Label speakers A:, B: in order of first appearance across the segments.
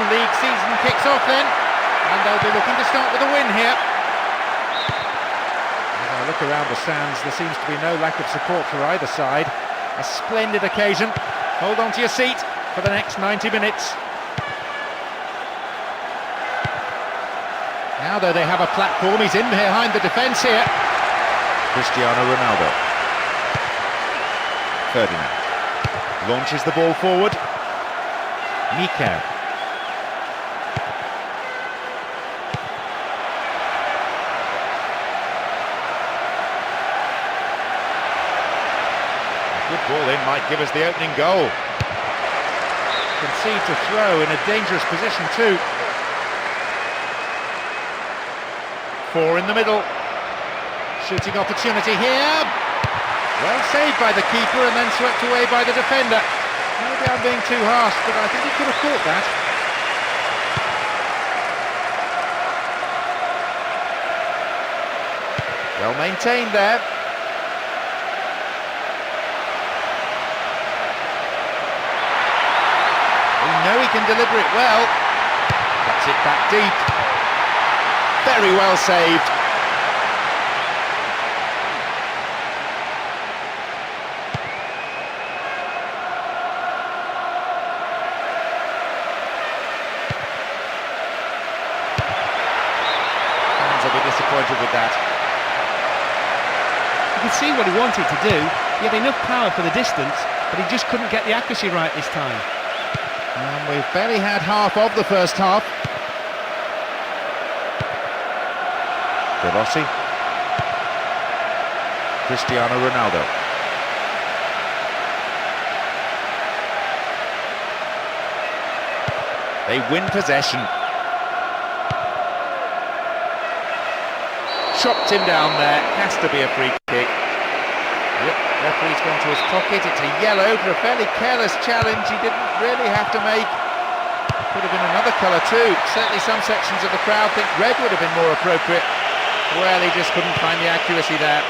A: league season kicks off then, and they'll be looking to start with a win here. As I look around the stands, there seems to be no lack of support for either side. A splendid occasion. Hold on to your seat for the next 90 minutes. Now though they have a platform, he's in behind the defence here.
B: Cristiano Ronaldo. Ferdinand launches the ball forward.
A: Nico.
B: Good ball in might give us the opening goal.
A: Concede to throw in a dangerous position too. 4 in the middle. Shooting opportunity here. Well saved by the keeper and then swept away by the defender. Maybe I'm being too harsh, but I think he could have caught that. Well maintained there. We know he can deliver it well. Cuts it back deep. Very well saved. Fans will be disappointed with that.
C: You could see what he wanted to do. He had enough power for the distance, but he just couldn't get the accuracy right this time.
A: And we've barely had half of the first half.
B: Rossi. Cristiano Ronaldo. They win possession.
A: Chopped him down there. Has to be a free kick. Yep, referee's gone to his pocket. It's a yellow for a fairly careless challenge he didn't really have to make. Could have been another colour too. Certainly some sections of the crowd think red would have been more appropriate. Well, he just couldn't find the accuracy there.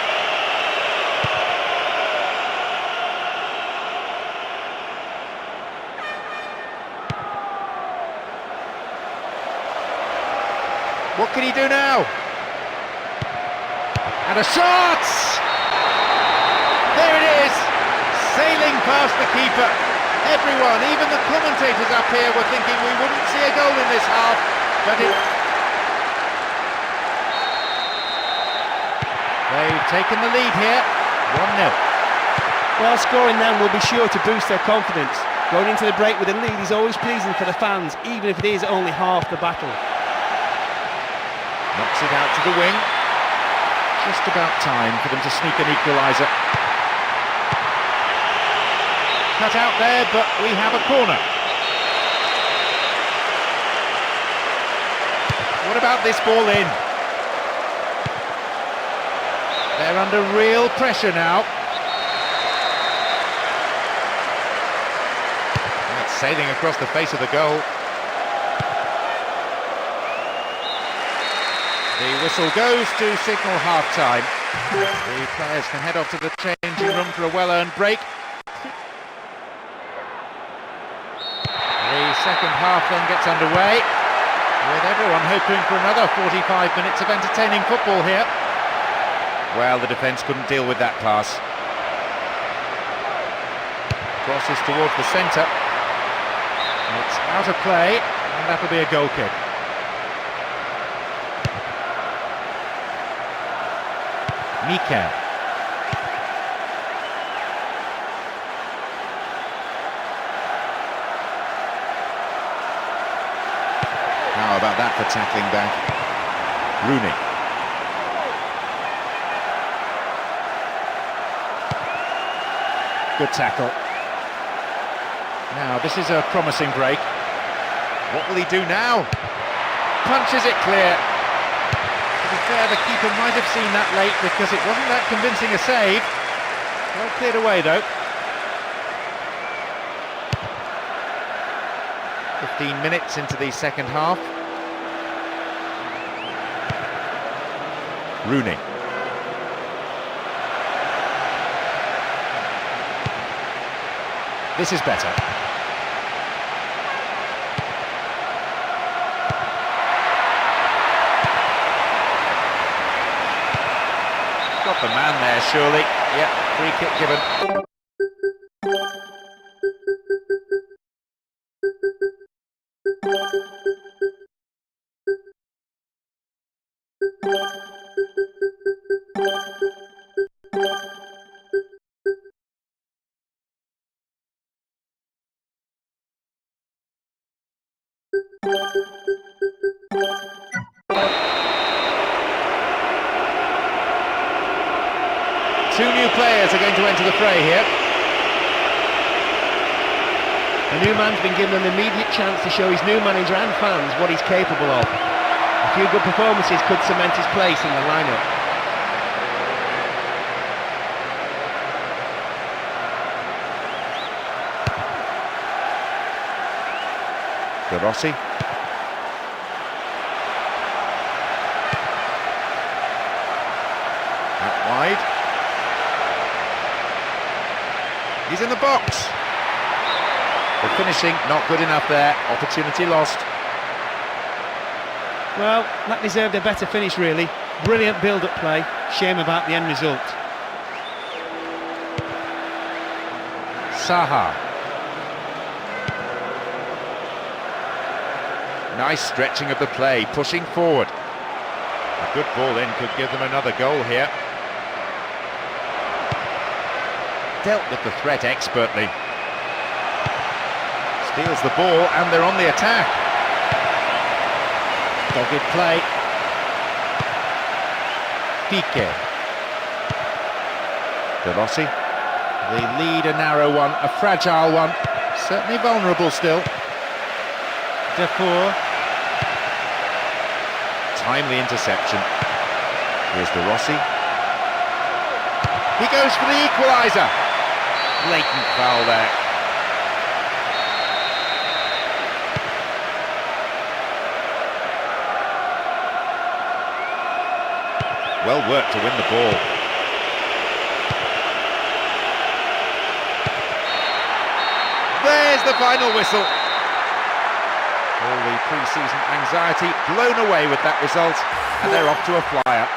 A: What can he do now? And a shot! There it is! Sailing past the keeper. Everyone, even the commentators up here, were thinking we wouldn't see a goal in this half, but they've taken the lead here, 1-0.
C: Well, scoring then will be sure to boost their confidence. Going into the break with a lead is always pleasing for the fans, even if it is only half the battle.
A: Knocks it out to the wing. Just about time for them to sneak an equaliser. Cut out there, but we have a corner. What about this ball in? They're under real pressure now. That's sailing across the face of the goal. The whistle goes to signal half-time. The players can head off to the changing room for a well-earned break. The second half then gets underway, with everyone hoping for another 45 minutes of entertaining football here. Well, the defence couldn't deal with that pass. Crosses towards the centre. It's out of play, and that'll be a goal kick. Mika. How about that for tackling back? Rooney. Good tackle. Now, this is a promising break. What will he do now? Punches it clear. To be fair, the keeper might have seen that late because it wasn't that convincing a save. Well cleared away, though. 15 minutes into the second half. Rooney. This is better.
B: Got the man there, surely. Yeah, free kick given.
A: Two new players are going to enter the fray here.
C: The new man's been given an immediate chance to show his new manager and fans what he's capable of. A few good performances could cement his place in the lineup.
B: Rossi. Out wide. He's in the box. The finishing not good enough there. Opportunity lost.
C: Well, that deserved a better finish really. Brilliant build-up play. Shame about the end result.
B: Saha. Nice stretching of the play, pushing forward. A good ball in could give them another goal here. Dealt with the threat expertly. Steals the ball and they're on the attack.
C: Dogged play.
B: Pique. De Rossi.
A: The lead a narrow one, a fragile one. Certainly vulnerable still.
C: Defour.
B: Timely interception. Here's De Rossi.
A: He goes for the equaliser.
B: Blatant foul there. Well worked to win the ball.
A: There's the final whistle. All the pre-season anxiety blown away with that result, and they're off to a flyer.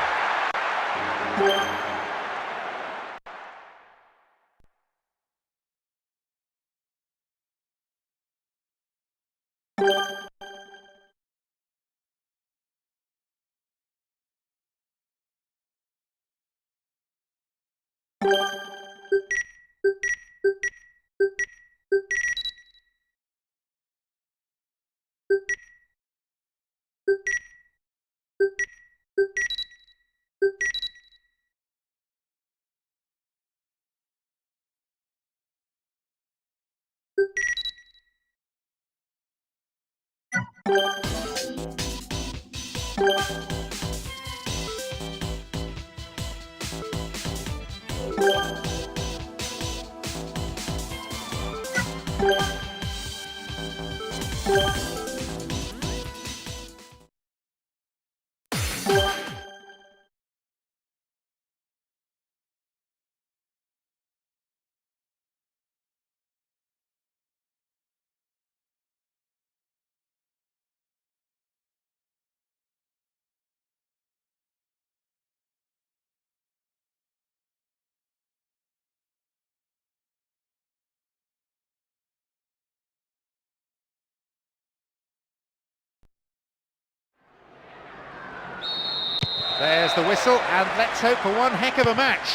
A: There's the whistle, and let's hope for one heck of a match.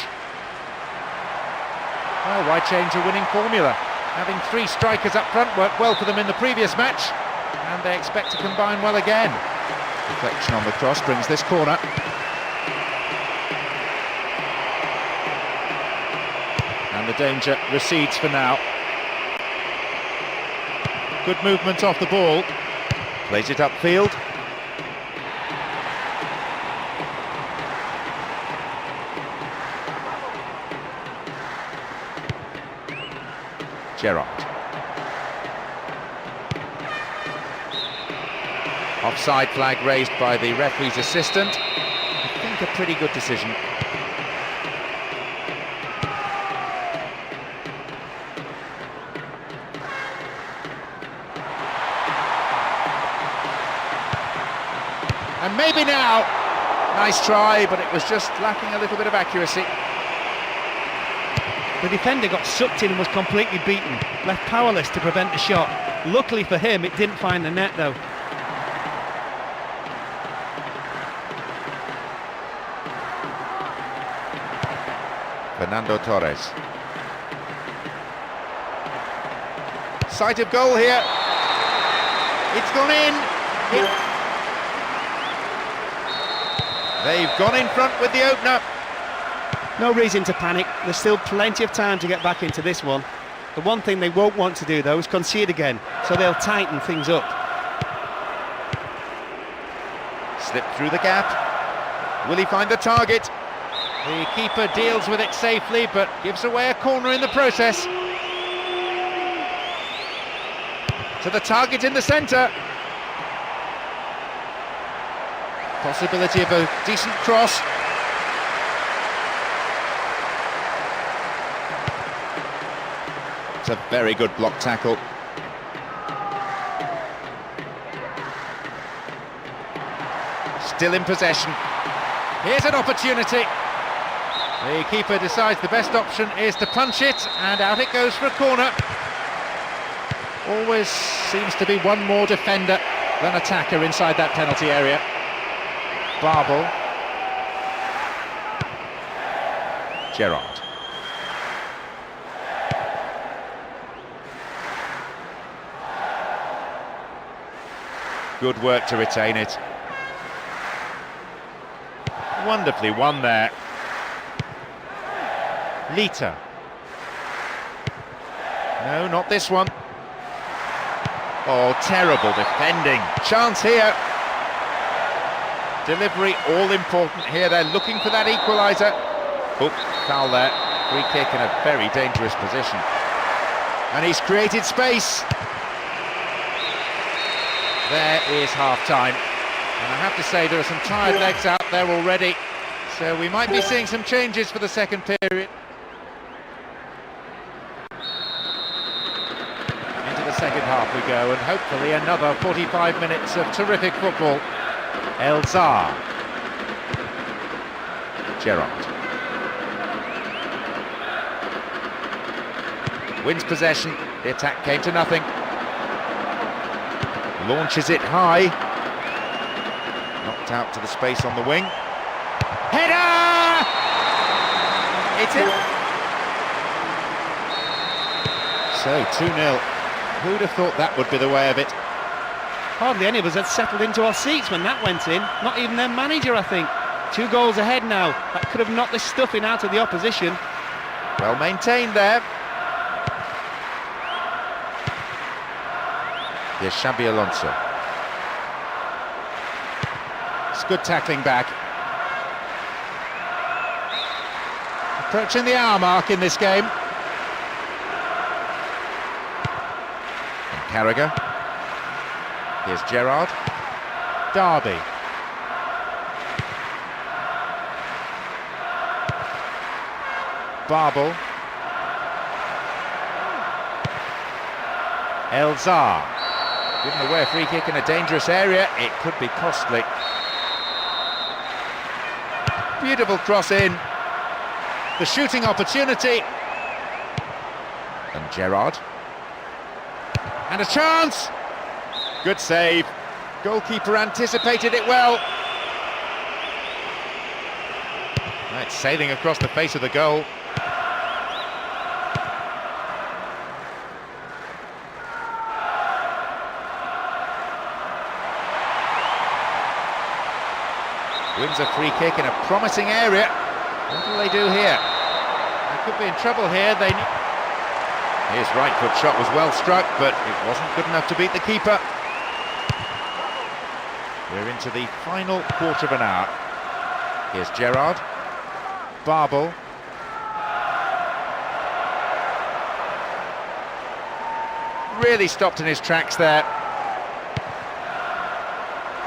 A: Well, why change a winning formula? Having three strikers up front worked well for them in the previous match, and they expect to combine well again. Deflection on the cross brings this corner. And the danger recedes for now. Good movement off the ball. Plays it upfield. Gerrard. Offside flag raised by the referee's assistant. I think a pretty good decision. And maybe now,
B: Nice try, but it was just lacking a little bit of accuracy.
C: The defender got sucked in and was completely beaten, left powerless to prevent the shot. Luckily for him, it didn't find the net though.
B: Fernando Torres. Sight of goal here. It's gone in. They've gone in front with the opener.
C: No reason to panic, there's still plenty of time to get back into this one. The one thing they won't want to do though is concede again, so they'll tighten things up.
B: Slipped through the gap. Will he find the target?
A: The keeper deals with it safely, but gives away a corner in the process.
B: To the target in the centre. Possibility of a decent cross. It's a very good block tackle. Still in possession.
A: Here's an opportunity. The keeper decides the best option is to punch it, and out it goes for a corner.
B: Always seems to be one more defender than attacker inside that penalty area. Babel. Gerrard. Good work to retain it. Wonderfully won there. Lita. No, not this one. Oh, terrible defending. Chance here. Delivery all important here. They're looking for that equaliser. Oh, foul there. Free kick in a very dangerous position. And he's created space.
A: There is half-time. And I have to say there are some tired legs out there already. So we might be seeing some changes for the second period. Into the second half we go, and hopefully another 45 minutes of terrific football.
B: Elzar. Gerrard. Wins possession. The attack came to nothing. Launches it high. Knocked out to the space on the wing.
A: Header! It's in.
B: So 2-0. Who'd have thought that would be the way of it?
C: Hardly any of us had settled into our seats when that went in, not even their manager I think. 2 goals ahead now, that could have knocked the stuffing out of the opposition.
B: Well maintained there. Here's Xabi Alonso. It's good tackling back.
A: Approaching the hour mark in this game.
B: And Carragher. Here's Gerrard.
A: Derby.
B: Babel. Elzar. Giving away a free kick in a dangerous area. It could be costly. Beautiful cross in. The shooting opportunity. And Gerrard. And a chance! Good save. Goalkeeper anticipated it well. Right, sailing across the face of the goal. Wins a free kick in a promising area. What will they do here?
A: They could be in trouble here.
B: His right foot shot was well struck, but it wasn't good enough to beat the keeper. We're into the final quarter of an hour. Here's Gerrard. Babel. Really stopped in his tracks there.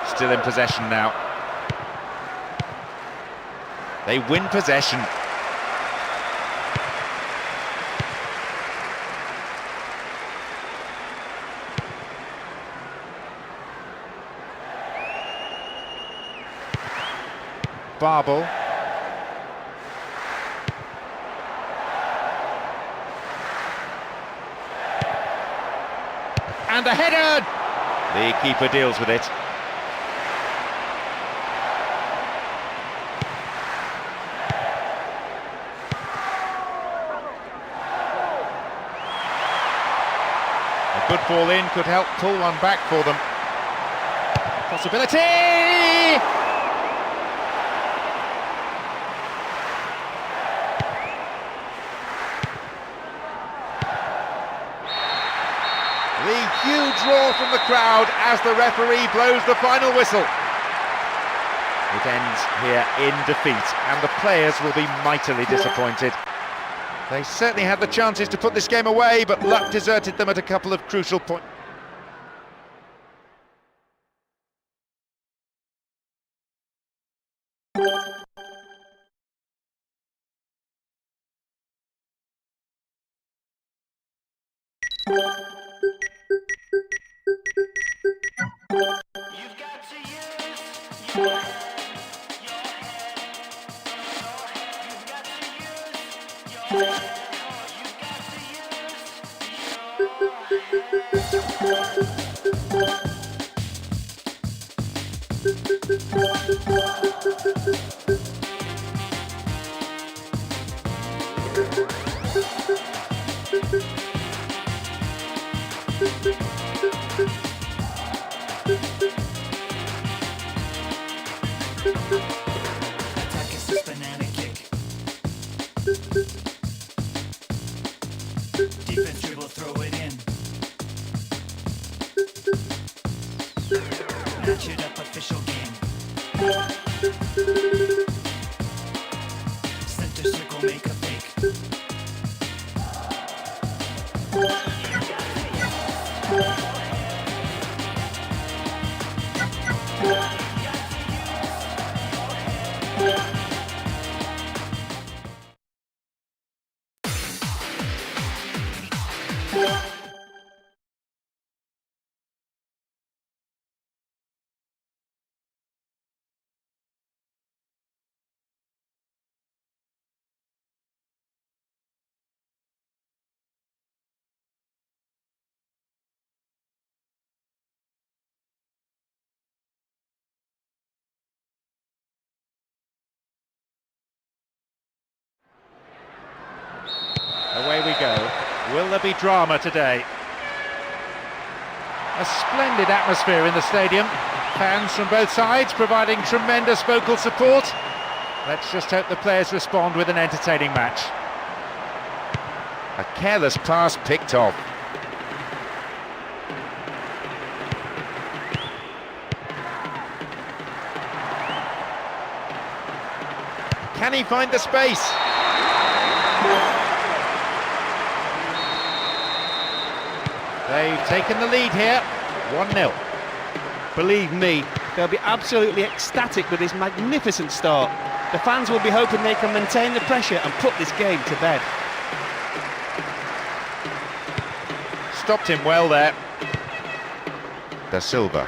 B: Still in possession now. They win possession. barbel. And a header! The keeper deals with it. A good ball in could help pull one back for them. Possibility! The huge roar from the crowd as the referee blows the final whistle. It ends here in defeat, and the players will be mightily disappointed. They certainly had the chances to put this game away, but luck deserted them at a couple of crucial points.
D: You've got to use your head. You've got to use your head. Attack is this banana kick. Defense dribble, throw it in. Match it up, official game. Center circle, make a fake.
B: Away we go. Will there be drama today? A splendid atmosphere in the stadium. Fans from both sides providing tremendous vocal support. Let's just hope the players respond with an entertaining match. A careless pass picked off. Can he find the space? They've taken the lead here, 1-0.
C: Believe me, they'll be absolutely ecstatic with this magnificent start. The fans will be hoping they can maintain the pressure and put this game to bed.
B: Stopped him well there. Da Silva.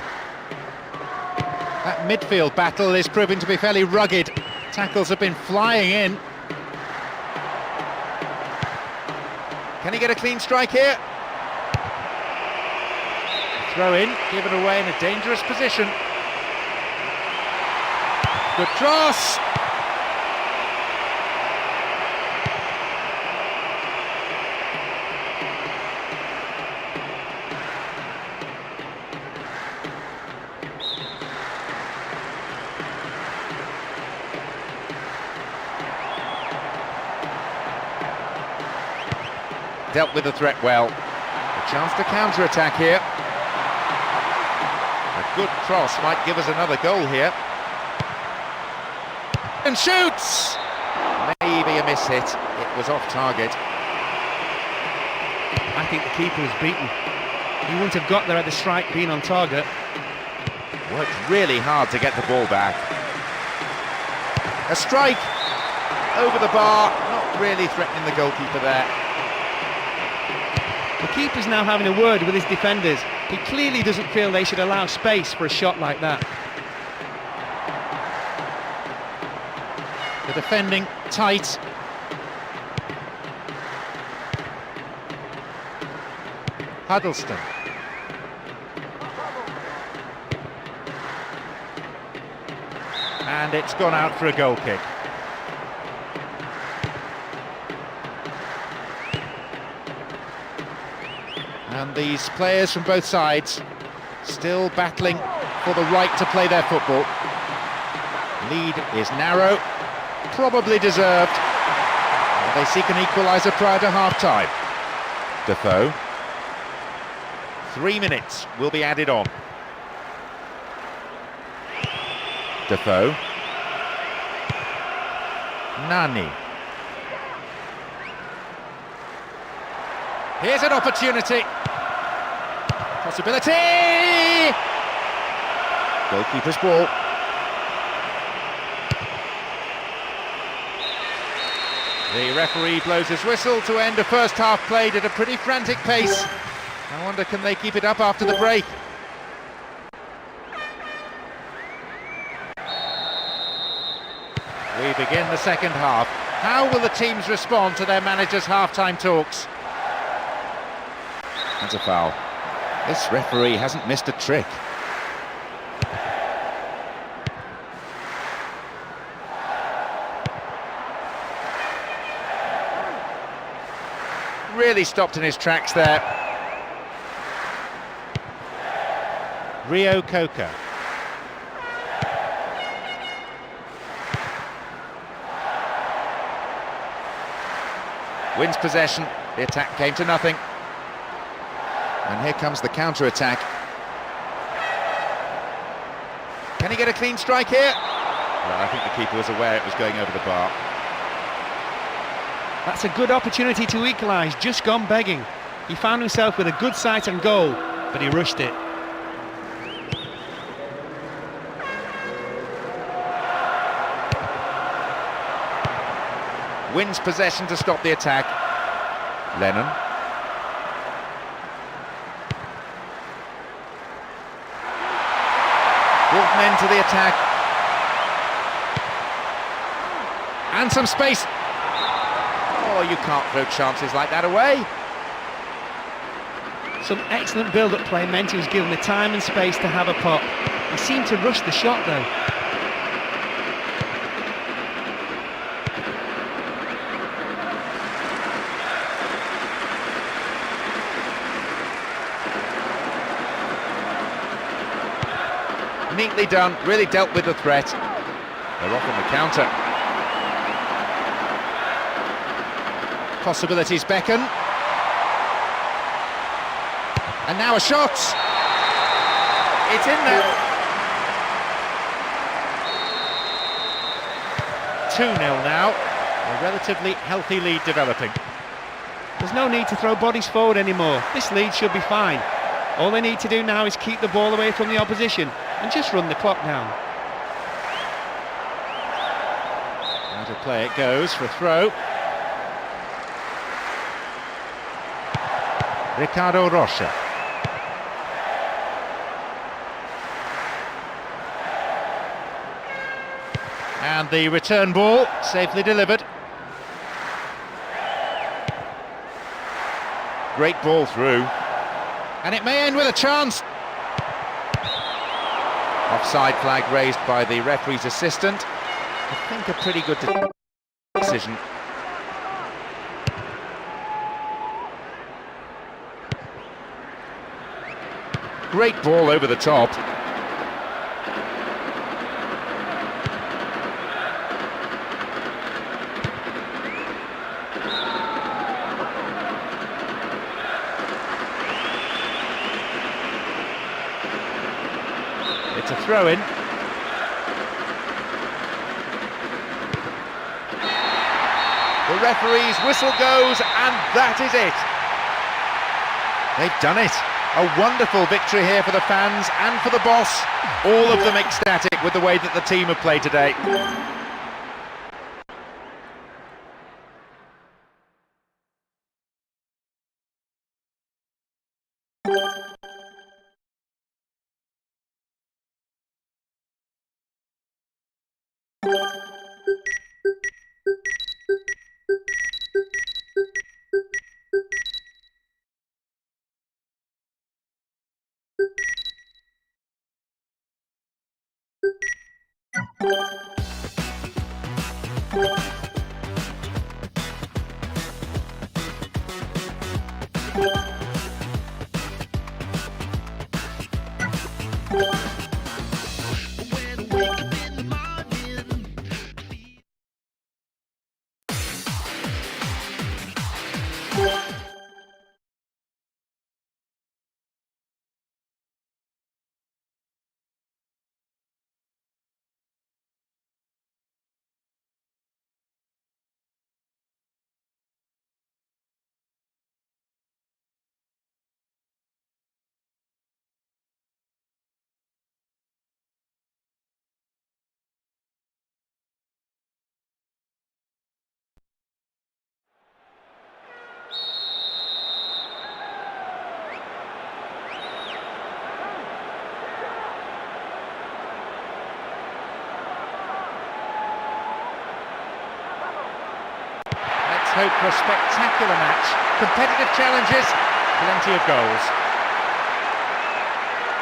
B: That midfield battle is proving to be fairly rugged. Tackles have been flying in. Can he get a clean strike here? Throw in, given away in a dangerous position. Good cross. Dealt with the threat well. A chance to counter-attack here. A good cross might give us another goal here. And shoots! Maybe a miss hit. It was off target.
C: I think the keeper was beaten. He wouldn't have got there had the strike been on target.
B: Worked really hard to get the ball back. A strike over the bar, not really threatening the goalkeeper there.
C: The keeper's now having a word with his defenders. He clearly doesn't feel they should allow space for a shot like that.
B: The defending tight. Huddleston. And it's gone out for a goal kick. And these players from both sides still battling for the right to play their football. Lead is narrow, probably deserved. And they seek an equaliser prior to half-time. Defoe. 3 minutes will be added on. Defoe. Nani. Here's an opportunity. Possibility! Goalkeeper's ball. The referee blows his whistle to end a first half played at a pretty frantic pace. I wonder, can they keep it up after the break? We begin the second half. How will the teams respond to their manager's half-time talks? That's a foul. This referee hasn't missed a trick. Really stopped in his tracks there. Rio Coca. Wins possession. The attack came to nothing. And here comes the counter-attack. Can he get a clean strike here? Well, I think the keeper was aware it was going over the bar.
C: That's a good opportunity to equalise, just gone begging. He found himself with a good sight and goal, but he rushed it.
B: Wins possession to stop the attack. Lennon. Walton into the attack. And some space. Oh, you can't throw chances like that away.
C: Some excellent build-up play meant he was given the time and space to have a pop. He seemed to rush the shot though.
B: Neatly done, really dealt with the threat. They're off on the counter. Possibilities beckon. And now a shot. It's in there. 2-0 now. A relatively healthy lead developing.
C: There's no need to throw bodies forward anymore. This lead should be fine. All they need to do now is keep the ball away from the opposition and just run the clock down.
B: Out of play it goes for a throw. Ricardo Rocha. And the return ball safely delivered. Great ball through. And it may end with a chance. Offside flag raised by the referee's assistant. I think a pretty good decision. Great ball over the top. It's a throw-in. The referee's whistle goes, and that is it. They've done it. A wonderful victory here for the fans and for the boss. All of them ecstatic with the way that the team have played today. Hope for a spectacular match. Competitive challenges, plenty of goals.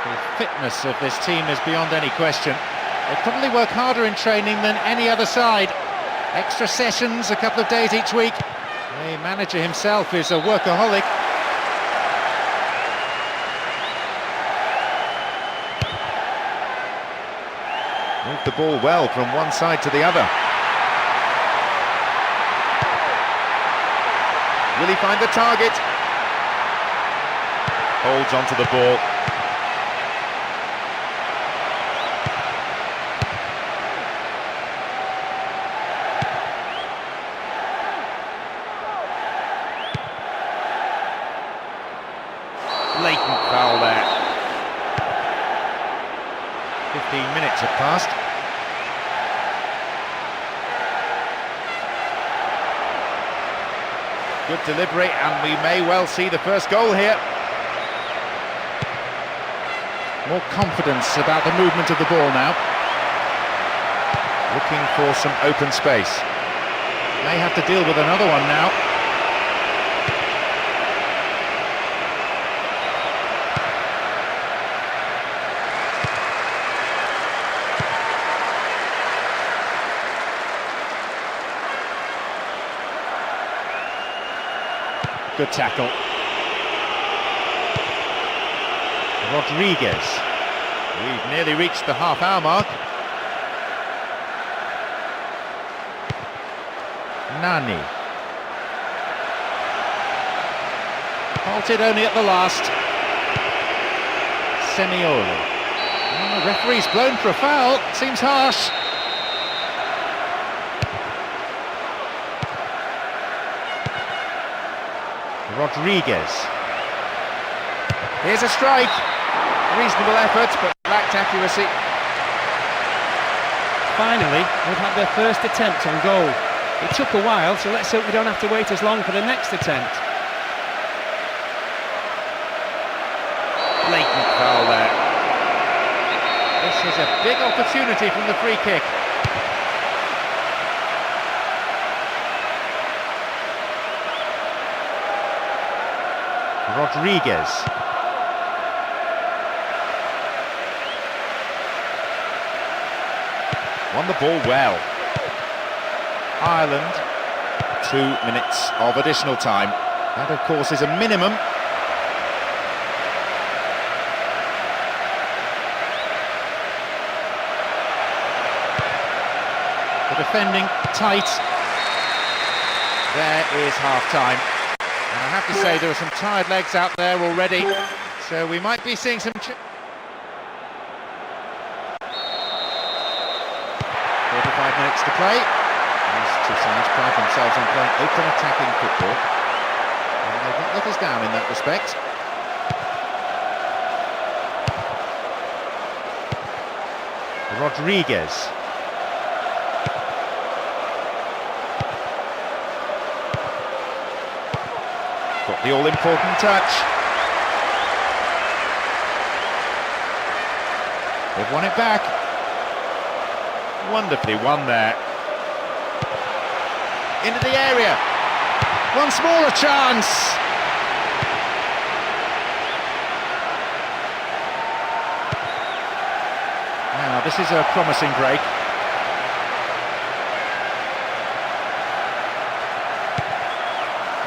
B: The fitness of this team is beyond any question. They probably work harder in training than any other side. Extra sessions, a couple of days each week. The manager himself is a workaholic. Moved the ball well from one side to the other. Will he find the target? Holds onto the ball. Blatant foul there. 15 minutes have passed. Good delivery, and we may well see the first goal here. More confidence about the movement of the ball now. Looking for some open space. May have to deal with another one now. Good tackle. Rodriguez. We've nearly reached the half-hour mark. Nani. Halted only at the last. Semioli. Oh, the referee's blown for a foul. Seems harsh. Rodriguez. Here's a strike. Reasonable effort, but lacked accuracy.
C: Finally, they've had their first attempt on goal. It took a while, so let's hope we don't have to wait as long for the next attempt.
B: Blatant foul there. This is a big opportunity from the free kick. Rodriguez. Won the ball well. Ireland, 2 minutes of additional time. That, of course, is a minimum. The defending tight. There is half-time. And I have to say, there are some tired legs out there already, so we might be seeing some... 45 minutes to play. These two sides pride themselves on playing open attacking football. And they've not let us down in that respect. Rodriguez. Got the all-important touch. They've won it back. Wonderfully won there. Into the area. Once more a chance. Now this is a promising break.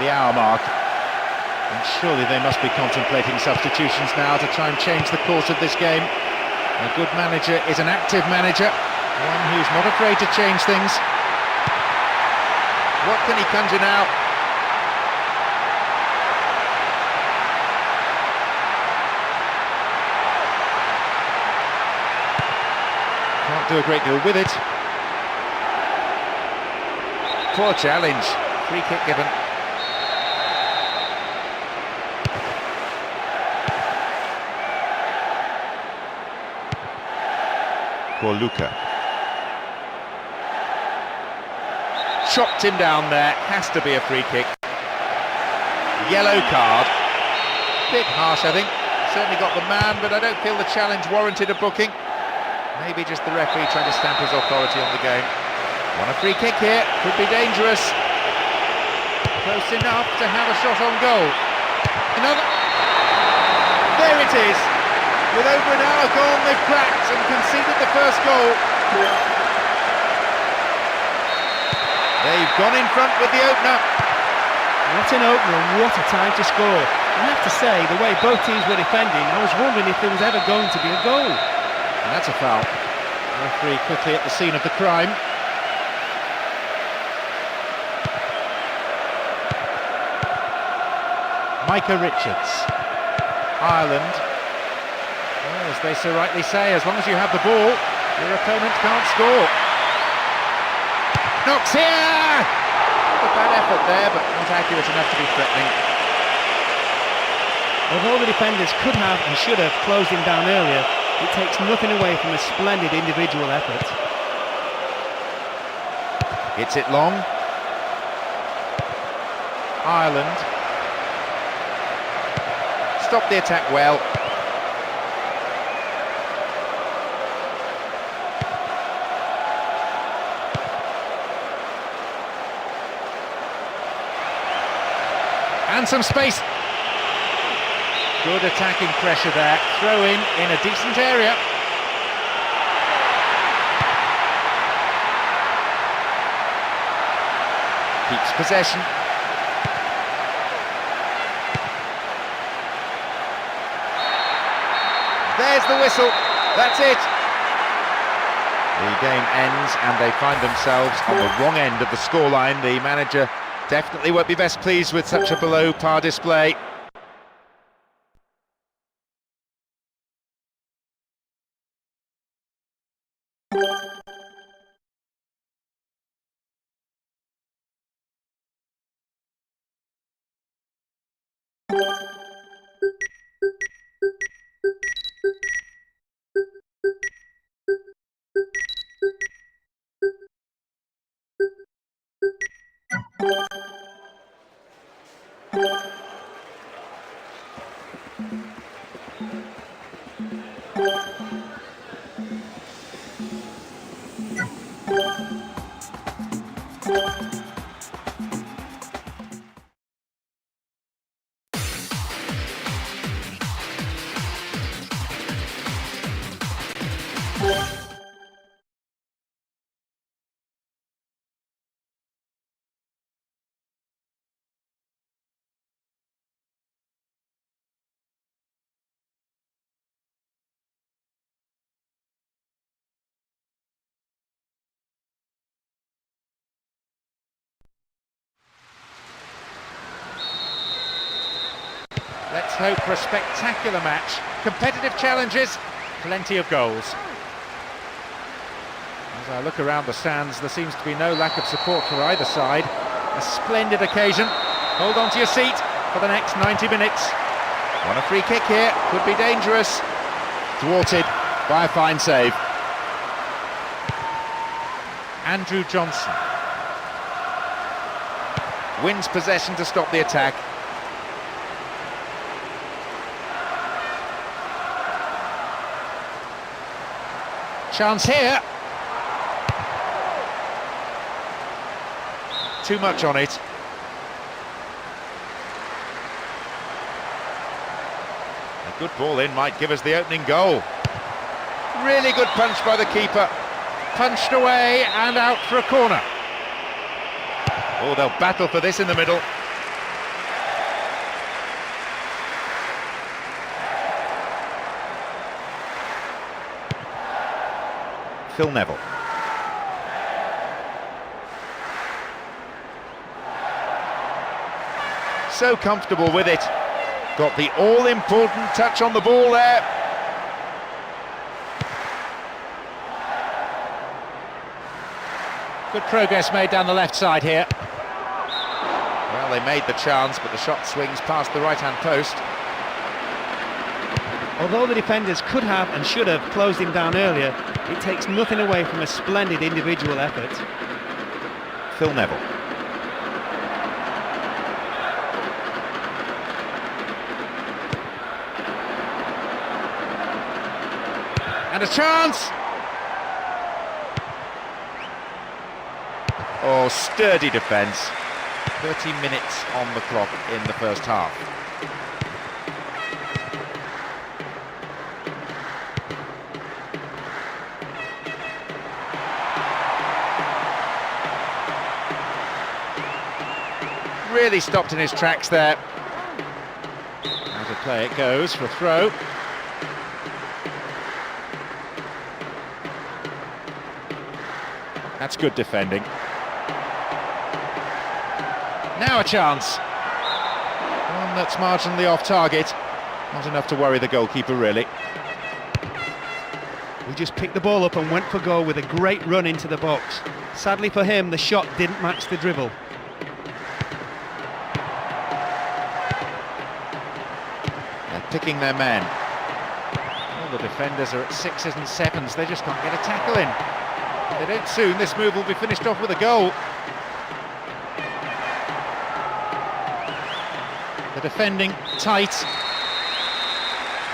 B: the hour mark. And surely they must be contemplating substitutions now to try and change the course of this game. A good manager is an active manager, one who's not afraid to change things.
A: What can he conjure now?
B: Can't do a great deal with it.
A: Poor challenge. Free kick given.
B: For Luca.
A: Chopped him down there. Has to be a free kick. Yellow card. Bit harsh, I think. Certainly got the man, but I don't feel the challenge warranted a booking. Maybe just the referee trying to stamp his authority on the game. Want a free kick here. Could be dangerous. Close enough to have a shot on goal. Another. There it is. With over an hour gone, they've cracked and conceded the first goal. They've gone in front with the opener.
C: What an opener and what a time to score. I have to say, the way both teams were defending, I was wondering if there was ever going to be a goal.
B: And that's a foul. Referee quickly at the scene of the crime. Micah Richards. Ireland. Well, as they so rightly say, as long as you have the ball, your opponent can't score.
A: Knocks here! A bad effort there, but not accurate enough to be threatening.
C: Although the defenders could have and should have closed him down earlier, it takes nothing away from a splendid individual effort.
B: Hits it long. Ireland.
A: Stopped the attack well.
B: And some space. Good attacking pressure there. Throw in a decent area. Keeps possession.
A: There's the whistle. That's it.
B: The game ends and they find themselves on the wrong end of the scoreline. The manager definitely won't be best pleased with such a below-par display. Let's hope for a spectacular match. Competitive challenges, plenty of goals. As I look around the stands, there seems to be no lack of support for either side. A splendid occasion. Hold on to your seat for the next 90 minutes.
A: Want a free kick here. Could be dangerous.
B: Thwarted by a fine save. Andrew Johnson
A: Wins possession to stop the attack.
B: Chance here. Too much on it. A good ball in might give us the opening goal.
A: Really good punch by the keeper.
B: Punched away and out for a corner. Oh, they'll battle for this in the middle. Phil Neville. So comfortable with it. Got the all-important touch on the ball there.
A: Good progress made down the left side here.
B: Well, they made the chance, but the shot swings past the right-hand post.
C: Although the defenders could have and should have closed him down earlier, it takes nothing away from a splendid individual effort.
B: Phil Neville.
A: And a chance!
B: Oh, sturdy defence. 30 minutes on the clock in the first half. Really stopped in his tracks there. Out of play it goes for a throw. That's good defending.
A: Now a chance.
B: One that's marginally off target. Not enough to worry the goalkeeper, really.
C: He just picked the ball up and went for goal with a great run into the box. Sadly for him, the shot didn't match the dribble.
B: They're picking their men. All the defenders are at 6s and 7s. They just can't get a tackle in. If they don't soon, this move will be finished off with a goal.
A: The defending tight.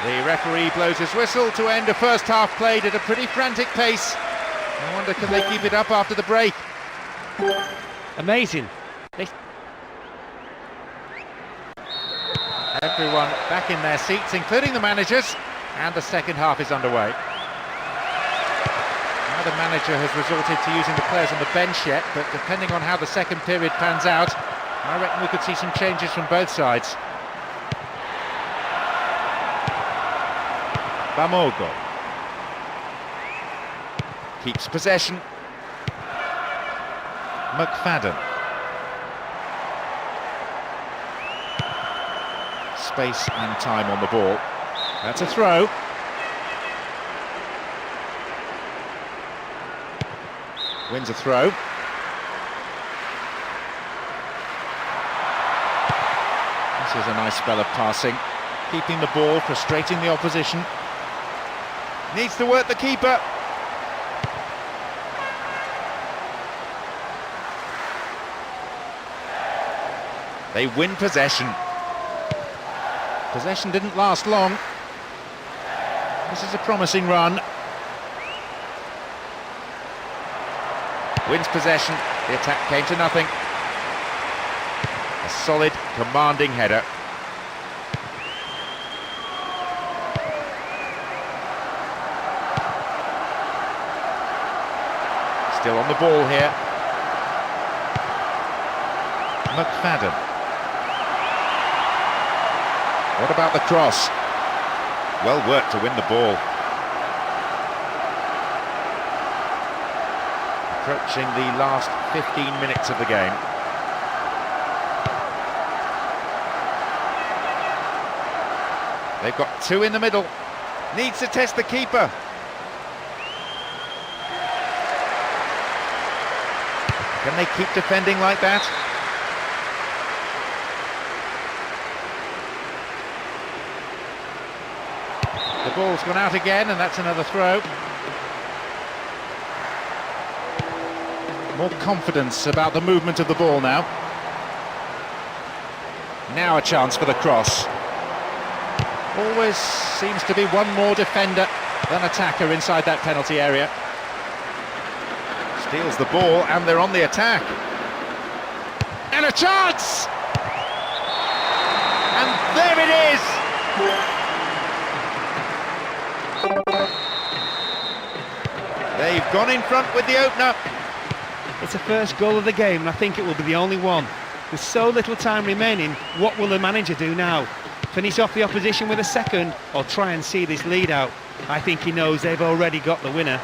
B: The referee blows his whistle to end a first half played at a pretty frantic pace. I wonder, can they keep it up after the break?
C: Amazing.
B: Everyone back in their seats, including the managers, and the second half is underway. Now the manager has resorted to using the players on the bench yet, but depending on how the second period pans out, I reckon we could see some changes from both sides. Bamogo keeps possession. McFadden. Space and time on the ball. That's a throw. Wins a throw. This is a nice spell of passing. Keeping the ball, frustrating the opposition. Needs to work the keeper. They win possession. Possession didn't last long. This is a promising run. Wins possession. The attack came to nothing. A solid, commanding header. Still on the ball here. McFadden. What about the cross? Well worked to win the ball. Approaching the last 15 minutes of the game. They've got two in the middle. Needs to test the keeper. Can they keep defending like that? The ball's gone out again, and that's another throw. More confidence about the movement of the ball now. Now a chance for the cross. Always seems to be one more defender than attacker inside that penalty area. Steals the ball, and they're on the attack. And a chance! And there it is! They've gone in front with the opener.
C: It's the first goal of the game, and I think it will be the only one. With so little time remaining, what will the manager do now? Finish off the opposition with a second, or try and see this lead out? I think he knows they've already got the winner.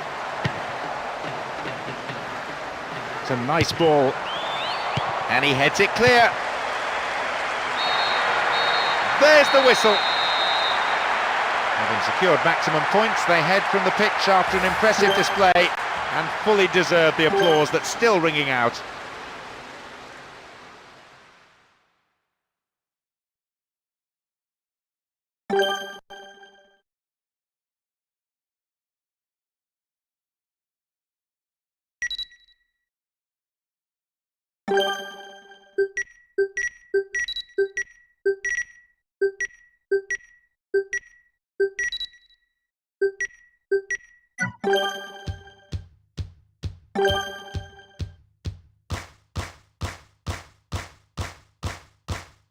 B: It's a nice ball. And he heads it clear. There's the whistle. Having secured maximum points, they head from the pitch after an impressive display and fully deserve the applause that's still ringing out.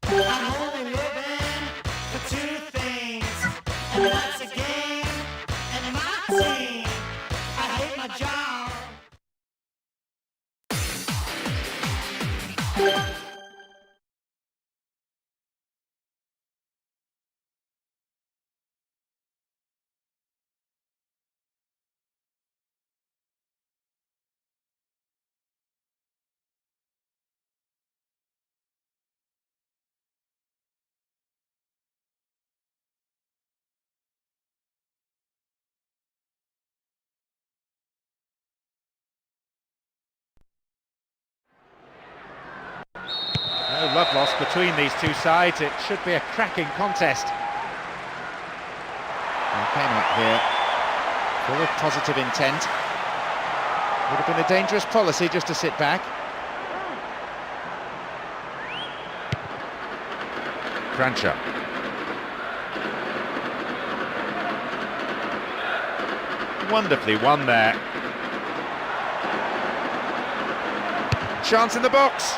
D: I'm only living for two things, and that's a game and my team. I hate my job.
B: No love lost between these two sides. It should be a cracking contest. They came out here full of positive intent. Would have been a dangerous policy just to sit back. Cruncher. Wonderfully won there. Chance in the box.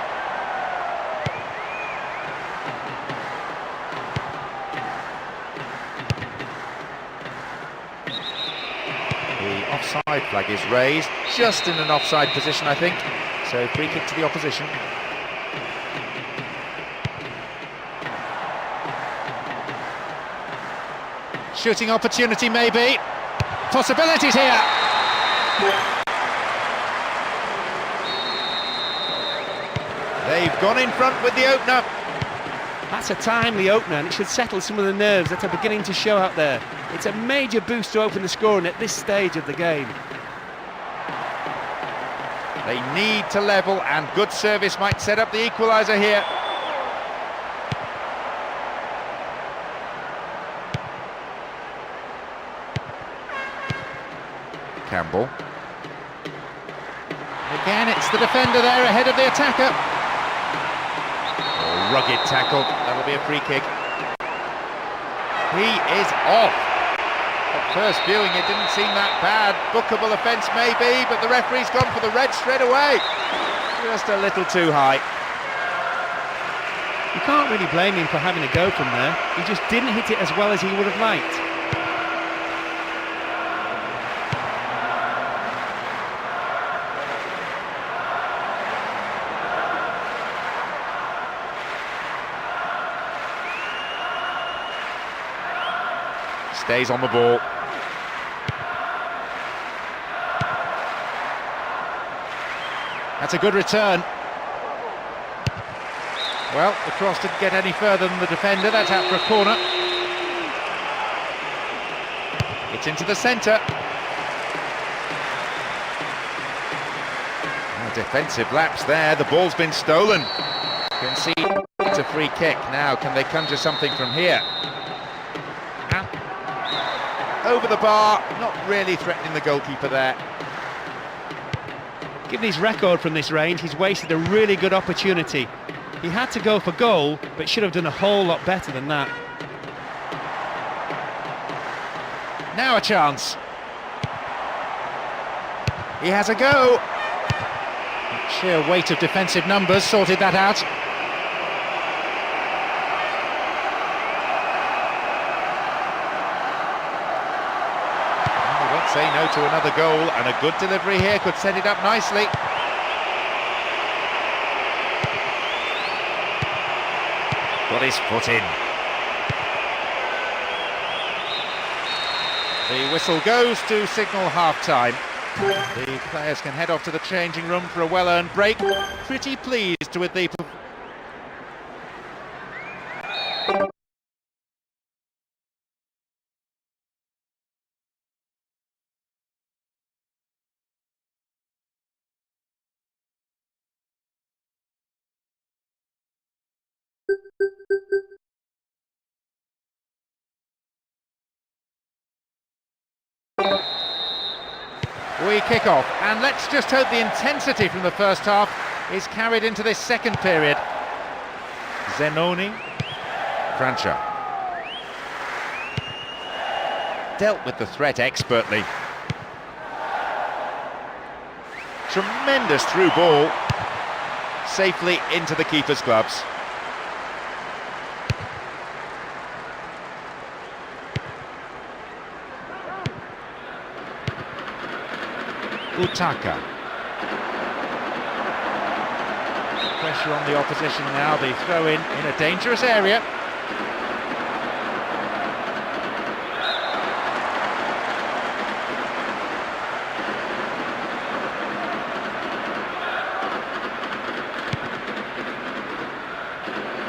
B: The offside flag is raised, just in an offside position, I think. So free kick to the opposition. Shooting opportunity maybe. Possibilities here. They've gone in front with the opener.
C: That's a timely opener, and it should settle some of the nerves that are beginning to show out there. It's a major boost to open the scoring at this stage of the game.
B: They need to level, and good service might set up the equaliser here. Campbell. Again, it's the defender there ahead of the attacker. Oh, rugged tackle. That'll be a free kick. He is off. At first viewing, it didn't seem that bad. Bookable offence maybe, but the referee's gone for the red straight away. Just a little too high.
C: You can't really blame him for having a go from there. He just didn't hit it as well as he would have liked.
B: Stays on the ball. That's a good return. Well, the cross didn't get any further than the defender. That's out for a corner. It's into the centre. A defensive lapse there. The ball's been stolen. Concede. It's a free kick. Now, can they conjure something from here? Over the bar, not really threatening the goalkeeper there.
C: Given his record from this range, he's wasted a really good opportunity. He had to go for goal, but should have done a whole lot better than that.
B: Now a chance. He has a go. The sheer weight of defensive numbers sorted that out. Say no to another goal, and a good delivery here could set it up nicely. Got his foot in. The whistle goes to signal half-time.
A: The players can head off to the changing room for a well-earned break. Pretty pleased with the... We kick off, and let's just hope the intensity from the first half is carried into this second period. Zenoni, Francha. Dealt with the threat expertly. Tremendous through ball, safely into the keeper's gloves. Utaka. Pressure on the opposition now, the throw in a dangerous area.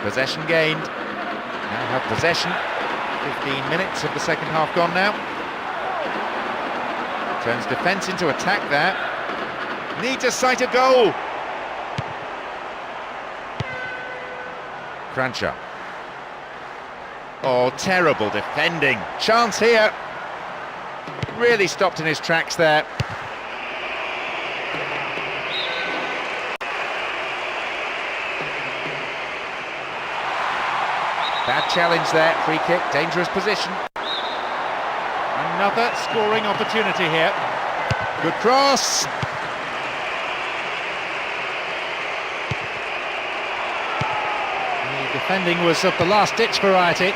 A: Possession gained. Now have possession. 15 minutes of the second half gone now. Turns defence into attack there. Needs a sight of goal. Francha. Oh, terrible defending. Chance here. Really stopped in his tracks there. Bad challenge there. Free kick, dangerous position. Another scoring opportunity here. Good cross. The defending was of the last-ditch variety.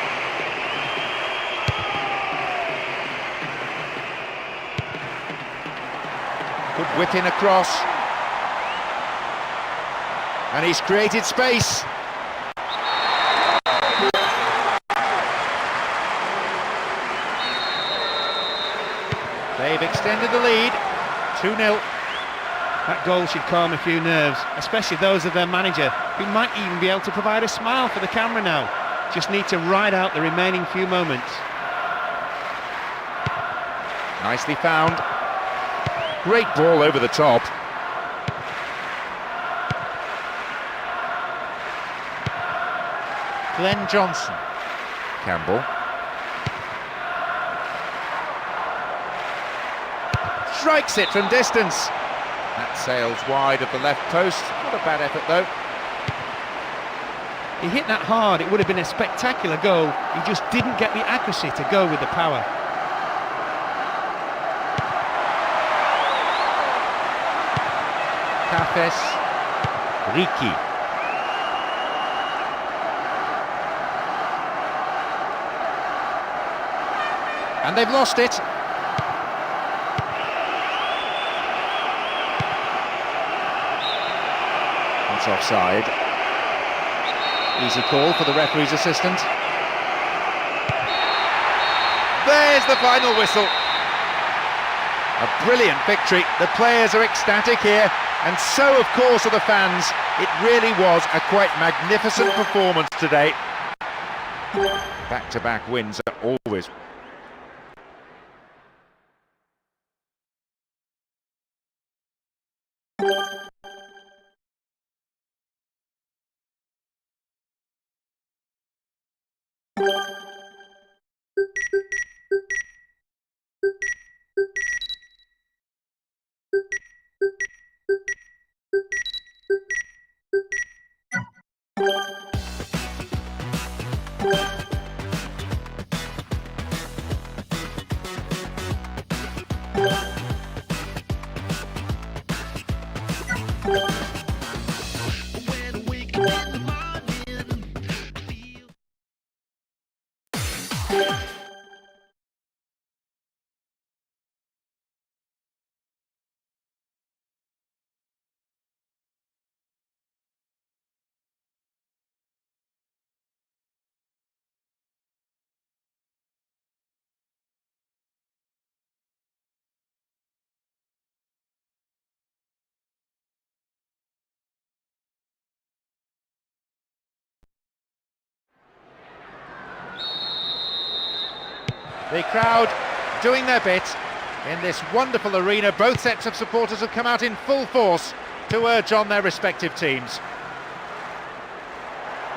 A: Good whip in across. And he's created space. They've extended the lead, 2-0.
C: That goal should calm a few nerves, especially those of their manager, who might even be able to provide a smile for the camera now. Just need to ride out the remaining few moments.
A: Nicely found. Great ball over the top. Glenn Johnson. Campbell. Strikes it from distance. That sails wide of the left post. Not a bad effort though.
C: He hit that hard, it would have been a spectacular goal. He just didn't get the accuracy to go with the power.
A: Cafes. Riki. And they've lost it. That's offside. Easy call for the referee's assistant. There's the final whistle. A brilliant victory. The players are ecstatic here, and so of course are the fans. It really was a quite magnificent performance today. Back-to-back wins are always
B: The crowd doing their bit in this wonderful arena. Both sets of supporters have come out in full force to urge on their respective teams.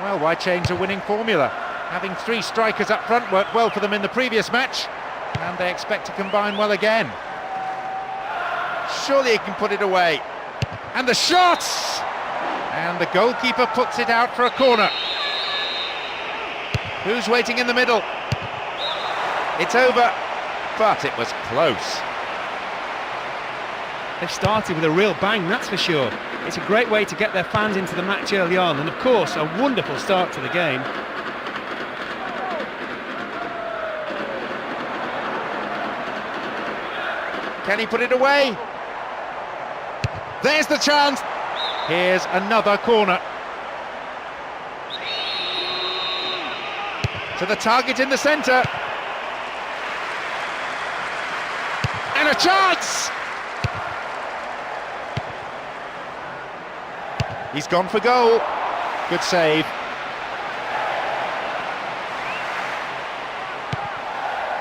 B: Well, why change a winning formula? Having three strikers up front worked well for them in the previous match, and they expect to combine well again. Surely he can put it away. And the shot! And the goalkeeper puts it out for a corner. Who's waiting in the middle? It's over, but it was close.
C: They've started with a real bang, that's for sure. It's a great way to get their fans into the match early on, and of course a wonderful start to the game.
B: Can he put it away? There's the chance. Here's another corner. To the target in the centre. And a chance! He's gone for goal. Good save.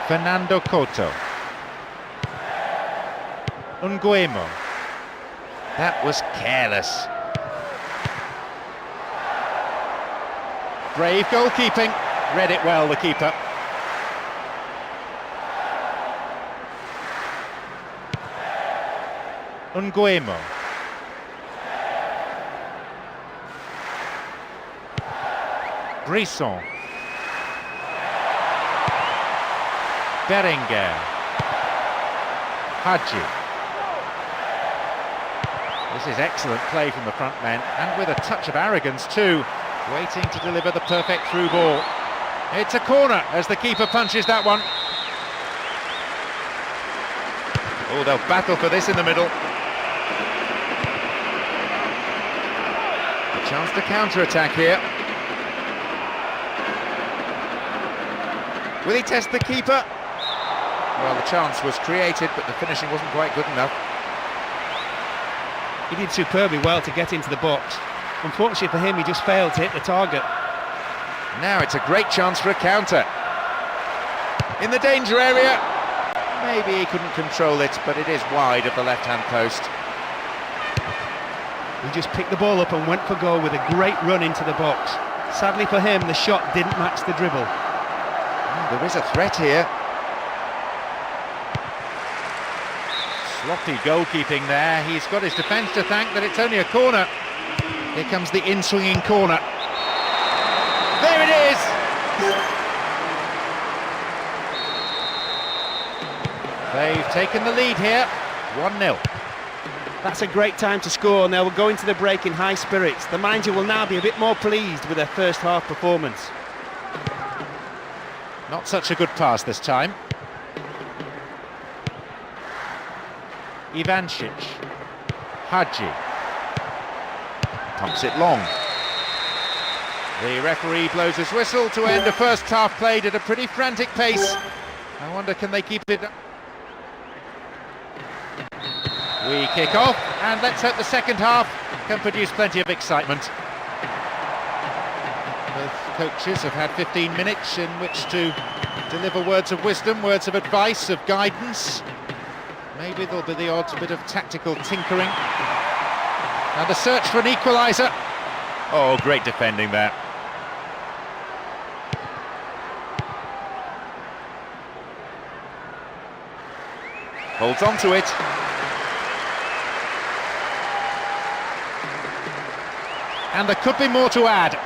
B: Fernando Couto. Nguemo. That was careless. Brave goalkeeping. Read it well, the keeper. Nguemo. Brisson. Berenguer. Hadji. This is excellent play from the front men, and with a touch of arrogance too, waiting to deliver the perfect through ball. It's a corner as the keeper punches that one. Oh, they'll battle for this in the middle. A chance to counter-attack here. Will he test the keeper? Well, the chance was created, but the finishing wasn't quite good enough.
C: He did superbly well to get into the box. Unfortunately for him, he just failed to hit the target.
B: Now it's a great chance for a counter. In the danger area. Maybe he couldn't control it, but it is wide of the left-hand post.
C: He just picked the ball up and went for goal with a great run into the box. Sadly for him, the shot didn't match the dribble.
B: There is a threat here. Sloppy goalkeeping there. He's got his defence to thank that it's only a corner. Here comes the in-swinging corner. There it is! They've taken the lead here, 1-0.
C: That's a great time to score, and they will go into the break in high spirits. The manager will now be a bit more pleased with their first half performance.
B: Not such a good pass this time. Ivancic. Hadji. Pumps it long. The referee blows his whistle to end a first half played at a pretty frantic pace. I wonder, can they keep it? We kick off, and let's hope the second half can produce plenty of excitement. Both coaches have had 15 minutes in which to deliver words of wisdom, words of advice, of guidance. Maybe there'll be the odd bit of tactical tinkering. And the search for an equaliser. Oh, great defending there. Holds on to it. And there could be more to add.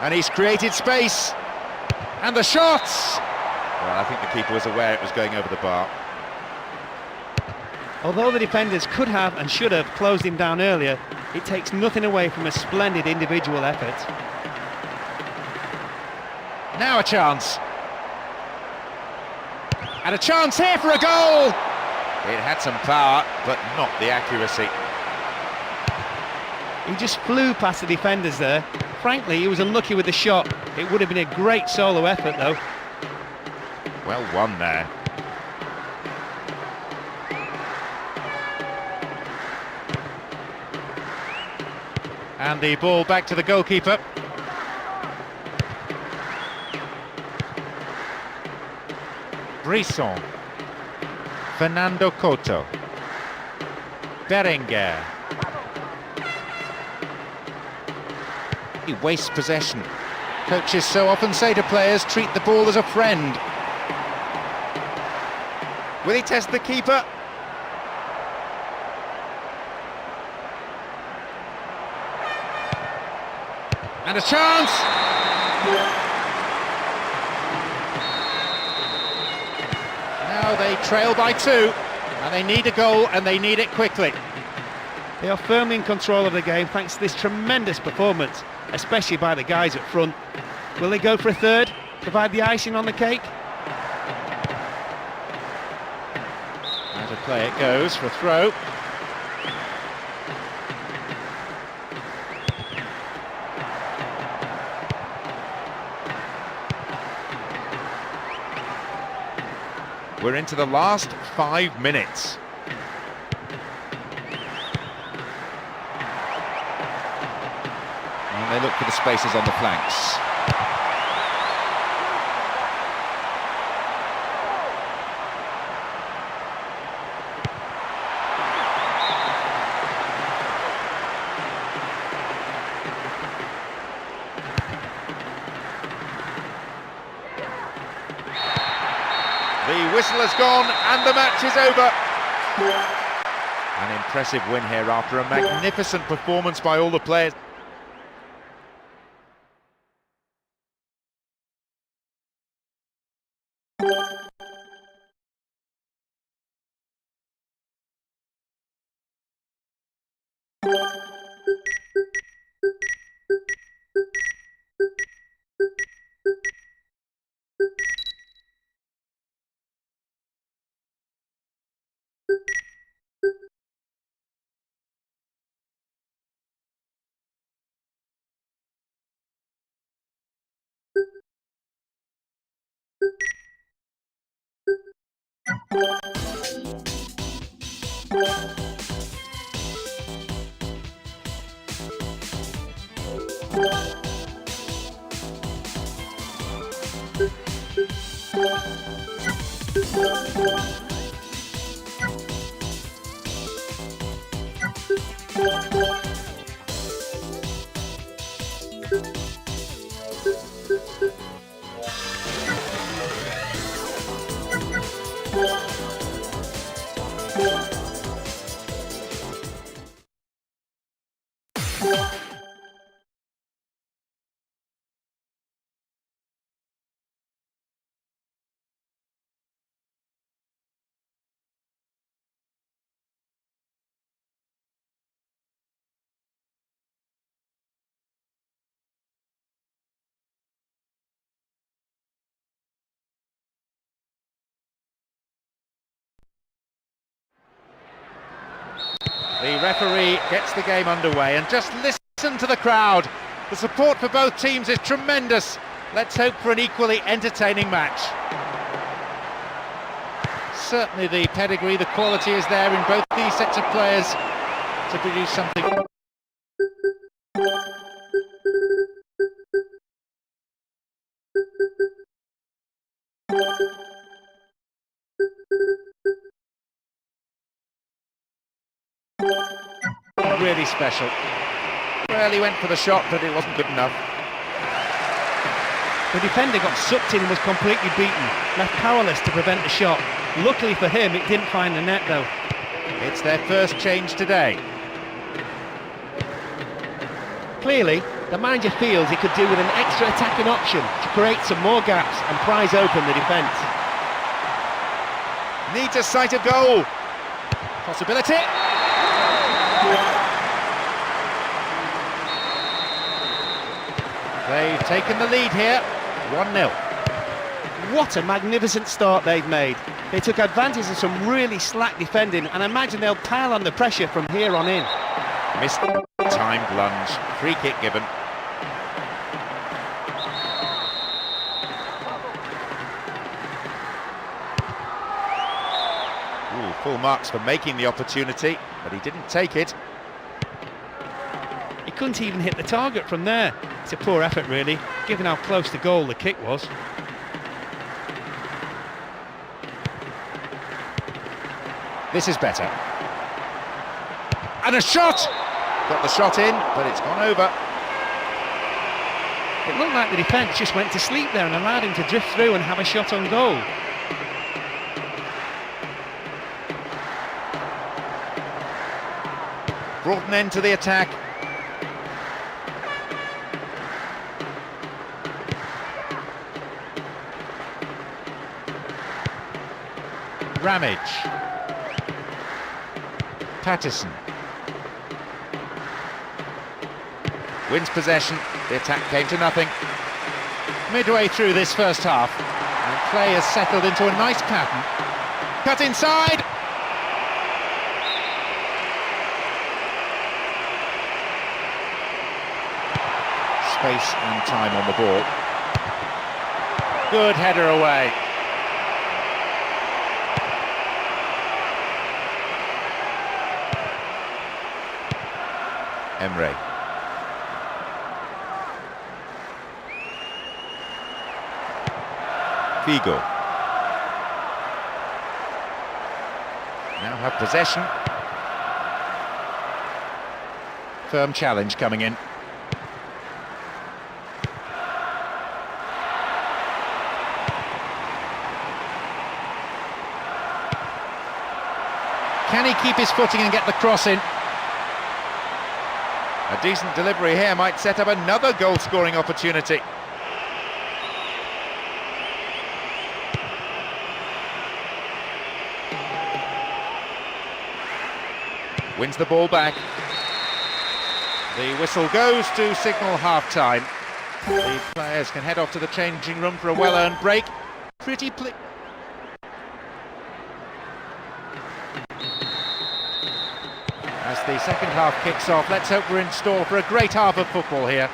B: And he's created space. And the shots! Well, I think the keeper was aware it was going over the bar.
C: Although the defenders could have and should have closed him down earlier, it takes nothing away from a splendid individual effort.
B: Now a chance. And a chance here for a goal! It had some power, but not the accuracy.
C: He just flew past the defenders there. Frankly, he was unlucky with the shot. It would have been a great solo effort, though.
B: Well won there. And the ball back to the goalkeeper. Brisson, Fernando Couto, Berenguer. He wastes possession. Coaches so often say to players, treat the ball as a friend. Will he test the keeper? And a chance! Now they trail by 2, and they need a goal, and they need it quickly.
C: They are firmly in control of the game thanks to this tremendous performance, especially by the guys up front. Will they go for a third? Provide the icing on the cake?
B: Out of play it goes for a throw. We're into the last 5 minutes. And they look for the spaces on the flanks. The whistle has gone and the match is over. An impressive win here after a magnificent performance by all the players. The referee gets the game underway, and just listen to the crowd. The support for both teams is tremendous. Let's hope for an equally entertaining match. Certainly the pedigree, the quality is there in both these sets of players to produce something. Really special. Well, he went for the shot, but it wasn't good enough.
C: The defender got sucked in and was completely beaten, left powerless to prevent the shot. Luckily for him, it didn't find the net though.
B: It's their first change today.
C: Clearly, the manager feels he could do with an extra attacking option to create some more gaps and prise open the defence.
B: Needs a sight of goal. Possibility. They've taken the lead here, 1-0.
C: What a magnificent start they've made. They took advantage of some really slack defending, and I imagine they'll pile on the pressure from here on in.
B: Missed timed lunge, free kick given. Ooh, full marks for making the opportunity, but he didn't take it.
C: He couldn't even hit the target from there. It's a poor effort really, given how close to goal the kick was.
B: This is better. And a shot! Got the shot in, but it's gone over.
C: It looked like the defence just went to sleep there and allowed him to drift through and have a shot on goal.
B: Brought an end to the attack. Ramage. Patterson. Wins possession. The attack came to nothing. Midway through this first half, and play has settled into a nice pattern. Cut inside. Space and time on the ball. Good header away. Emre. Figo. Now have possession. Firm challenge coming in. Can he keep his footing and get the cross in? A decent delivery here might set up another goal-scoring opportunity. Wins the ball back. The whistle goes to signal half-time. The players can head off to the changing room for a well-earned break. Pretty As the second half kicks off, let's hope we're in store for a great half of football here.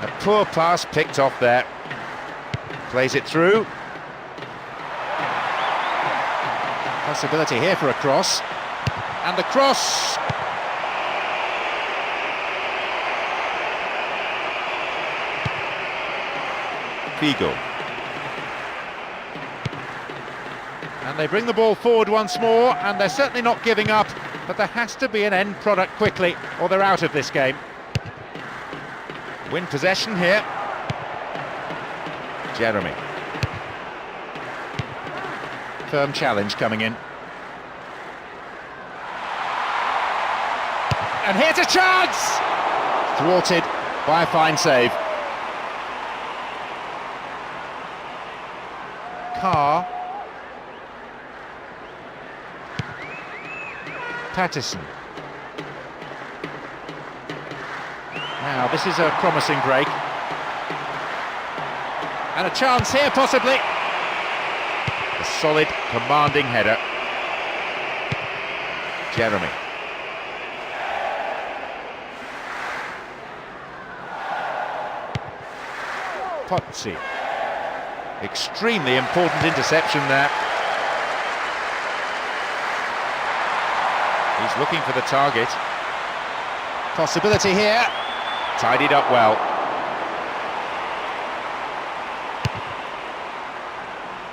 B: A poor pass picked off there. Plays it through. Possibility here for a cross. And the cross! Figo. And they bring the ball forward once more, and they're certainly not giving up, but there has to be an end product quickly, or they're out of this game. Win possession here. Jeremy. Firm challenge coming in. And here's a chance! Thwarted by a fine save. Carr. Patterson. Now this is a promising break. And a chance here possibly. A solid, commanding header. Jeremy. Pozzi. Extremely important interception there. He's looking for the target. Possibility here. Tidied up well.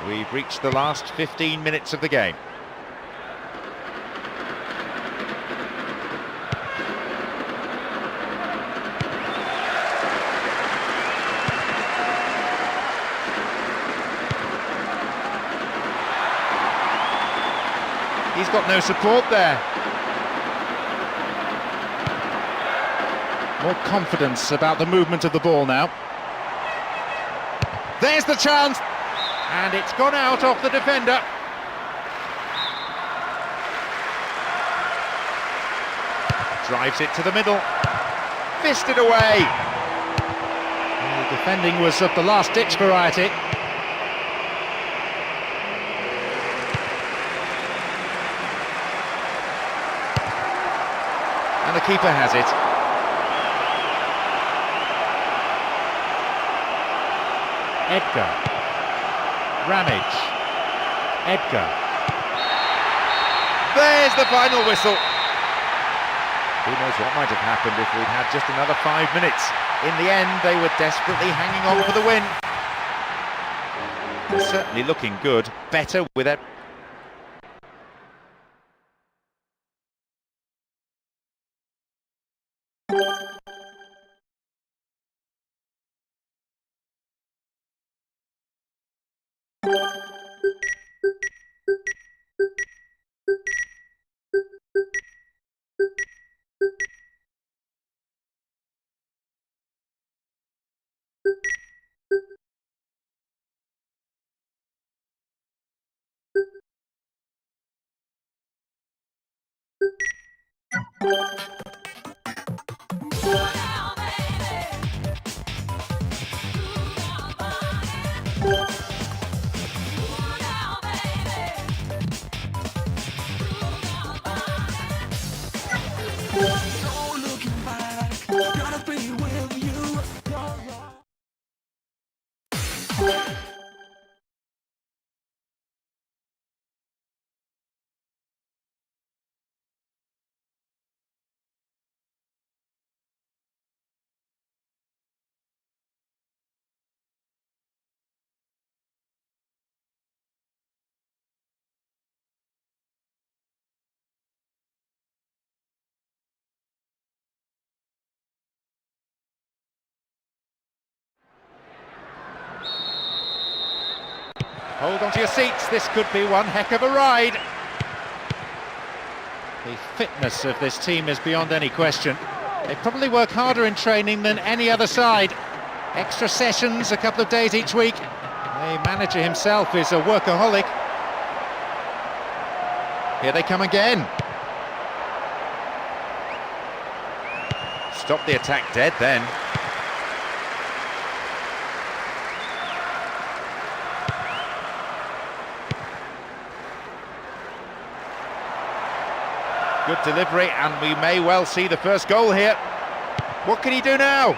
B: We've reached the last 15 minutes of the game. He's got no support there. More confidence about the movement of the ball now. There's the chance! And it's gone out off the defender. Drives it to the middle. Fisted away. The defending was of the last-ditch variety. And the keeper has it. Edgar. Ramage. Edgar. There's the final whistle. Who knows what might have happened if we'd had just another 5 minutes. In the end, they were desperately hanging on for the win. They're certainly looking good, better with it. Hold on to your seats, this could be one heck of a ride. The fitness of this team is beyond any question. They probably work harder in training than any other side. Extra sessions, a couple of days each week. The manager himself is a workaholic. Here they come again. Stop the attack dead then. Good delivery, and we may well see the first goal here. What can he do now?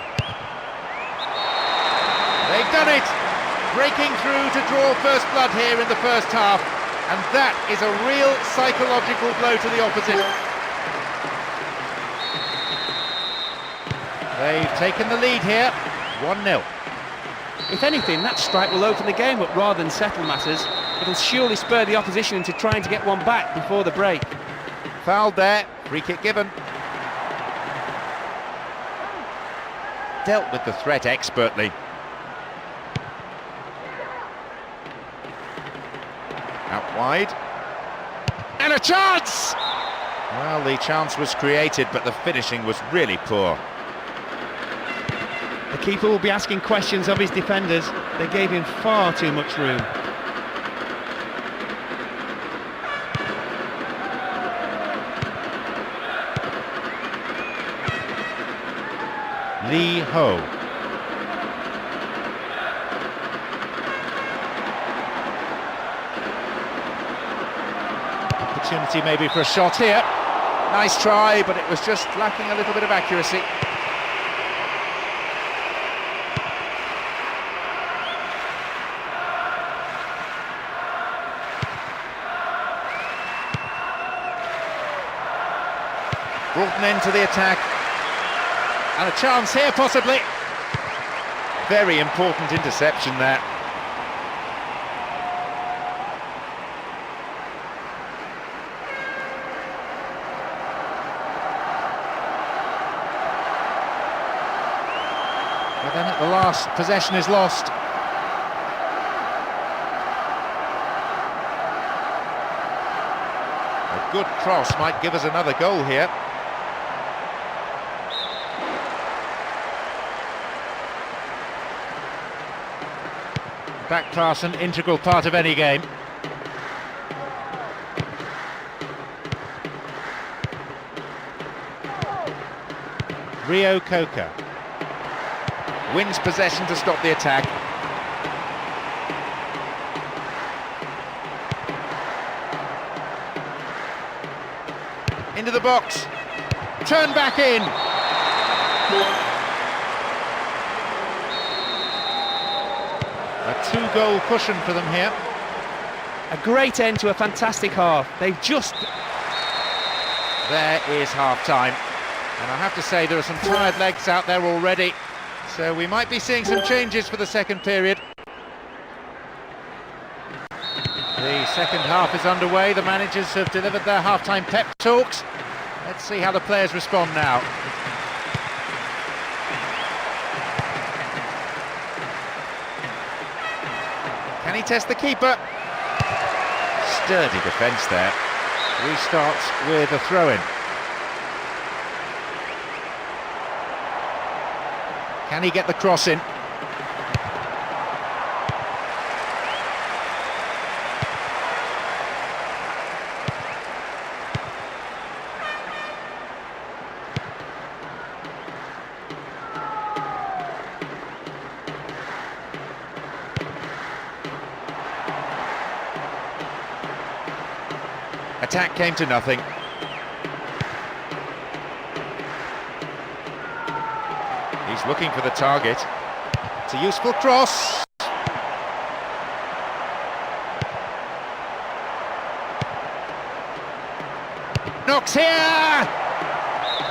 B: They've done it! Breaking through to draw first blood here in the first half, and that is a real psychological blow to the opposition. They've taken the lead here, 1-0.
C: If anything, that strike will open the game up rather than settle matters. It'll surely spur the opposition into trying to get one back before the break.
B: Fouled there, free kick given. Dealt with the threat expertly. Out wide. And a chance! Well, the chance was created, but the finishing was really poor.
C: The keeper will be asking questions of his defenders. They gave him far too much room.
B: Lee Ho. Opportunity maybe for a shot here. Nice try, but it was just lacking a little bit of accuracy. Brought an end to the attack. And a chance here, possibly. Very important interception there. But then at the last, possession is lost. A good cross might give us another goal here. Back pass, an integral part of any game. Rio Coca wins possession to stop the attack. Into the box. Turn back in. A two-goal cushion for them here.
C: A great end to a fantastic half. They've just...
B: There is half-time. And I have to say, there are some tired legs out there already. So we might be seeing some changes for the second period.
A: The second half is underway. The managers have delivered their half-time pep talks. Let's see how the players respond now. Can he test the keeper? Sturdy defence there. Restarts with a throw-in. Can he get the cross in? Attack came to nothing. He's looking for the target. It's a useful cross. Knocks here!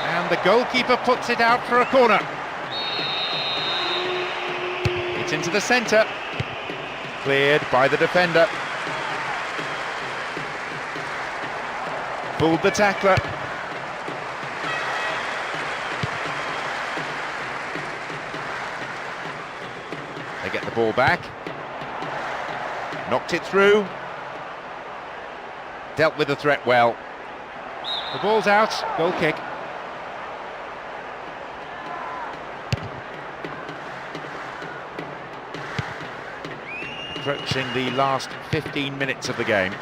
A: And the goalkeeper puts it out for a corner. It's into the centre. Cleared by the defender. Fooled the tackler. They get the ball back. Knocked it through. Dealt with the threat well. The ball's out. Goal kick. Approaching the last 15 minutes of the game.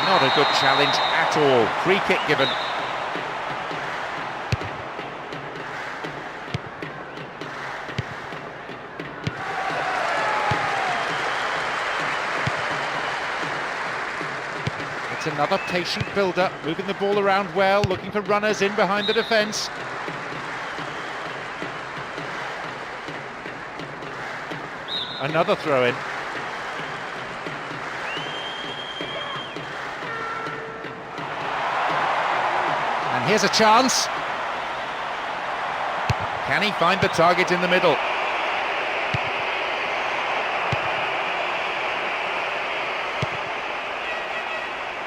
A: Not a good challenge at all. Free kick given. It's another patient build-up, moving the ball around well, looking for runners in behind the defence. Another throw-in. Here's a chance. Can he find the target in the middle?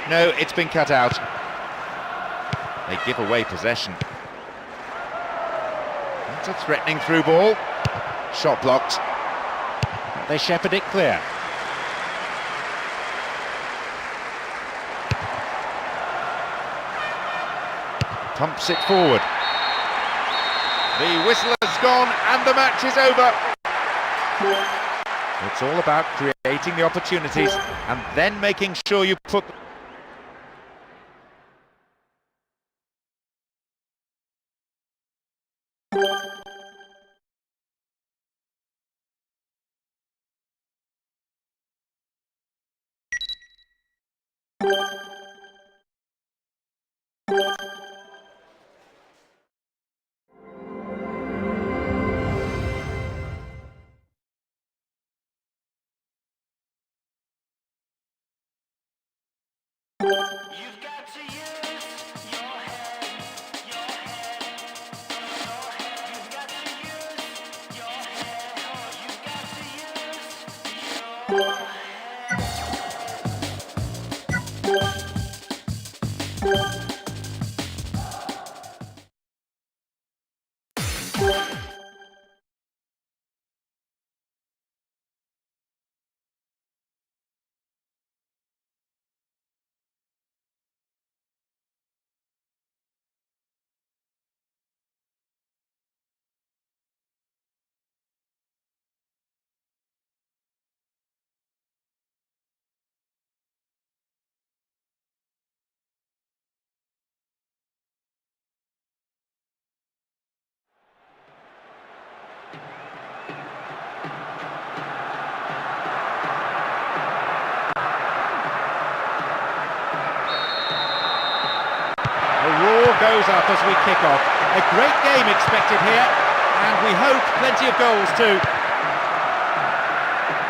A: No, it's been cut out. They give away possession. That's a threatening through ball. Shot blocked. They shepherd it clear. Pumps it forward. The whistle has gone and the match is over. It's all about creating the opportunities and then making sure you put...
D: You've got to use your head, your head, your head. You've got to use your head, you've got to use your head.
A: Goes up as we kick off. A great game expected here, and we hope plenty of goals too.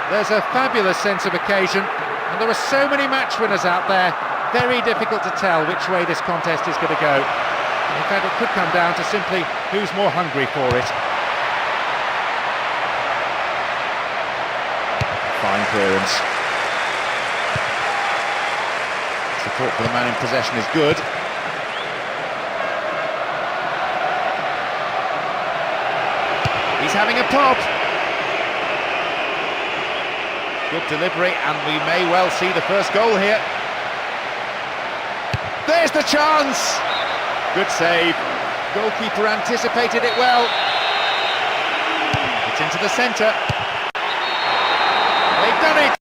A: There's a fabulous sense of occasion, and there are so many match winners out there. Very difficult to tell which way this contest is going to go. In fact, it could come down to simply who's more hungry for it.
B: fine clearance. Support for the man in possession is good. He's having a pop. Good delivery, and we may well see the first goal here. There's the chance! Good save. Goalkeeper anticipated it well. It's into the centre. They've done it!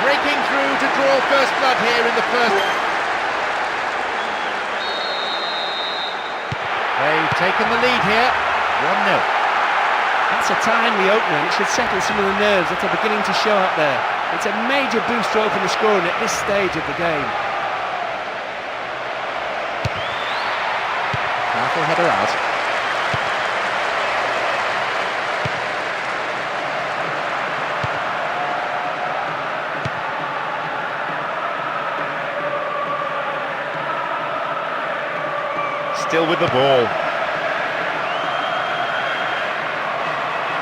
B: Breaking through to draw first blood here in the first. They've taken the lead here, 1-0.
C: That's a timely opener, and it should settle some of the nerves that are beginning to show up there. It's a major boost to open the scoring at this stage of the game.
B: Powerful header out. Still with the ball.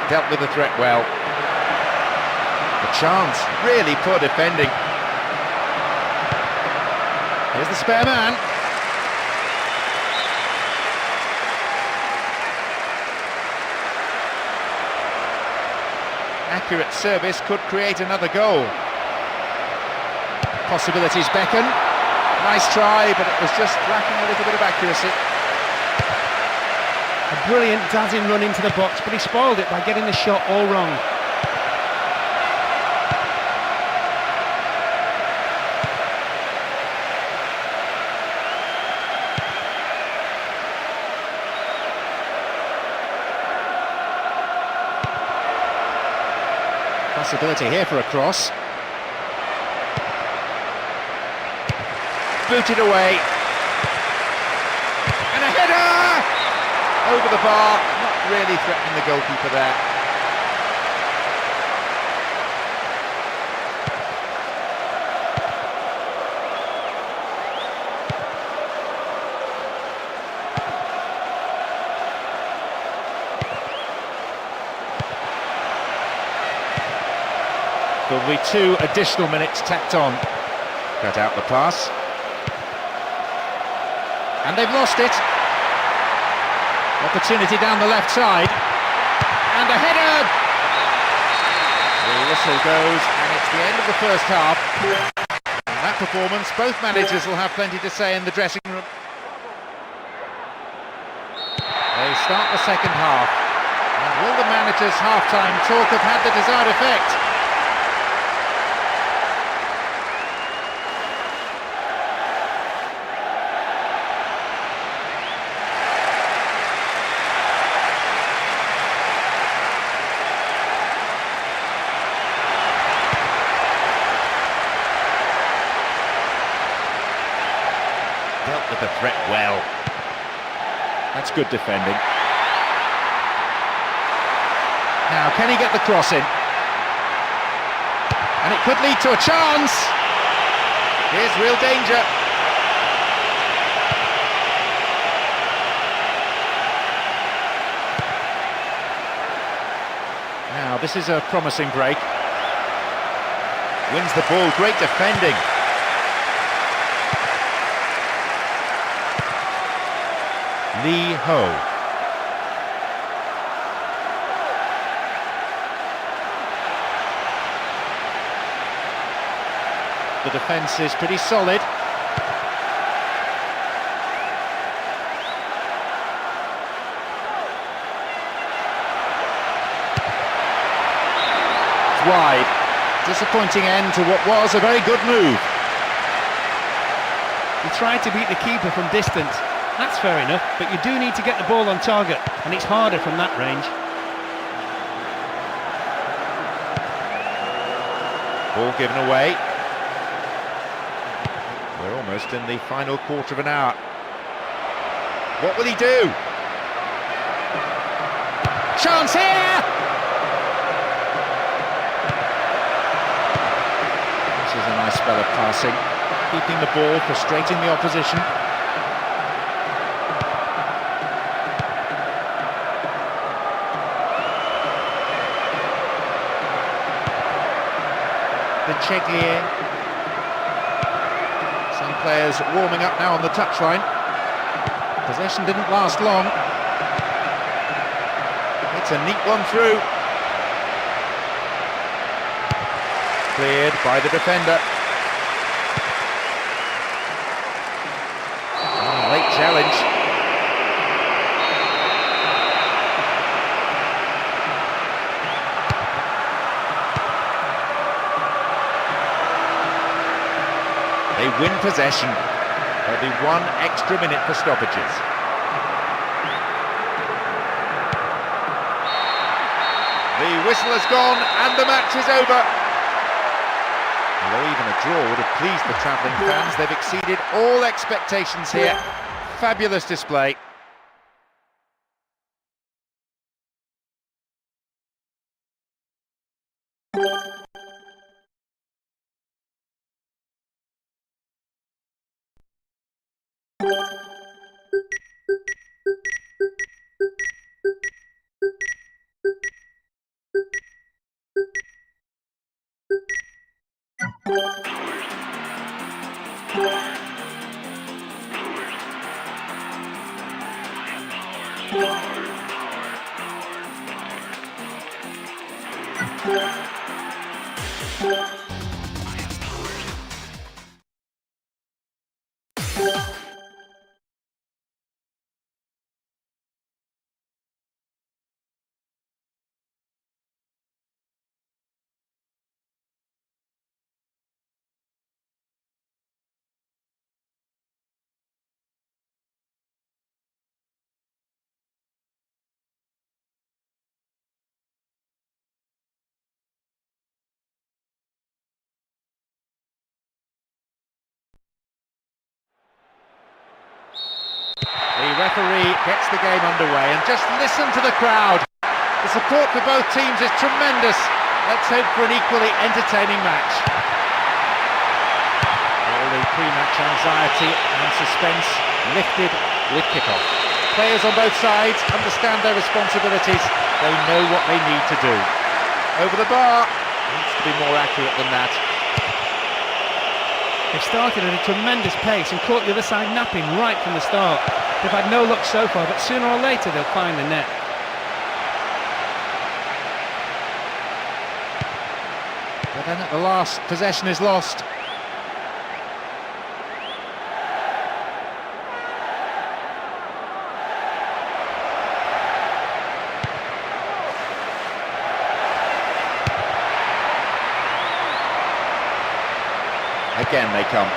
B: Dealt with the threat well. The chance, really poor defending. Here's the spare man. Accurate service could create another goal. Possibilities beckon. Nice try, but it was just lacking a little bit of accuracy.
C: A brilliant dazzling run into the box, but he spoiled it by getting the shot all wrong.
B: Possibility here for a cross. Booted away. And a header! Over the bar, not really threatening the goalkeeper there. There'll be 2 additional minutes tacked on. Cut out the pass. And they've lost it. Opportunity down the left side. And a header! The whistle goes, and it's the end of the first half. In that performance, both managers will have plenty to say in the dressing room. They start the second half. And will the managers' half-time talk have had the desired effect? Dealt with the threat well. That's good defending. Now, can he get the cross in? And it could lead to a chance. Here's real danger. Now, this is a promising break. Wins the ball, great defending. Lee Ho. The defence is pretty solid. It's wide. Disappointing end to what was a very good move.
C: He tried to beat the keeper from distance. That's fair enough, but you do need to get the ball on target, and it's harder from that range.
B: Ball given away. We're almost in the final quarter of an hour. What will he do? Chance here! This is a nice spell of passing, keeping the ball, frustrating the opposition.
A: the Cheglier. Some players warming up now on the touchline. Possession didn't last long. It's a neat one through. Cleared by the defender. Oh, late challenge. They win possession. There'll be 1 extra minute for stoppages. The whistle has gone and the match is over. Although even a draw would have pleased the travelling fans, they've exceeded all expectations here. Fabulous display. The referee gets the game underway, and just listen to the crowd. The support for both teams is tremendous. Let's hope for an equally entertaining match. All the pre-match anxiety and suspense lifted with kickoff. Players on both sides understand their responsibilities. They know what they need to do. Over the bar, needs to be more accurate than that.
C: They've started at a tremendous pace and caught the other side napping right from the start. They've had no luck so far, but sooner or later they'll find the net.
A: But then at the last, possession is lost. Again they come.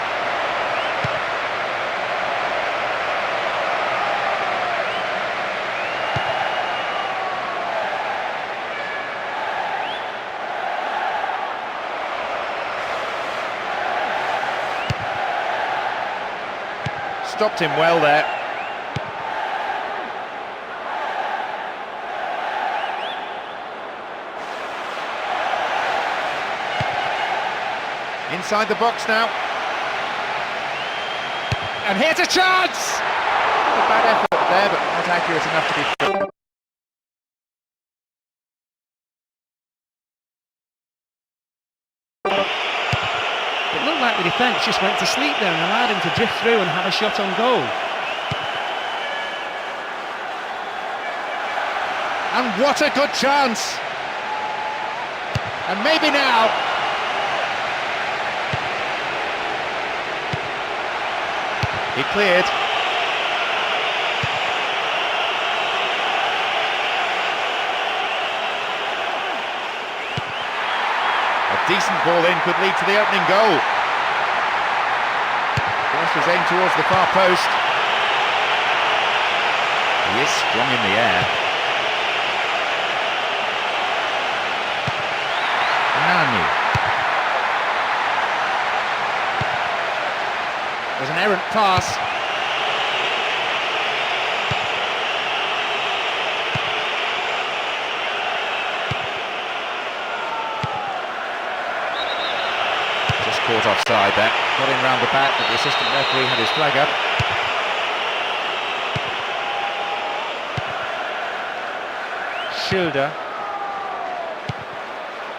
A: Stopped him well there. Inside the box now. And here's a chance! A bad effort there, but not accurate enough to be...
C: It looked like the defence just went to sleep there and allowed him to drift through and have a shot on goal.
A: And what a good chance! And maybe now... He cleared. A decent ball in could lead to the opening goal. Cross was aimed towards the far post. He is strong in the air. Nani. There's an errant pass. Just caught offside there. Got him round the back, but the assistant referee had his flag up. Schilder.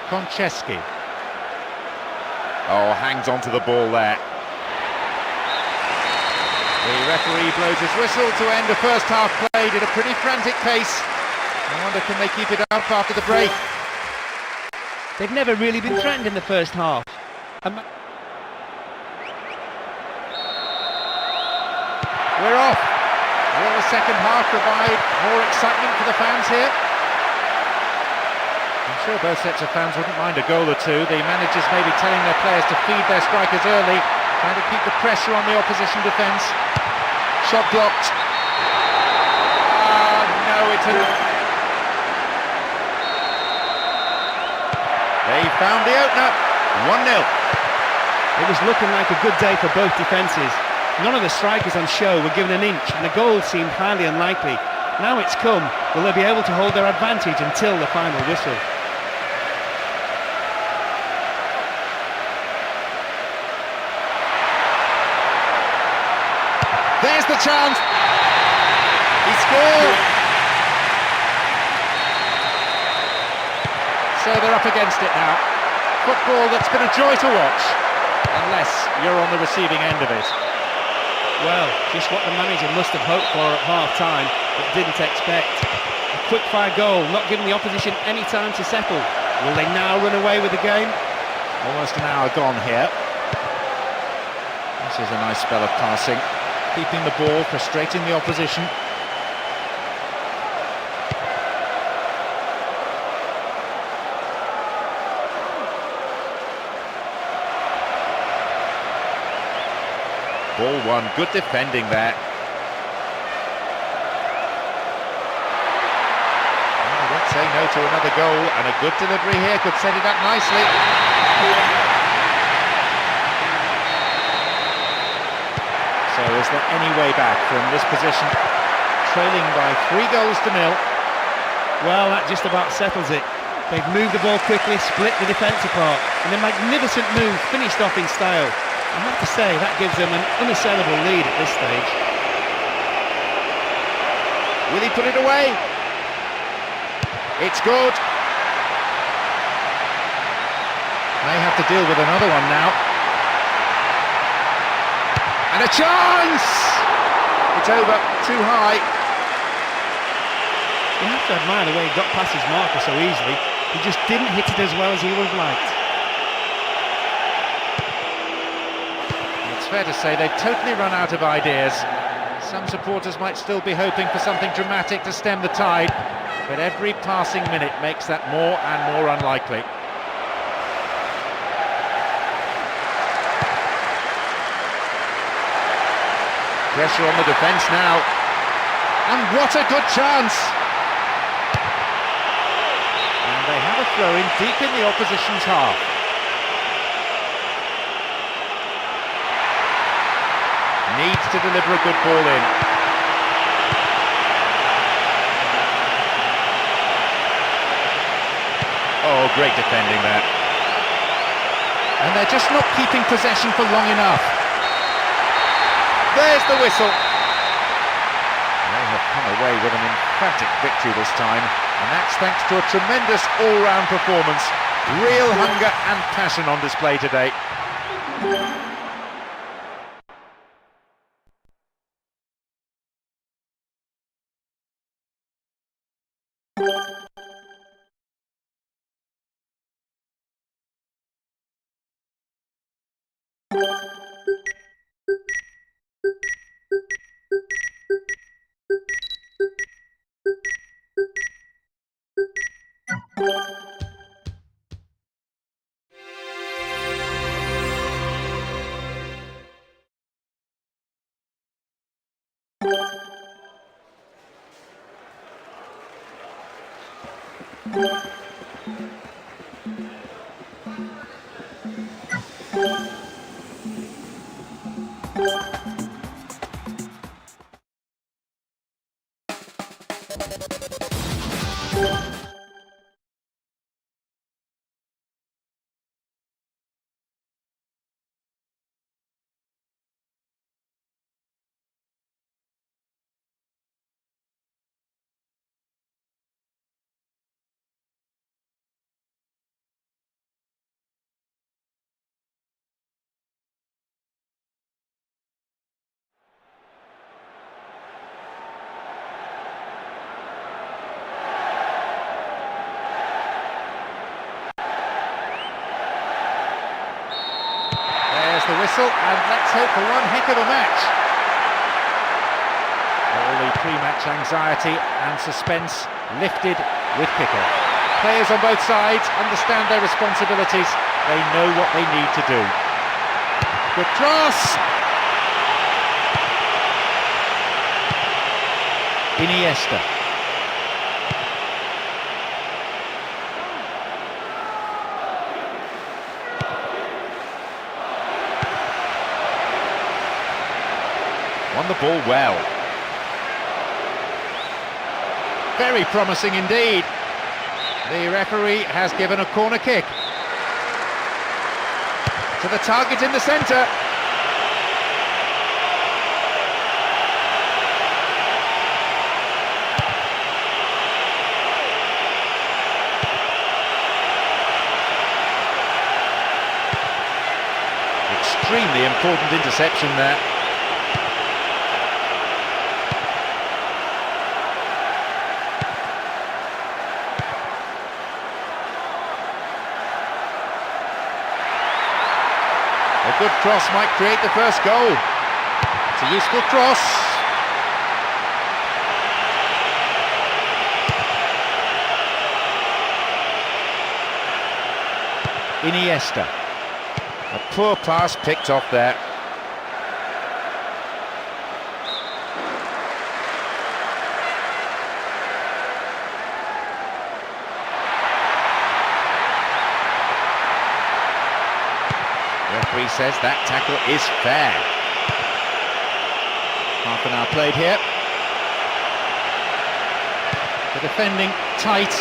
A: Koncheski.
B: Oh, hangs on to the ball there.
A: The referee blows his whistle to end the first half played at a pretty frantic pace. I wonder, can they keep it up after the break?
C: They've never really been threatened in the first half.
A: We're off. Will the second half provide more excitement for the fans here?
B: I'm sure both sets of fans wouldn't mind a goal or two. The managers may be telling their players to feed their strikers early, trying to keep the pressure on the opposition defence.
A: Shot blocked. Ah, no, it's a...
B: They found the opener. 1-0.
C: It was looking like a good day for both defences. None of the strikers on show were given an inch, and the goal seemed highly unlikely. Now it's come, will they be able to hold their advantage until the final whistle?
A: There's the chance. He scored. So they're up against it now. Football that's been a joy to watch, unless you're on the receiving end of it.
C: Well, just what the manager must have hoped for at half-time, but didn't expect. A quick-fire goal, not giving the opposition any time to settle. Will they now run away with the game?
B: Almost an hour gone here. This is a nice spell of passing, keeping the ball, frustrating the opposition. Ball one, good defending there.
A: Well, they won't say no to another goal, and a good delivery here could set it up nicely.
B: So is there any way back from this position? Trailing by 3 goals to 0.
C: Well, that just about settles it. They've moved the ball quickly, split the defence apart, and a magnificent move finished off in style. I have to say, that gives them an unassailable lead at this stage.
A: Will he put it away? It's good. May have to deal with another one now. And a chance! It's over, too high.
C: You have to admire the way he got past his marker so easily. He just didn't hit it as well as he would have liked.
A: It's fair to say they've totally run out of ideas. Some supporters might still be hoping for something dramatic to stem the tide, but every passing minute makes that more and more unlikely. Pressure on the defence now. And what a good chance! And they have a throw-in deep in the opposition's half. Needs to deliver a good ball in. Oh, great defending there. And they're just not keeping possession for long enough. There's the whistle. They have come away with an emphatic victory this time, and that's thanks to a tremendous all-round performance. Real hunger and passion on display today. the whistle, and let's hope for one heck of a match. All the pre-match anxiety and suspense lifted with kickoff. Players on both sides understand their responsibilities. They know what they need to do. Good cross! Iniesta. Won the ball well. Very promising indeed. The referee has given a corner kick. To the target in the centre. Extremely important interception there. A good cross might create the first goal. It's a useful cross. Iniesta. A poor pass picked off there. Referee says that tackle is fair. Half an hour played here. The defending tight.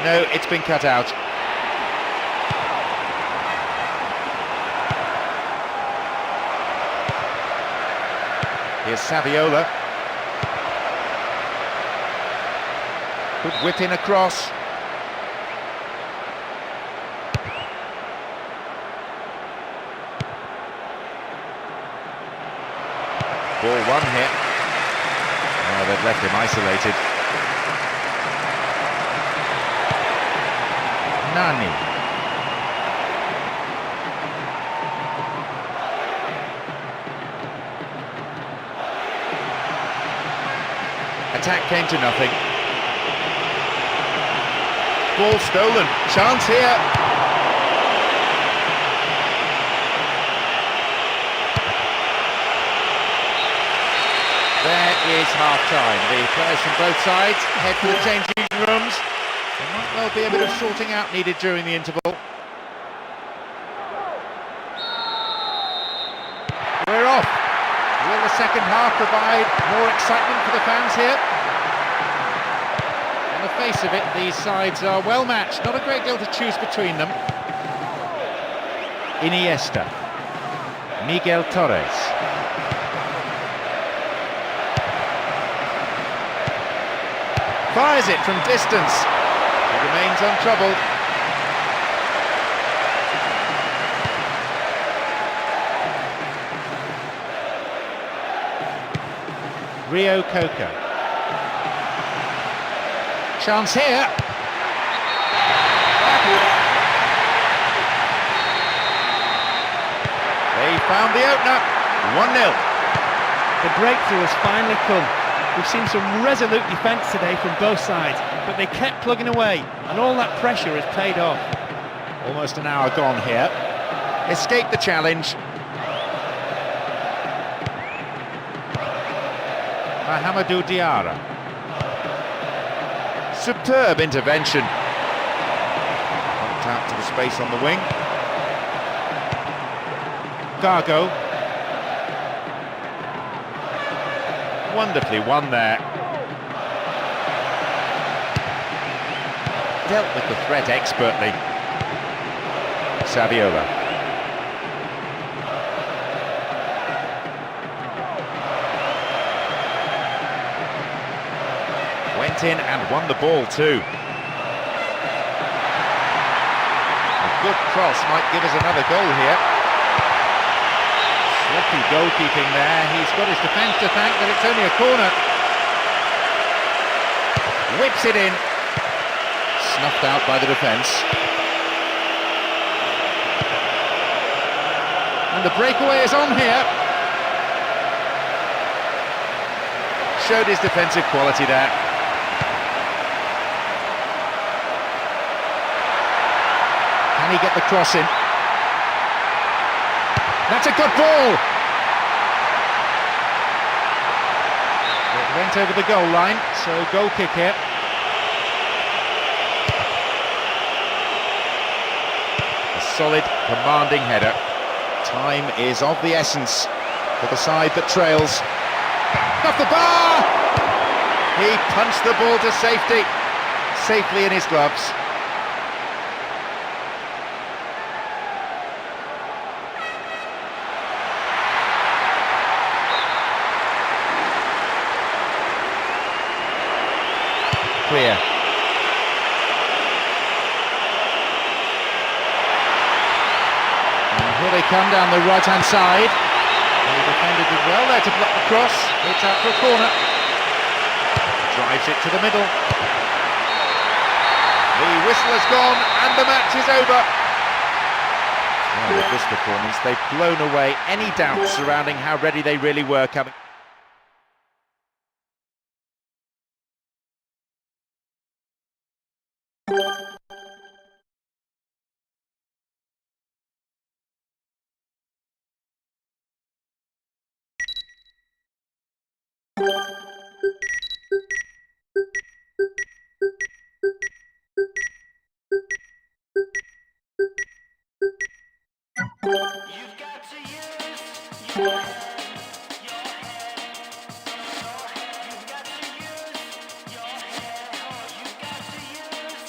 A: No, it's been cut out. Here's Saviola. Could whip in a cross. Ball one hit. Oh, they've left him isolated. Nani. Attack came to nothing. Ball stolen. Chance here. There is half-time. The players from both sides head for the changing rooms. There might well be a bit of sorting out needed during the interval. We're off. Will the second half provide more excitement for the fans here? On the face of it, these sides are well matched. Not a great deal to choose between them. Iniesta. Miguel Torres. Fires it from distance. He remains untroubled. Rio Coca. Chance here. They found the opener. 1-0.
C: The breakthrough has finally come. We've seen some resolute defence today from both sides, but they kept plugging away, and all that pressure has paid off.
A: Almost an hour gone here. Escaped the challenge. Mahamadou Diarra. Superb intervention. Knocked out to the space on the wing. Gargo. Wonderfully won there. Dealt with the threat expertly. Saviola. Went in and won the ball too. A good cross might give us another goal here. Sloppy goalkeeping there. He's got his defence to thank that it's only a corner. Whips it in. Snuffed out by the defence. And the breakaway is on here. Showed his defensive quality there. Can he get the cross in? That's a good ball! It went over the goal line, so goal kick here. A solid, commanding header. Time is of the essence for the side that trails. Off the bar! He punched the ball to safety, safely in his gloves. Clear. And here they come down the right-hand side. The defender did well there to block the cross. It's out for a corner. Drives it to the middle. The whistle has gone and the match is over. Well, with this performance, they've blown away any doubts surrounding how ready they really were coming.
D: You've got to use your head, You've got to use your head, you've got to use your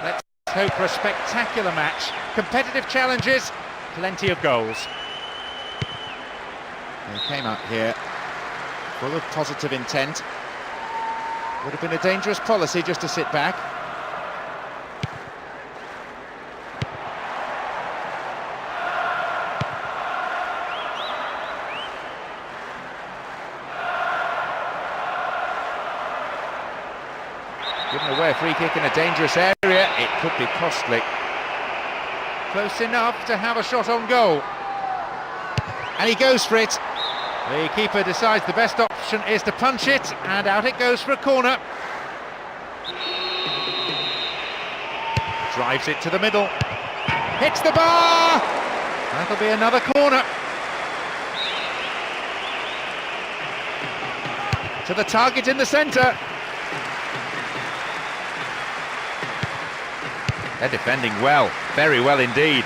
A: Let's hope for a spectacular match. Competitive challenges, plenty of goals. They came up here full of positive intent. Would have been a dangerous policy just to sit back. Given away a free kick in a dangerous area, it could be costly. Close enough to have a shot on goal. And he goes for it. The keeper decides the best option is to punch it, and out it goes for a corner. Drives it to the middle. Hits the bar! That'll be another corner. To the target in the centre. They're defending well, very well indeed.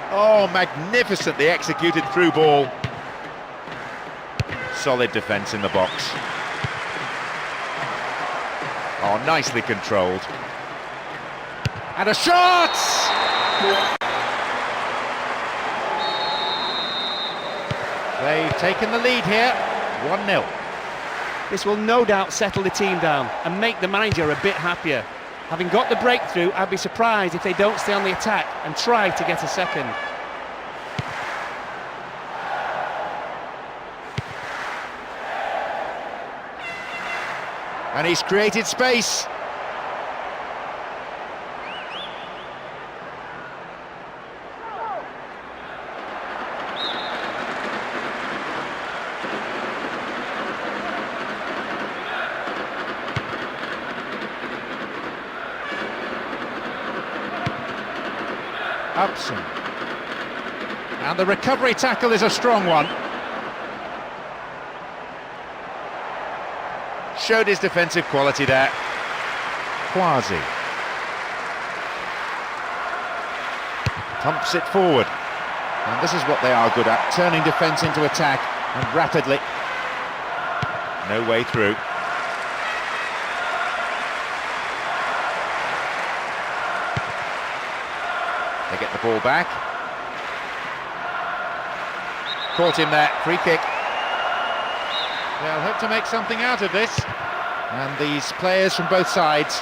A: Oh, magnificently executed through ball. Solid defence in the box. Oh, nicely controlled. And a shot! They've taken the lead here, 1-0.
C: This will no doubt settle the team down and make the manager a bit happier. Having got the breakthrough, I'd be surprised if they don't stay on the attack and try to get a second.
A: And he's created space. Upson. And the recovery tackle is a strong one.
B: showed his defensive quality there. Quasi. Pumps it forward. And this is what they are good at, turning defence into attack, and rapidly. No way through. They get the ball back. Caught him there, free kick. They'll hope to make something out of this. And these players from both sides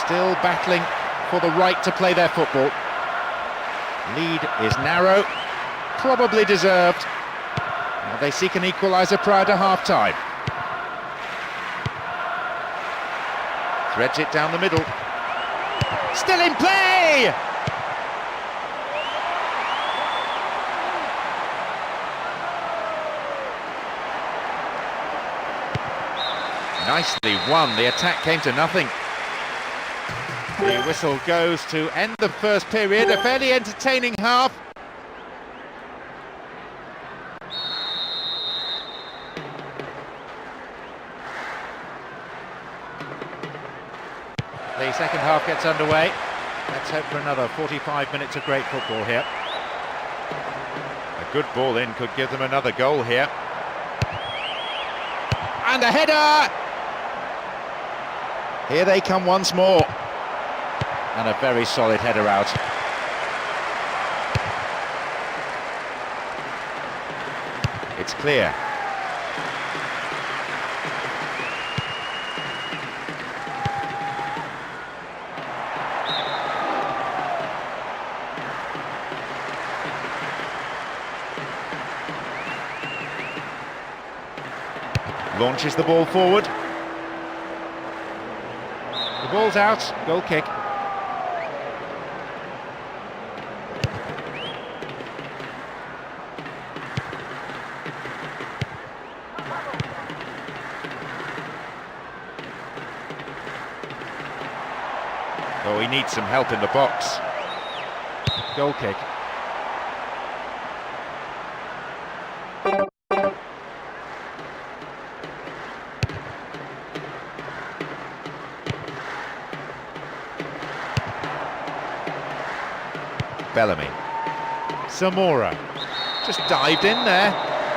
B: still battling for the right to play their football. Lead is narrow, probably deserved. Now they seek an equaliser prior to half-time. Threads it down the middle. Still in play! Nicely won, the attack came to nothing. The whistle goes to end the first period, a fairly entertaining half. The second half gets underway. Let's hope for another 45 minutes of great football here. A good ball in could give them another goal here. And a header! Here they come once more. And a very solid header out. It's clear. Launches the ball forward. The ball's out, goal kick. Oh, he needs some help in the box. Goal kick. Bellamy. Zamora. Just dived in there.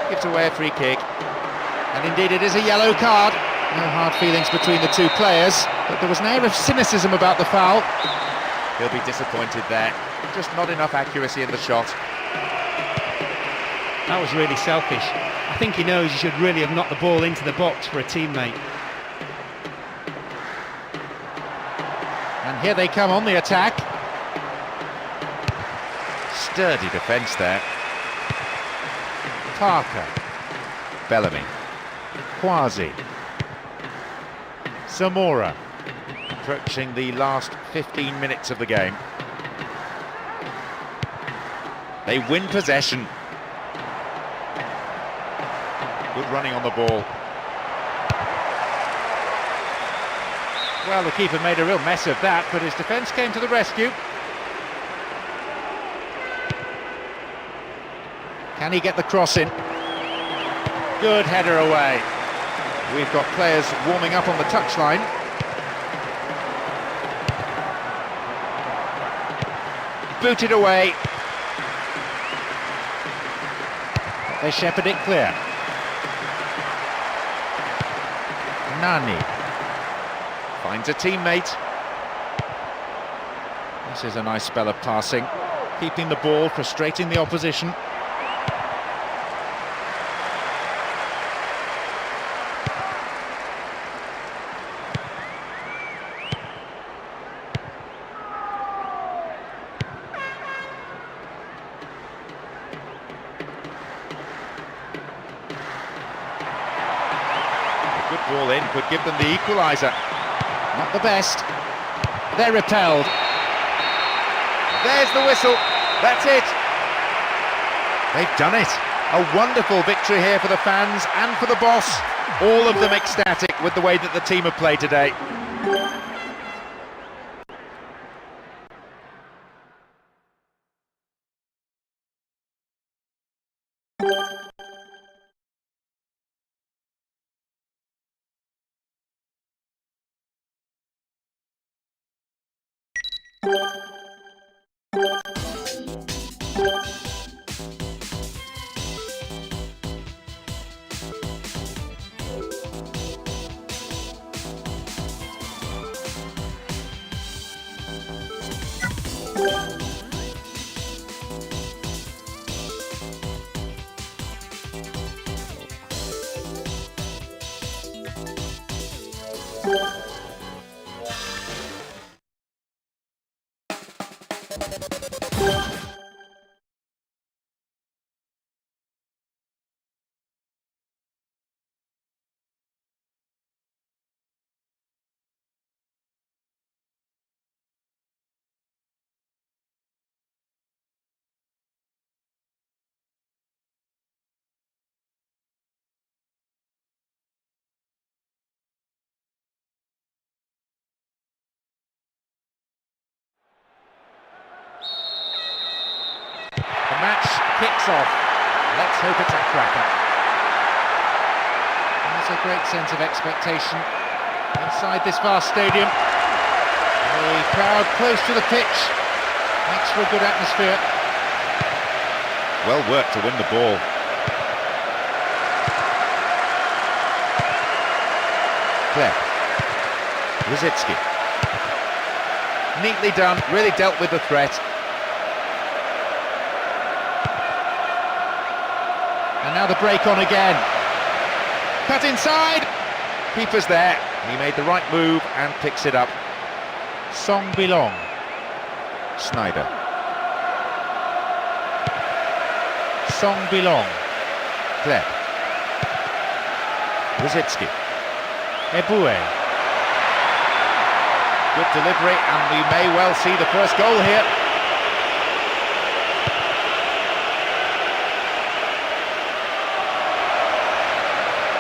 B: Gives away a free kick. And indeed it is a yellow card. No hard feelings between the two players, but there was an air of cynicism about the foul. He'll be disappointed there. Just not enough accuracy in the shot.
C: That was really selfish. I think he knows he should really have knocked the ball into the box for a teammate.
B: And here they come on the attack. Sturdy defence there. Parker. Bellamy. Quasi. Zamora. Approaching the last 15 minutes of the game. They win possession. Good running on the ball. Well, the keeper made a real mess of that, but his defence came to the rescue. Can he get the cross in? Good header away. We've got players warming up on the touchline. Booted away. They shepherd it clear. Nani finds a teammate. This is a nice spell of passing, keeping the ball, frustrating the opposition. Good ball in, could give them the equaliser. Not the best. They're repelled. There's the whistle. That's it. They've done it. A wonderful victory here for the fans and for the boss. All of them ecstatic with the way that the team have played today. The match kicks off. Let's hope it's a cracker.
A: There's a great sense of expectation inside this vast stadium. The crowd close to the pitch makes for a good atmosphere.
B: Well worked to win the ball. Play. Rosicki. Neatly done, really dealt with the threat.
A: And now the break on again.
B: Cut inside. Keeper's there. He made the right move and picks it up.
A: Song Bilong.
B: Snyder.
A: Song Bilong.
B: Play. Rosicki.
A: Eboué.
B: Good delivery, and we may well see the first goal here.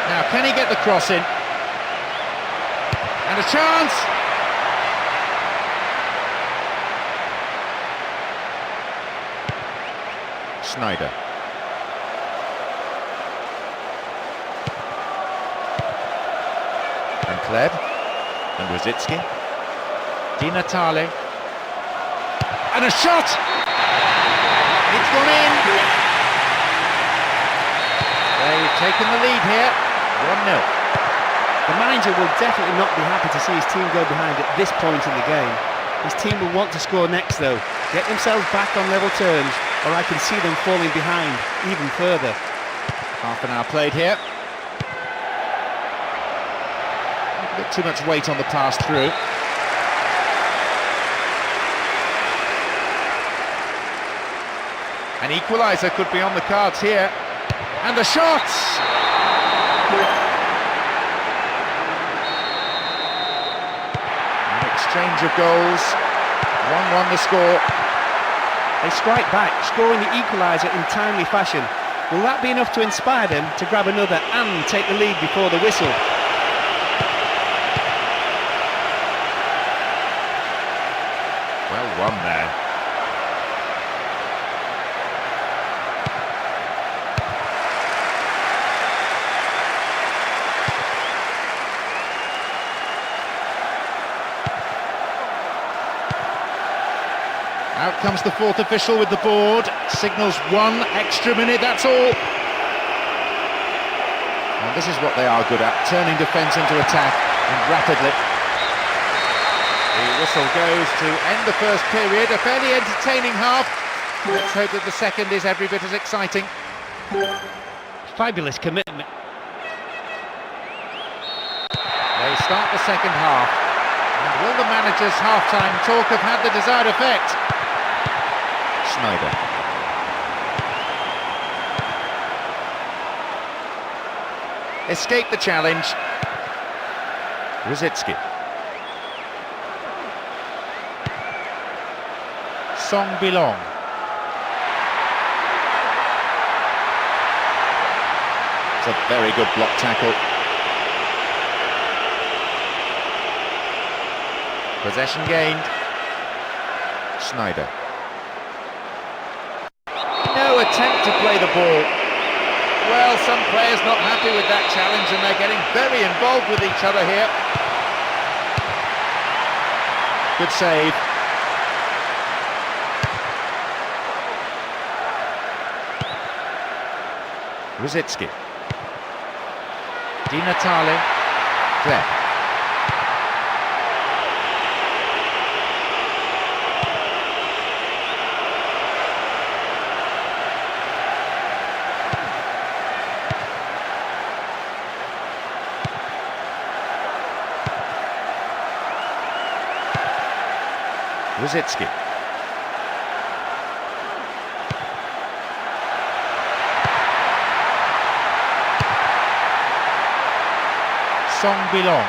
A: Now, can he get the cross in? And a chance!
B: Snyder. And Kleb. And Rosicki.
A: Di Natale. And a shot! It's gone in! They've taken the lead here, 1-0.
C: The manager will definitely not be happy to see his team go behind at this point in the game. His team will want to score next though, get themselves back on level terms, or I can see them falling behind even further.
A: Half an hour played here. A bit too much weight on the pass through.
B: An equaliser could be on the cards here.
A: And the shot!
B: An exchange of goals. 1-1 the score.
C: They strike back, scoring the equaliser in timely fashion. Will that be enough to inspire them to grab another and take the lead before the whistle?
B: Well won there.
A: Out comes the fourth official with the board, signals 1 extra minute, that's all.
B: And this is what they are good at, turning defence into attack, and rapidly.
A: The whistle goes to end the first period, a fairly entertaining half. Let's hope that the second is every bit as exciting.
C: Fabulous commitment.
A: They start the second half. And will the manager's half-time talk have had the desired effect?
B: Snyder. Escape the challenge. Rosicki.
A: Song Bilong.
B: It's a very good block tackle. Possession gained. Snyder.
A: No attempt to play the ball. Well, some players not happy with that challenge and they're getting very involved with each other here.
B: Good save. Rosicki. Di Natale. Clef. Rosicki. Song Bilong.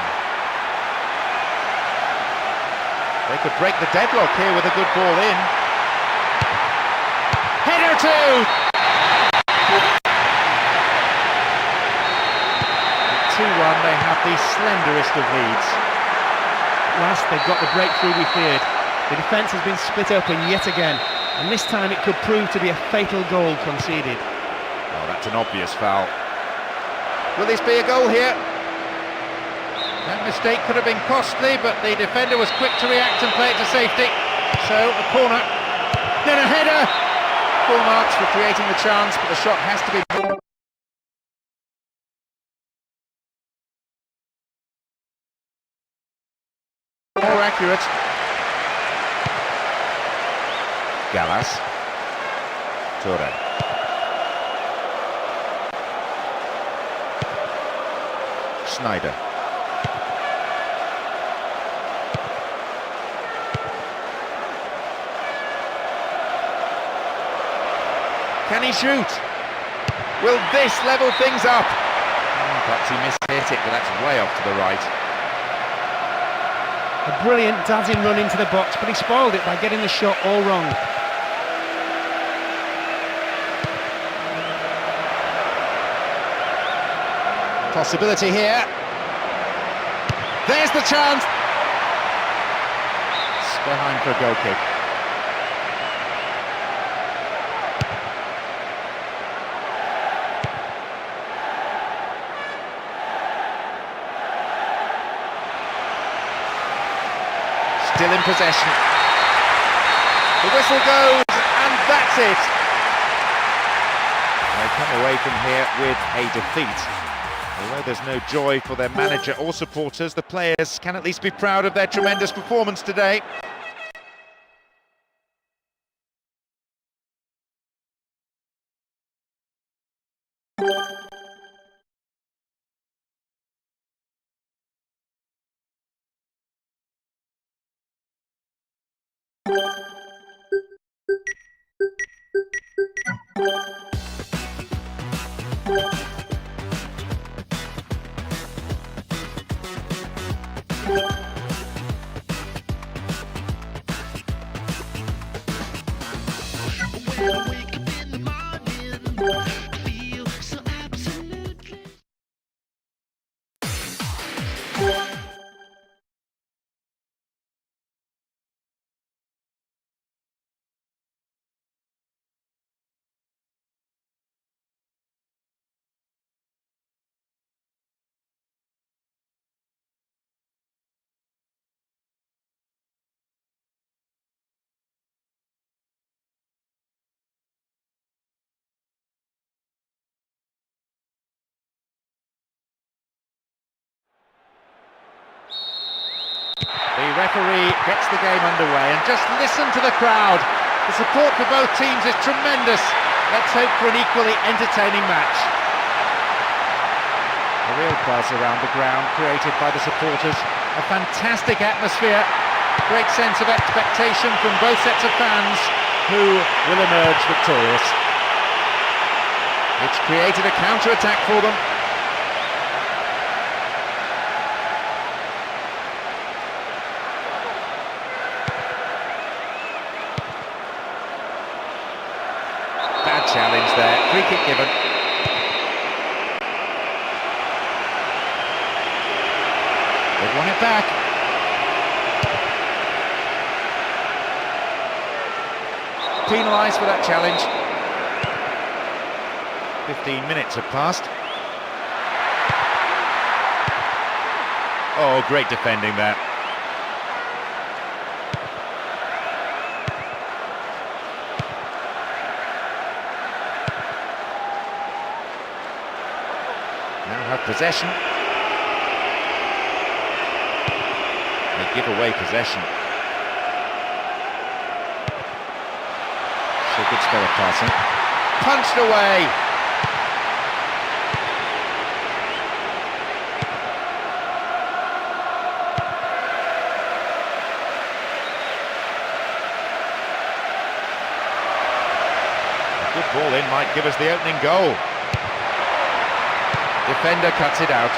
B: They could break the deadlock here with a good ball in. Header too! At 2-1, they have the slenderest of leads.
C: Last, they've got the breakthrough we feared. The defence has been split open yet again, and this time it could prove to be a fatal goal conceded.
B: Oh, that's an obvious foul.
A: Will this be a goal here? That mistake could have been costly, but the defender was quick to react and play it to safety. So, a corner, then a header. Full marks for creating the chance, but the shot has to be more accurate.
B: Gallas. Torre. Schneider.
A: Can he shoot? Will this level things up?
B: Perhaps he mishit it, but that's way off to the right.
C: A brilliant dazzing run into the box, but he spoiled it by getting the shot all wrong.
A: Possibility here. There's the chance.
B: It's behind for a goal kick.
A: Still in possession. The whistle goes, and that's it.
B: They come away from here with a defeat. Although there's no joy for their manager or supporters, the players can at least be proud of their tremendous performance today.
A: The referee gets the game underway, and just listen to the crowd. The support for both teams is tremendous. Let's hope for an equally entertaining match.
B: A real buzz around the ground created by the supporters.
A: A fantastic atmosphere. Great sense of expectation from both sets of fans, who will emerge victorious. It's created a counter-attack for them. Bad challenge there, free kick given. They've won it back. Penalised for that challenge.
B: 15 minutes have passed. Oh, great defending there. have possession. They give away possession. So good spell of passing. Punched away. A good ball in might give us the opening goal. Defender cuts it out.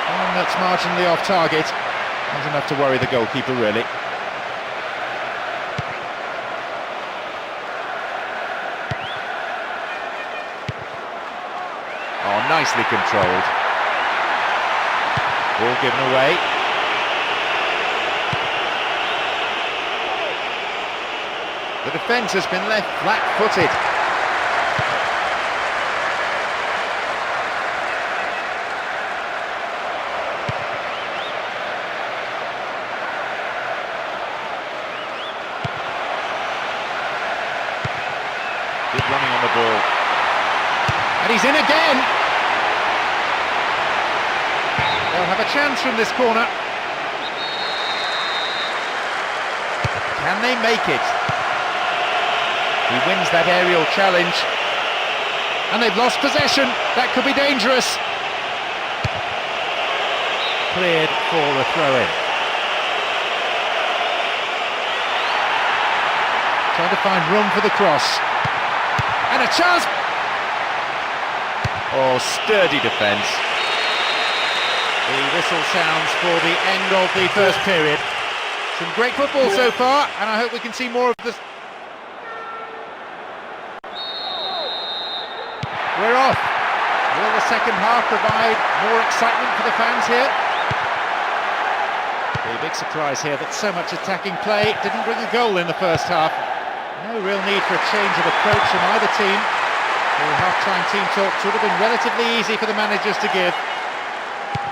B: One that's marginally off target. Not enough to worry the goalkeeper, really. Oh, nicely controlled. Ball given away. The defence has been left flat-footed. Good running on the ball. And he's in again! They'll have a chance from this corner. Can they make it? He wins that aerial challenge. And they've lost possession. That could be dangerous. Cleared for a throw-in. Trying to find room for the cross. And a chance! Oh, sturdy defence. The whistle sounds for the end of the first period. Some great football so far, and I hope we can see more of this. We're off. Will the second half provide more excitement for the fans here? The big surprise here that so much attacking play didn't bring a goal in the first half. No real need for a change of approach from either team. The half-time team talks would have been relatively easy for the managers to give.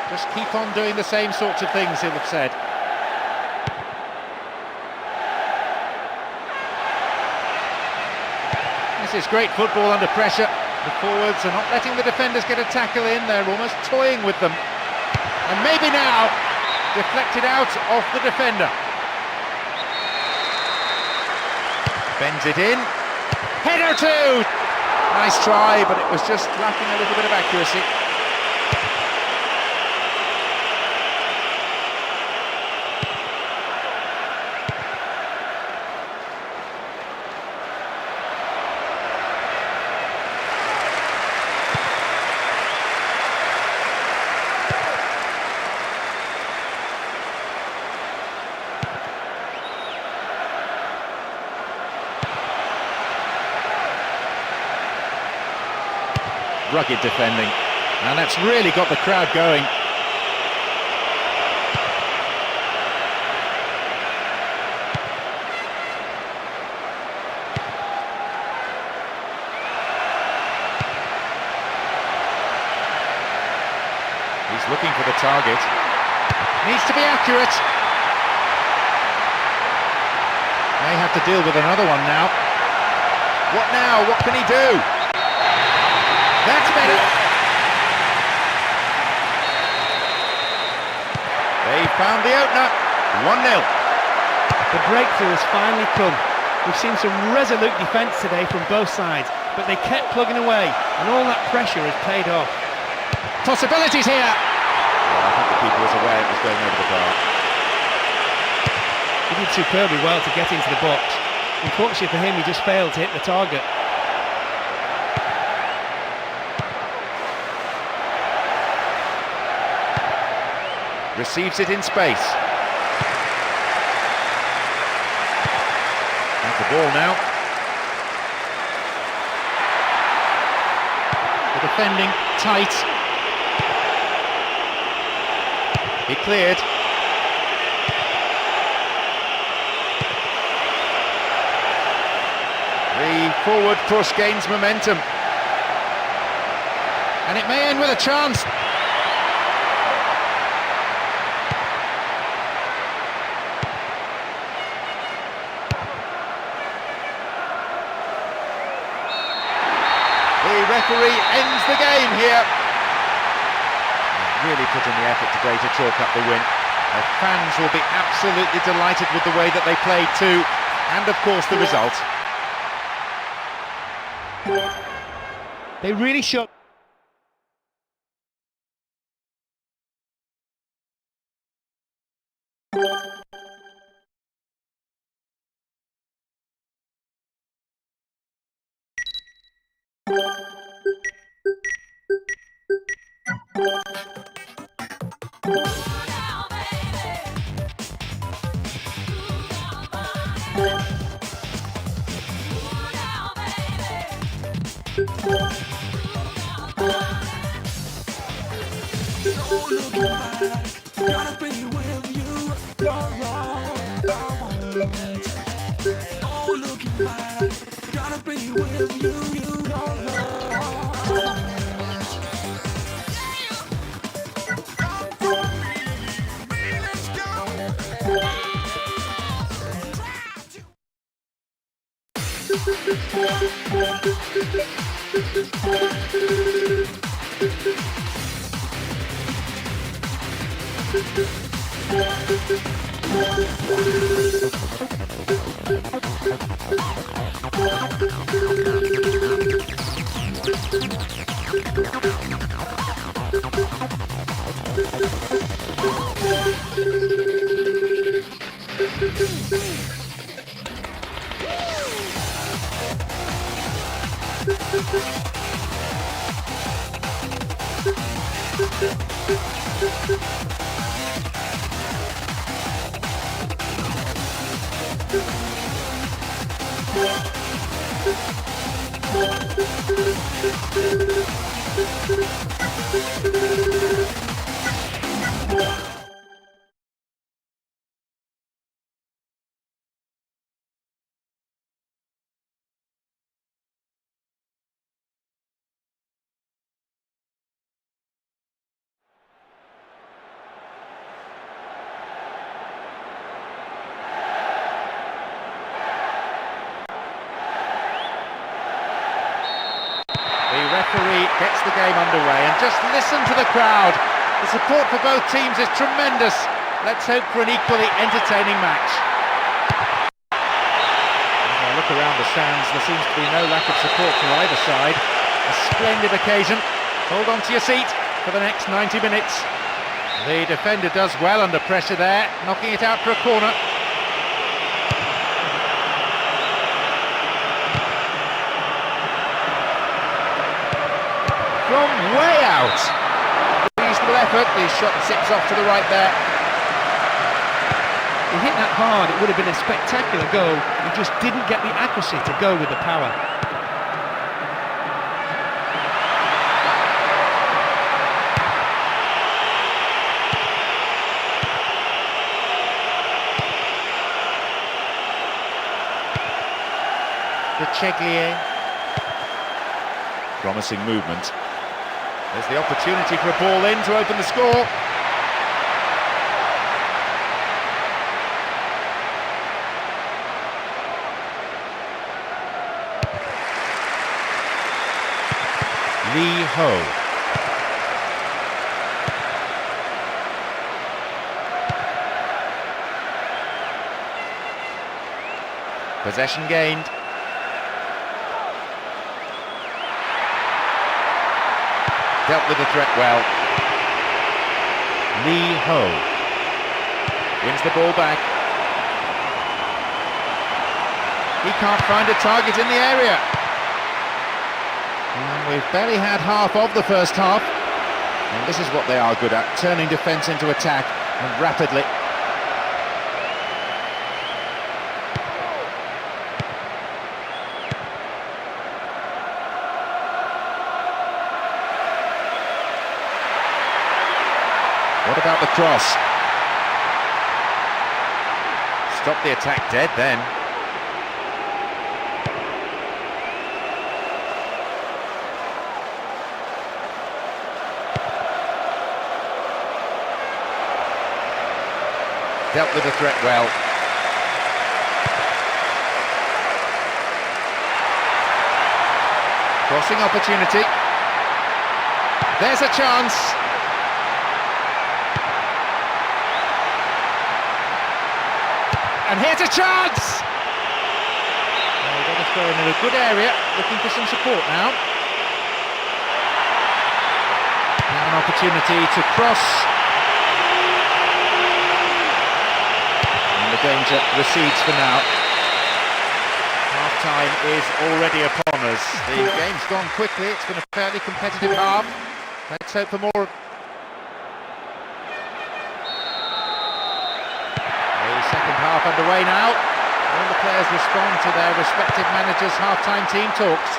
B: Just keep on doing the same sorts of things, he'll have said. This is great football under pressure. The forwards are not letting the defenders get a tackle in, they're almost toying with them. And maybe now, deflected out off the defender. Bends it in. Header too! Nice try, but it was just lacking a little bit of accuracy. Rugged defending, and that's really got the crowd going. He's looking for the target. Needs to be accurate. May have to deal with another one now. What now? What can he do? That's better. They found the opener. 1-0.
C: The breakthrough has finally come. We've seen some resolute defence today from both sides, but they kept plugging away, and all that pressure has paid off.
B: Possibilities here. Well, I think the keeper was aware it was going over the bar.
C: He did superbly well to get into the box. Unfortunately for him, he just failed to hit the target.
B: Receives it in space. Have the ball now. The defending tight. He cleared. The forward push gains momentum. And it may end with a chance. referee ends the game here. Really put in the effort today to chalk up the win. The fans will be absolutely delighted with the way that they played too, and of course the result.
C: They really showed.
B: The referee gets the game underway, and just listen to the crowd. The support for both teams is tremendous. Let's hope for an equally entertaining match. As I look around the stands, there seems to be no lack of support for either side. A splendid occasion. Hold on to your seat for the next 90 minutes. The defender does well under pressure there, knocking it out for a corner. From way out. Reasonable effort. The shot zips off to the right there.
C: He hit that hard, it would have been a spectacular goal. He just didn't get the accuracy to go with the power.
B: The Cheglier. Promising movement. There's the opportunity for a ball in to open the score. Lee Ho. Possession gained. Dealt with the threat well. Lee Ho wins the ball back. He can't find a target in the area. And we've barely had half of the first half. And this is what they are good at, turning defence into attack, and rapidly. What about the cross? Stop the attack dead then. Dealt with the threat well.
A: Crossing opportunity. There's a chance. And here's a chance! They've got to throw in a good area, looking for some support now. Now an opportunity to cross. And the danger recedes for now. Half-time is already upon us. The game's gone quickly, it's been a fairly competitive half. Let's hope for more. The second half underway now. All the players respond to their respective managers' half-time team talks.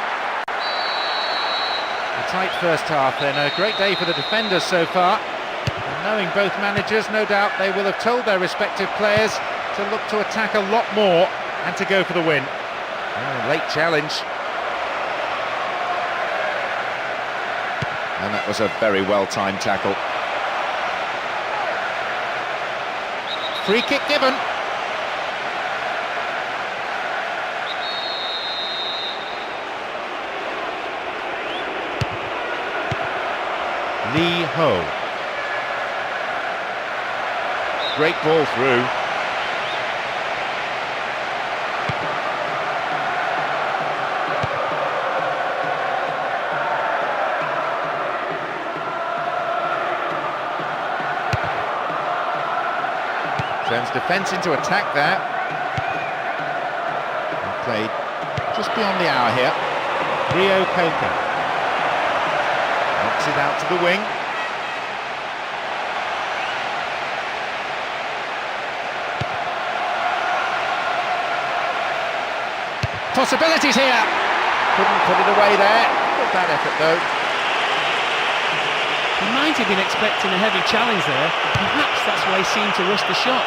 A: A tight first half then, a great day for the defenders so far. And knowing both managers, no doubt they will have told their respective players to look to attack a lot more and to go for the win. Oh, late challenge. And that was a very well-timed tackle. Free kick given. Lee Ho. Great ball through. Turns defence into attack there. And played just beyond the hour here. Rio Coca. Knocks it out to the wing. Possibilities here. Couldn't put it away there. Good bad effort though.
C: He might have been expecting a heavy challenge there. Perhaps that's why he seemed to rush the shot.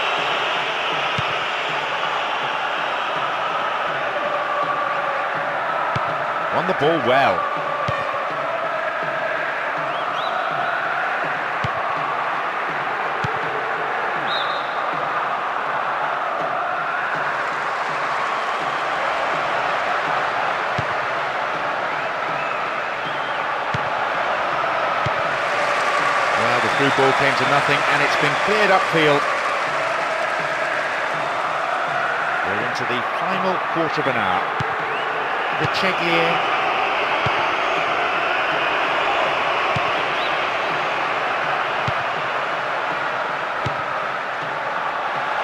B: Won the ball well. Through ball came to nothing and it's been cleared upfield. We're into the final quarter of an hour. The Chegier.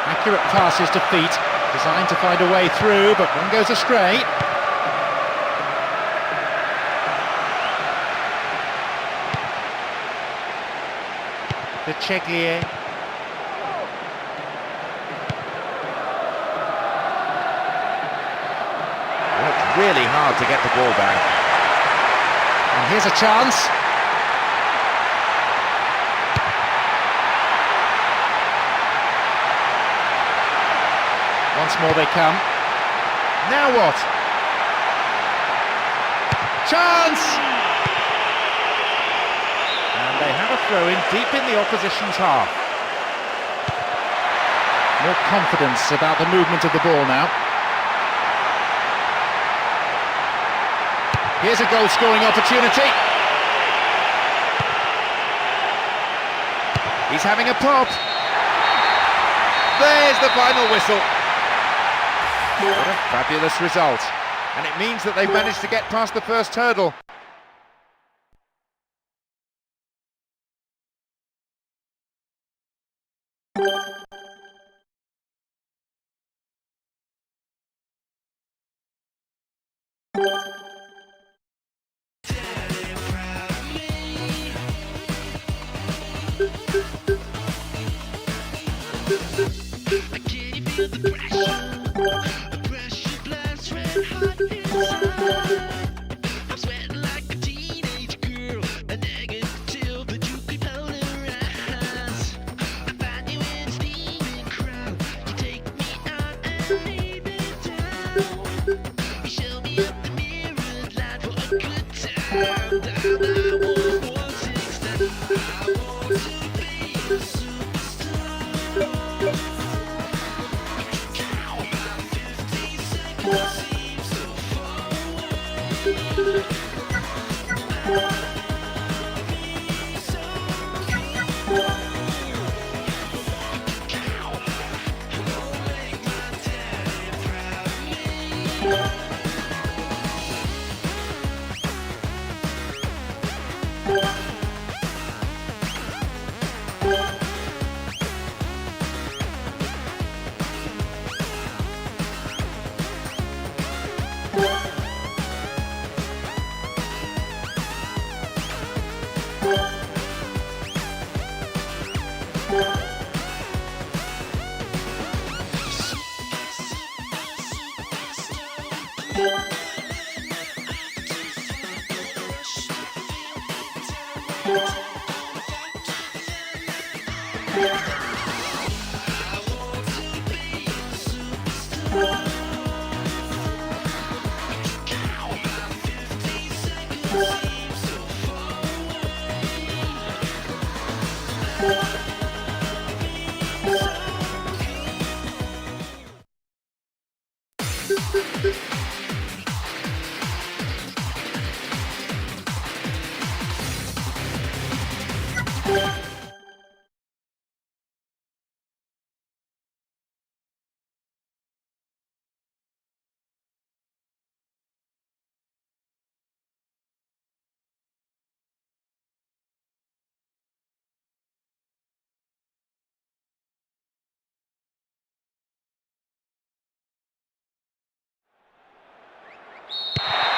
B: Accurate passes to feet, designed to find a way through, but one goes astray. The Chegier. Worked really hard to get the ball back. And here's a chance. Once more they come. Now what? Chance! They have a throw-in deep in the opposition's half. More confidence about the movement of the ball now. Here's a goal-scoring opportunity. He's having a pop. There's the final whistle. What a fabulous result. And it means that they've managed to get past the first hurdle.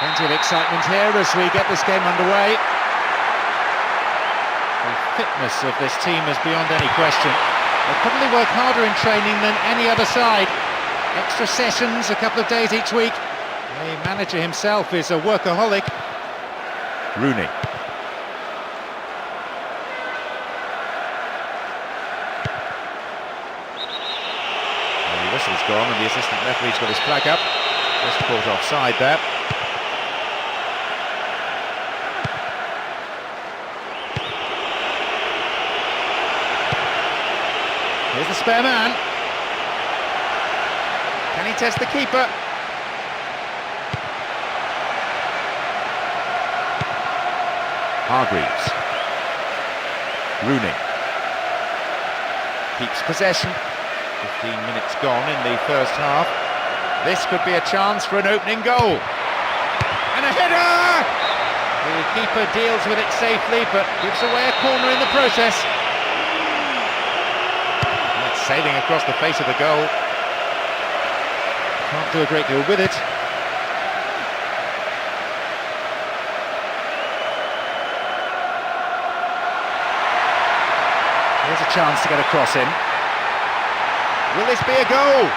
B: Plenty of excitement here as we get this game underway. The fitness of this team is beyond any question. They probably work harder in training than any other side. Extra sessions, a couple of days each week. The manager himself is a workaholic. Rooney. The whistle's gone and the assistant referee's got his flag up. Just caught offside there. Here's the spare man. Can he test the keeper? Hargreaves. Rooney. Keeps possession. 15 minutes gone in the first half. This could be a chance for an opening goal. And a header! The keeper deals with it safely, but gives away a corner in the process. That's sailing across the face of the goal. Can't do a great deal with it. Here's a chance to get a cross in. Will this be a goal?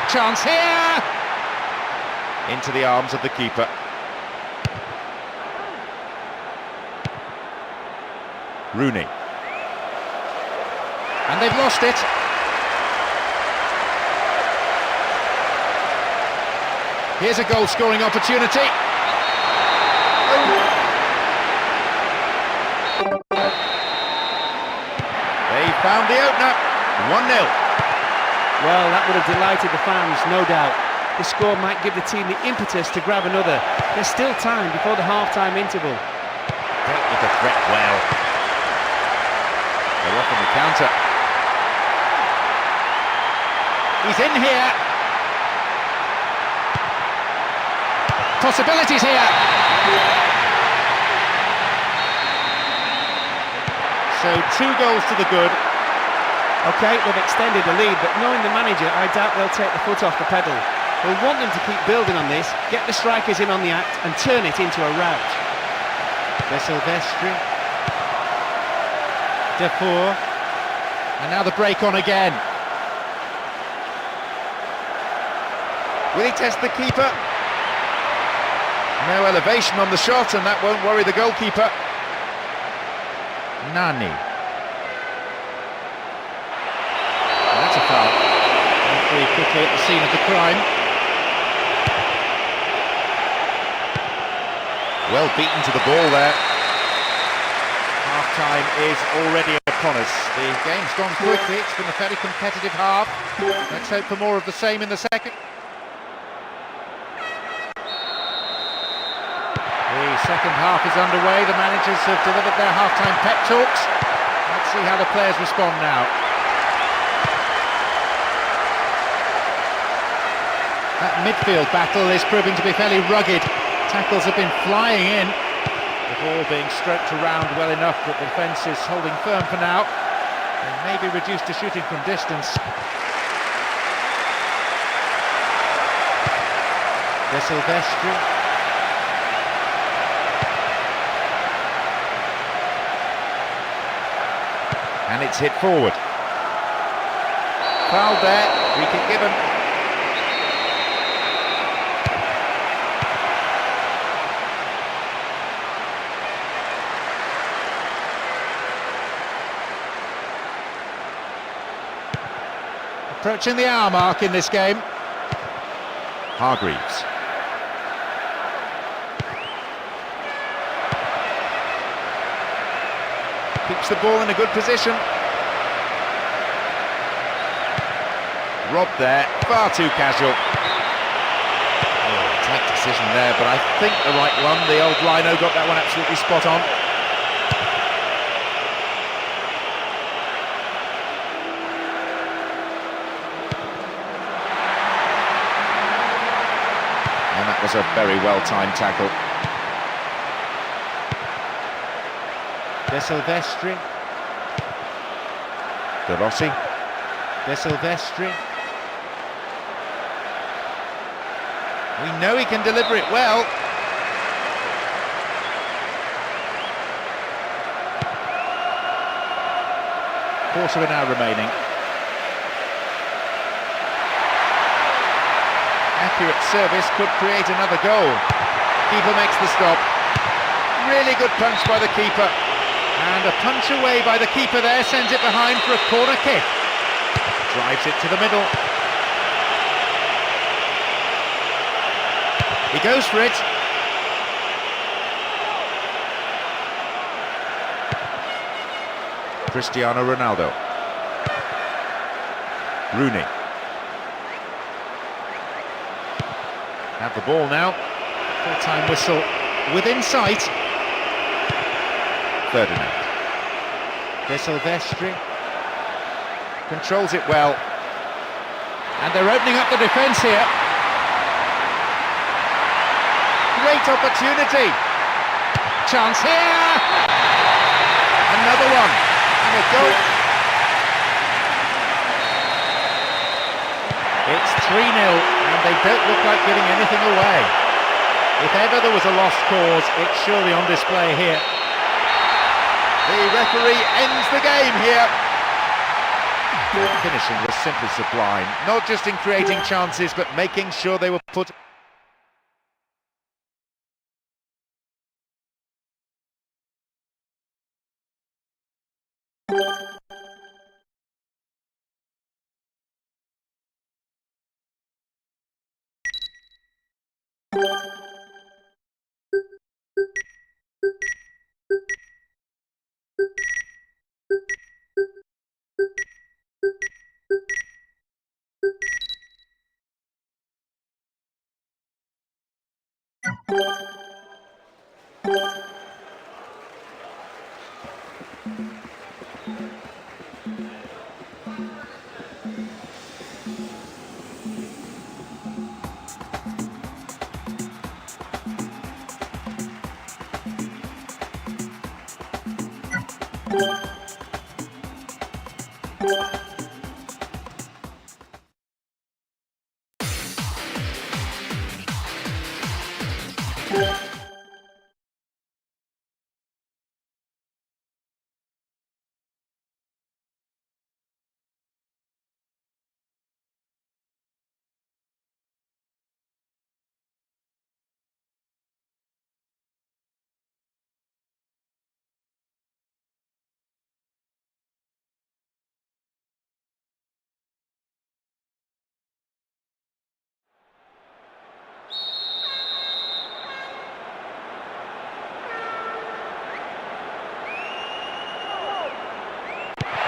B: Chance here! Into the arms of the keeper. Rooney. And they've lost it. Here's a goal-scoring opportunity. They found the opener. 1-0.
C: Well, that would have delighted the fans, no doubt. The score might give the team the impetus to grab another. There's still time before the half-time interval.
B: Dealt with the threat well. They're off on the counter. He's in here. Possibilities here. So 2 goals to the good.
C: OK, they've extended the lead, but knowing the manager, I doubt they'll take the foot off the pedal. They'll want them to keep building on this, get the strikers in on the act and turn it into a rout.
B: De Silvestri. Defour. And now the break on again. Will he test the keeper? No elevation on the shot, and that won't worry the goalkeeper. Nani. And that's a foul. Referee quickly at the scene of the crime. Well beaten to the ball there. Half-time is already upon us. The game's gone quickly. It's been a very competitive half. Let's hope for more of the same in the second. The second half is underway. The managers have delivered their half-time pep talks. Let's see how the players respond now. That midfield battle is proving to be fairly rugged. Tackles have been flying in. The ball being stroked around well enough that the defence is holding firm for now. And maybe reduced to shooting from distance. De Silvestri. And it's hit forward.
A: Fouled there, free kick given. Approaching the hour mark in this game.
B: Hargreaves.
A: Keeps the ball in a good position.
B: Robbed there, far too casual.
A: Oh, tight decision there, but I think the right one. The old Rhino got that one absolutely spot on.
B: And that was a very well-timed tackle.
A: De Silvestri.
B: De Rossi.
A: De Silvestri. We know he can deliver it well. Quarter of an hour remaining. Accurate service could create another goal. Keeper makes the stop. Really good punch by the keeper. And a punch away by the keeper there sends it behind for a corner kick. Drives it to the middle. He goes for it.
B: Cristiano Ronaldo. Rooney.
A: Have the ball now. Full-time whistle within sight.
B: Ferdinand.
A: De Silvestri controls it well, and they're opening up the defence here. Great opportunity. Chance here. Another one. And a goal. It's 3-0, and they don't look like giving anything away. If ever there was a lost cause, it's surely on display here. The referee ends the game here.
B: The finishing was simply sublime, not just in creating chances, but making sure they were put...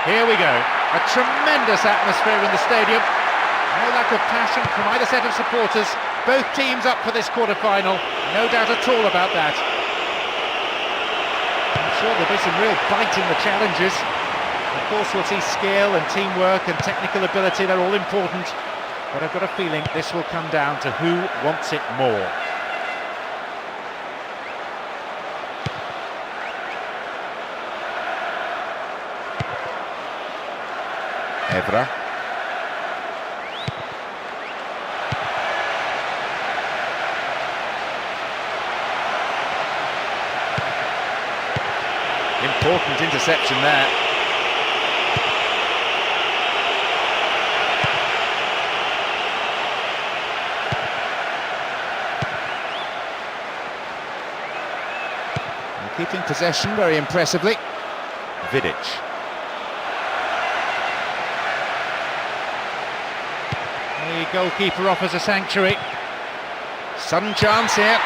A: Here we go. A tremendous atmosphere in the stadium. No lack of passion from either set of supporters. Both teams up for this quarter-final. No doubt at all about that. I'm sure there'll be some real bite in the challenges. Of course we'll see skill and teamwork and technical ability. They're all important. But I've got a feeling this will come down to who wants it more.
B: Evra.
A: Important interception there.
B: Keeping possession very impressively. Vidic.
A: The goalkeeper offers a sanctuary.
B: Sudden chance here.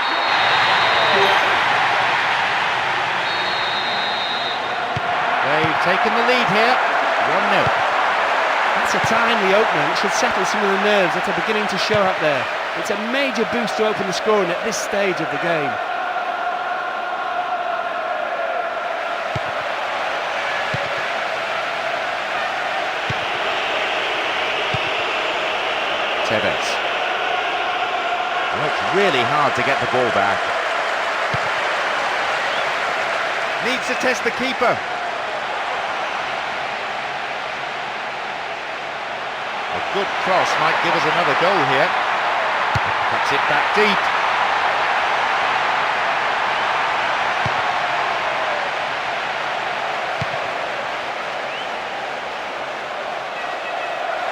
A: They've taken the lead here, 1-0.
C: That's a timely opener. It should settle some of the nerves that are beginning to show up there. It's a major boost to open the scoring at this stage of the game.
B: Tevez. Worked really hard to get the ball back. Needs to test the keeper. A good cross might give us another goal here. Cuts it back deep.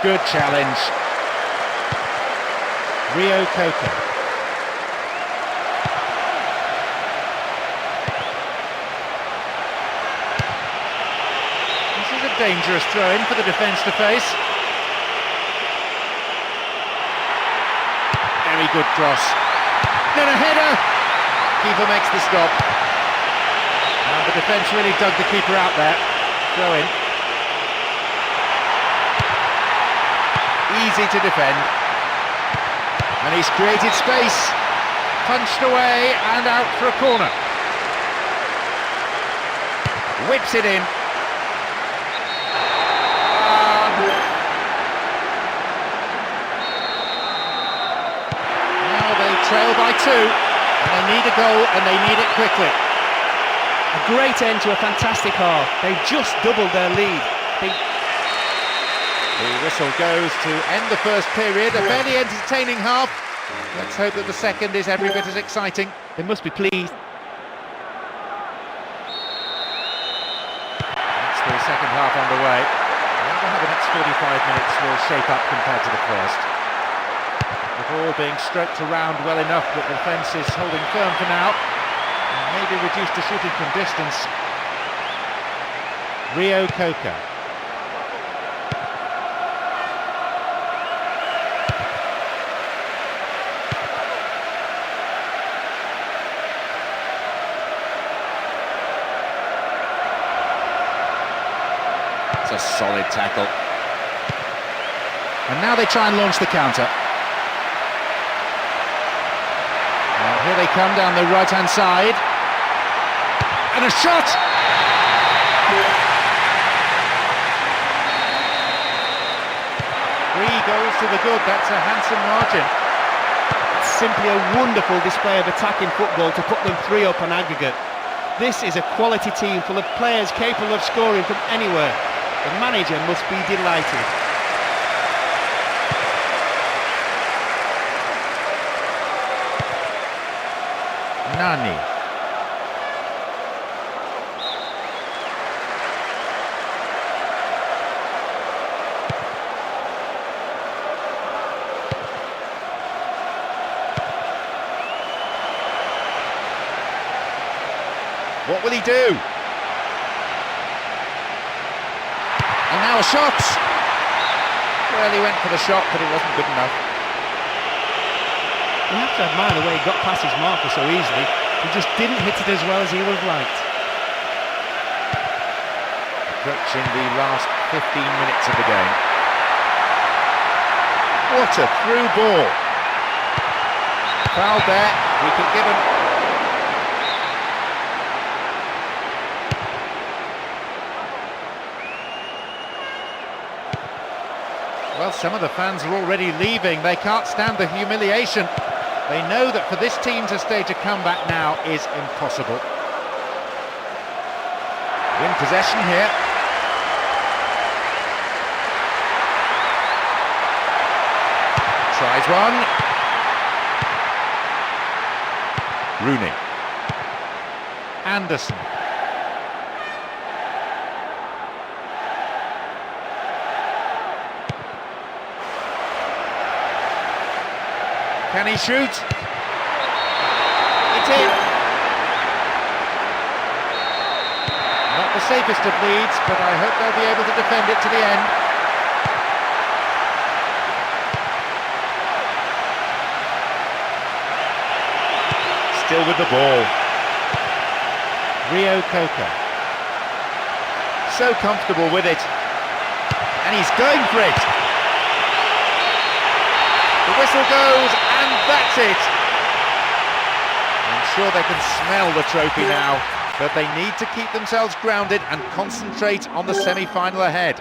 B: Good challenge.
A: Rio Coco. This is a dangerous throw-in for the defence to face. Very good cross. Then a header! Keeper makes the stop. And the defence really dug the keeper out there. Throw in.
B: Easy to defend. And he's created space.
A: Punched away and out for a corner.
B: Whips it in.
A: Now they trail by 2. And they need a goal and they need it quickly.
C: A great end to a fantastic half. They just doubled their lead.
A: The whistle goes to end the first period, a fairly entertaining half. Let's hope that the second is every bit as exciting.
C: They must be pleased.
A: That's the second half underway. I wonder how the next 45 minutes will shape up compared to the first. The ball being stroked around well enough that the defence is holding firm for now. And maybe reduced to shooting from distance. Rio Coco.
B: A solid tackle.
A: And now they try and launch the counter. And here they come down the right-hand side. And a shot! 3 goals to the good, that's a handsome margin.
C: It's simply a wonderful display of attacking football to put them 3 up on aggregate. This is a quality team full of players capable of scoring from anywhere. The manager must be delighted.
A: Nani.
B: What will he do?
A: And now a shot!
B: Well, he went for the shot, but it wasn't good enough.
C: You have to admire the way he got past his marker so easily. He just didn't hit it as well as he would have liked.
B: Approaching the last 15 minutes of the game. What a through ball. Foul there. We can give him.
A: Well, some of the fans are already leaving. They can't stand the humiliation. They know that for this team to stage a comeback now is impossible.
B: Win possession here. Tries one. Rooney.
A: Anderson. Can he shoot? It's in. the safest of leads, but I hope they'll be able to defend it to the end.
B: Still with the ball.
A: Rio Coca.
B: So comfortable with it. And he's going for it.
A: The whistle goes, and that's it.
B: I'm sure they can smell the trophy now, but they need to keep themselves grounded and concentrate on the semi-final ahead.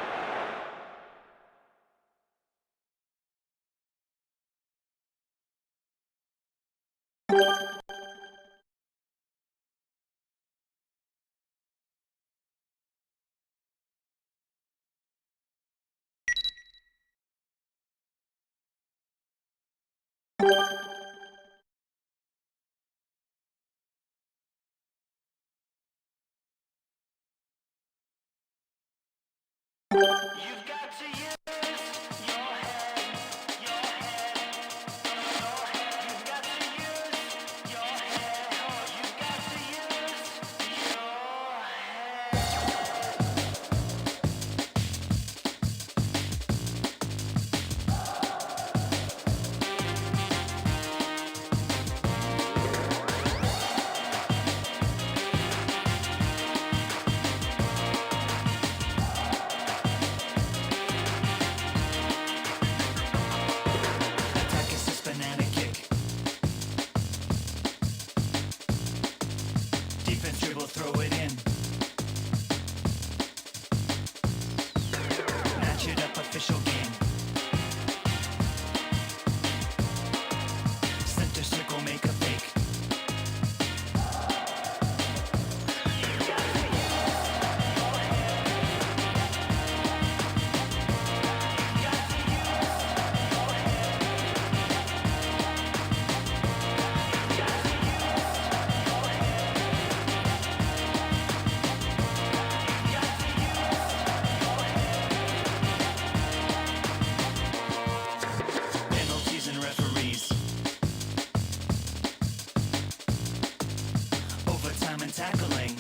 D: You've got to use your head, your head, your head. You've got to use your head. You've got to use your head. Attack assist banana kick. Defense dribble, throw it in. Match it up, official game. Center circle, make a fake. Penalties and referees. Overtime and tackling.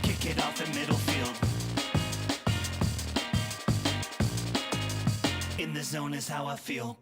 D: Kick it off in middle field. In the zone is how I feel.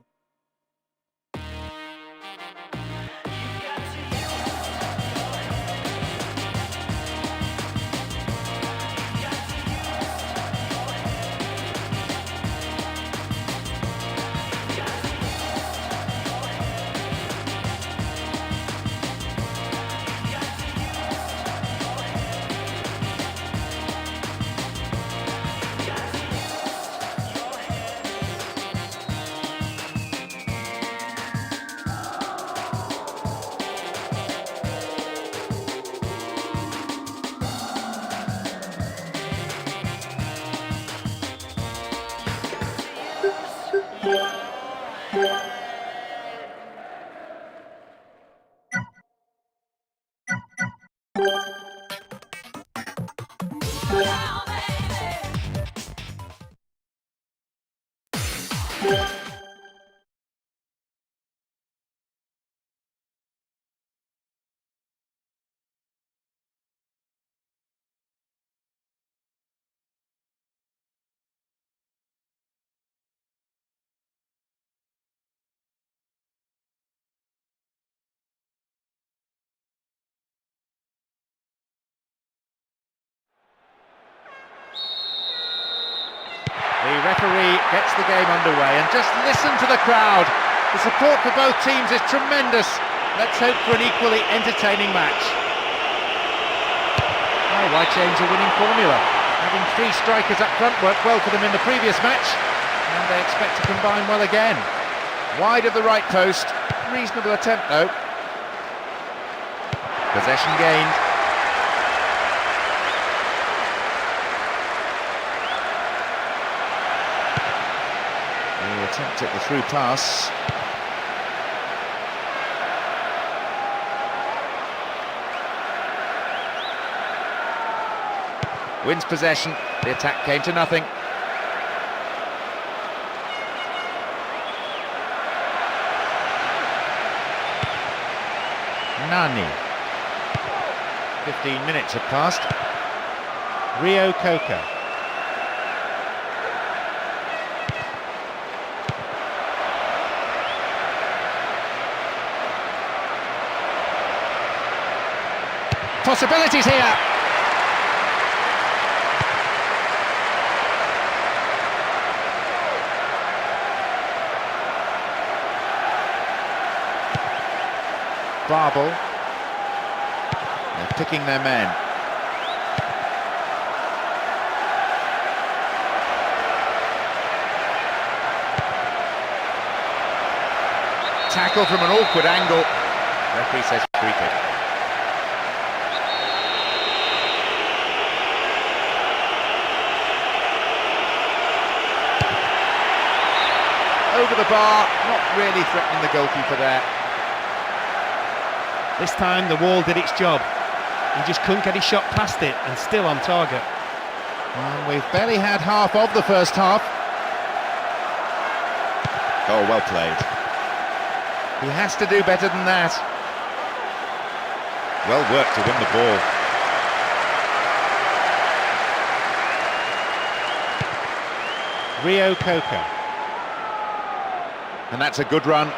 A: The referee gets the game underway, and just listen to the crowd. The support for both teams is tremendous. Let's hope for an equally entertaining match. Oh, why change a winning formula? Having three strikers up front worked well for them in the previous match, and they expect to combine well again. Wide of the right post, reasonable attempt though.
B: Possession gained. The attempt at the through pass. Wins possession. The attack came to nothing. Nani. 15 minutes have passed. Rio Coca.
A: Possibilities here.
B: Babel. They're picking their men. Tackle from an awkward angle. Referee says free kick. Over the bar, not really threatening the goalkeeper there.
C: This time the wall did its job. He just couldn't get his shot past it, and still on target.
B: And we've barely had half of the first half. Oh, well played. He has to do better than that. Well worked to win the ball. Rio Coca. And that's a good run.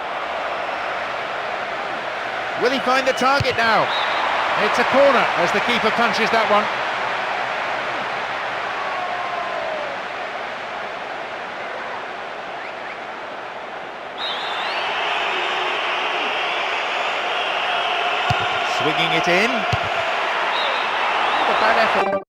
B: Will he find the target now? It's a corner as the keeper punches that one. Swinging it in. Not a bad effort.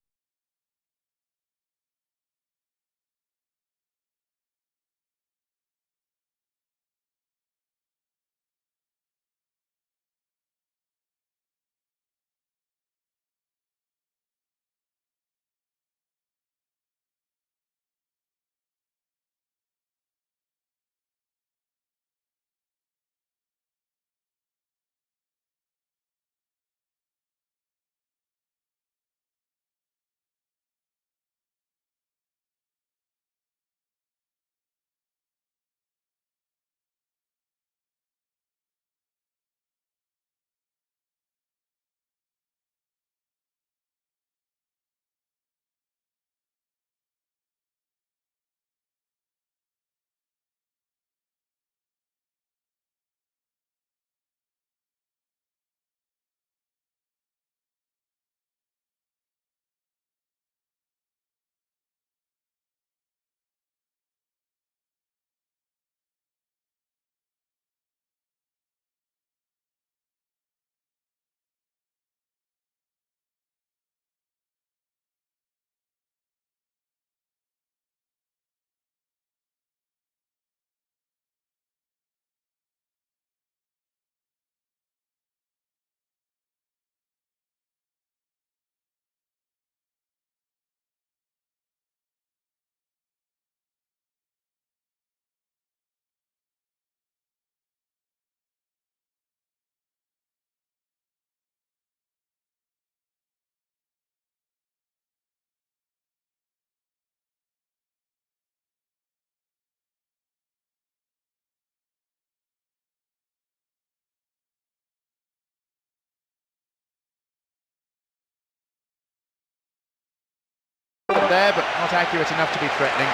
B: There, but not accurate enough to be threatening.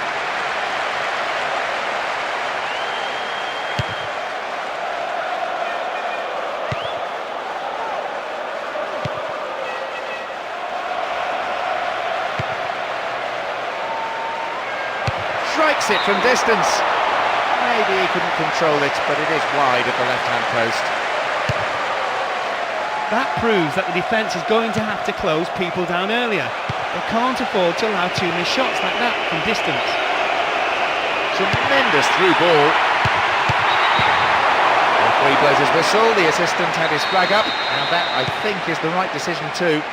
B: Strikes it from distance. Maybe he couldn't control it, but it is wide at the left-hand post.
C: That proves that the defence is going to have to close people down earlier. They can't afford to allow too many shots like that from distance.
B: Tremendous through ball. Referee blows his whistle, the assistant had his flag up, and that, I think, is the right decision too.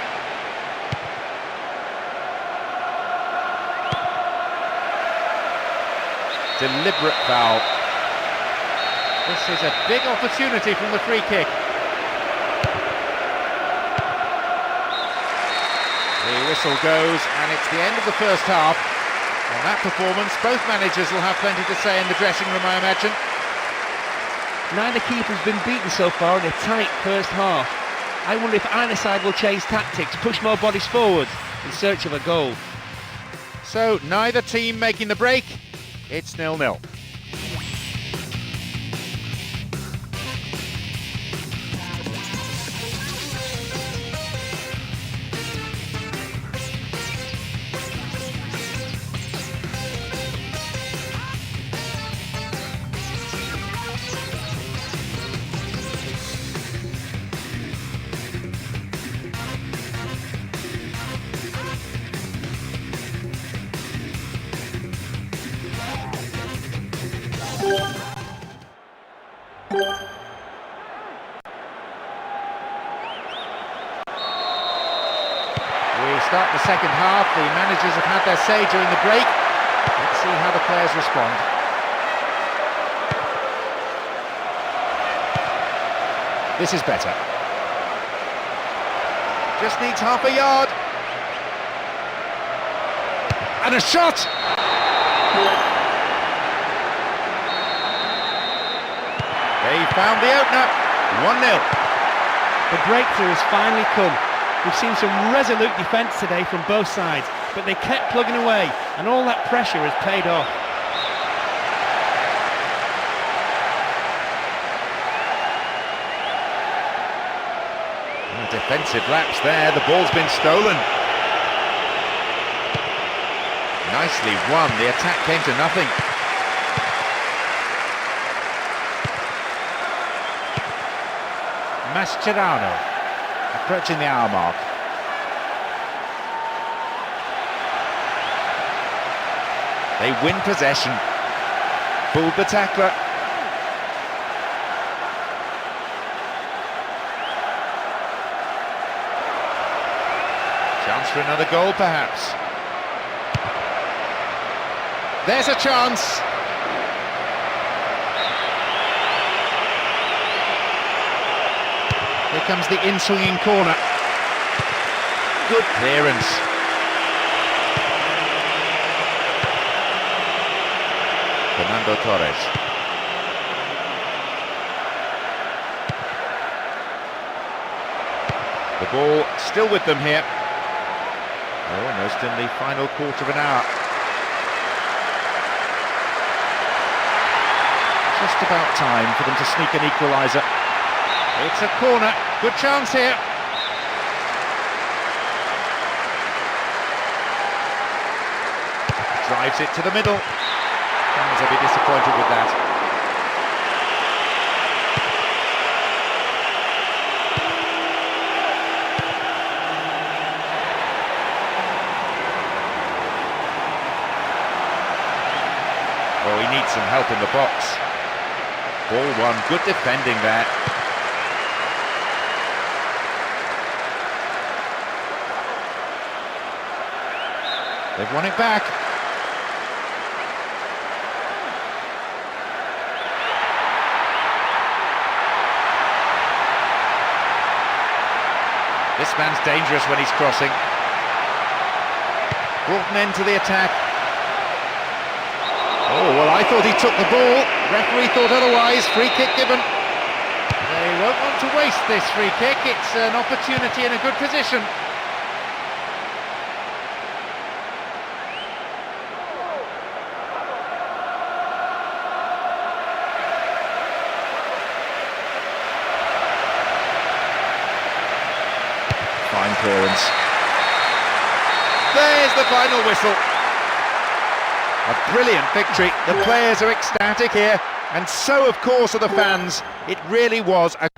B: Deliberate foul. This is a big opportunity from the free kick. The whistle goes, and it's the end of the first half. On that performance, both managers will have plenty to say in the dressing room, I imagine.
C: Neither keeper's been beaten so far in a tight first half. I wonder if either side will change tactics, push more bodies forward in search of a goal.
B: So neither team making the break. It's 0-0. We start the second half. The managers have had their say during the break. Let's see how the players respond. This is better. Just needs half a yard. And a shot! They found the opener. 1-0.
C: The breakthrough has finally come. We've seen some resolute defence today from both sides, but they kept plugging away, and all that pressure has paid off.
B: Defensive lapse there, the ball's been stolen. Nicely won, the attack came to nothing. Mascherano approaching the hour mark. They win possession. Fooled the tackler. Chance for another goal, perhaps. There's a chance. Here comes the in-swinging corner. Good clearance. Fernando Torres. The ball still with them here. Almost in the final quarter of an hour. Just about time for them to sneak an equaliser. It's a corner, good chance here. Drives it to the middle. Fans will be disappointed with that. Oh, he needs some help in the box. Ball won, good defending there. They've won it back. This man's dangerous when he's crossing. Brought an end to the attack. Oh, well, I thought he took the ball. Referee thought otherwise. Free kick given. They won't want to waste this free kick. It's an opportunity in a good position. Fine clearance. There's the final whistle. A brilliant victory. The players are ecstatic here, and so of course are the fans. It really was a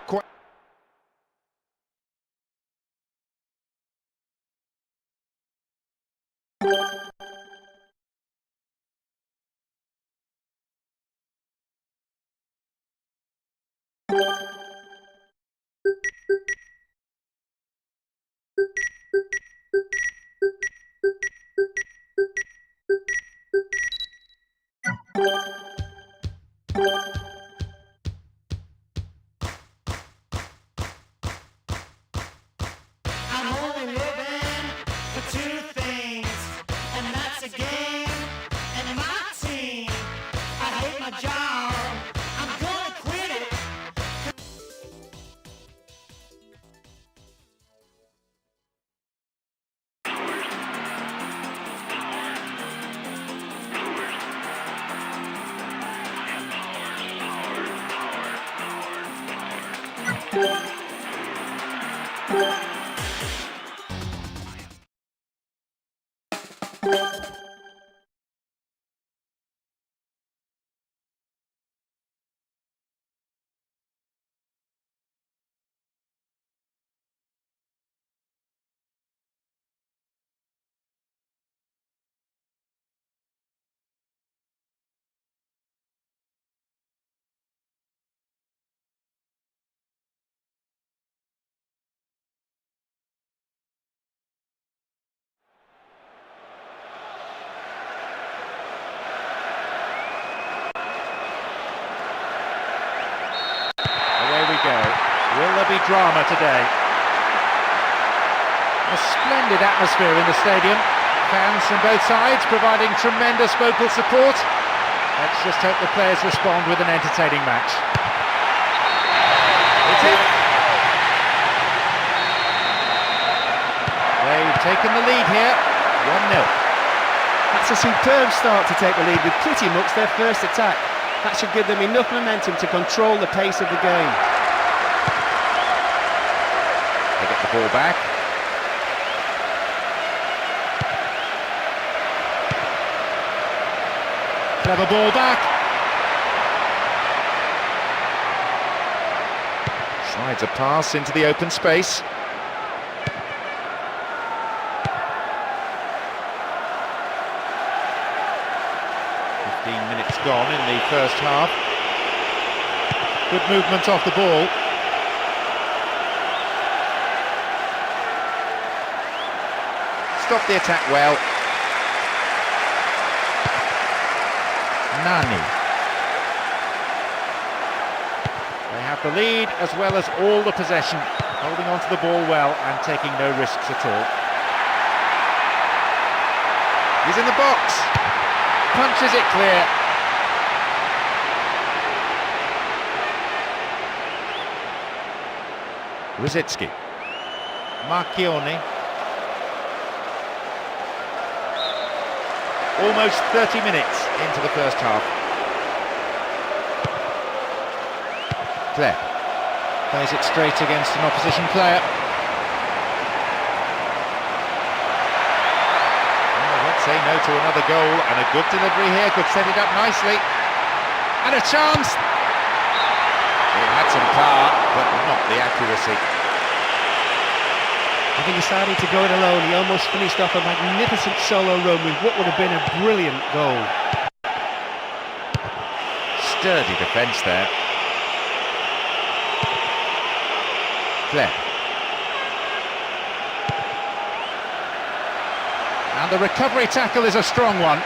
B: Will there be drama today? A splendid atmosphere in the stadium. Fans from both sides providing tremendous vocal support. Let's just hope the players respond with an entertaining match. It's in. They've taken the lead here, 1-0.
C: That's a superb start to take the lead with pretty much their first attack. That should give them enough momentum to control the pace of the game.
B: They get the ball back. Clever ball back. Slides a pass into the open space. Minutes gone in the first half. Good movement off the ball. Stopped the attack well. Nani. They have the lead as well as all the possession, holding on to the ball well and taking no risks at all. He's in the box. Punches it clear. Rosicki. Marchione. Almost 30 minutes into the first half. Play. Plays it straight against an opposition player. Say no to another goal, and a good delivery here could set it up nicely. And a chance! It had some power, but not the accuracy.
C: Having decided to go it alone, he almost finished off a magnificent solo run with what would have been a brilliant goal.
B: Sturdy defence there. Play. And the recovery tackle is a strong one.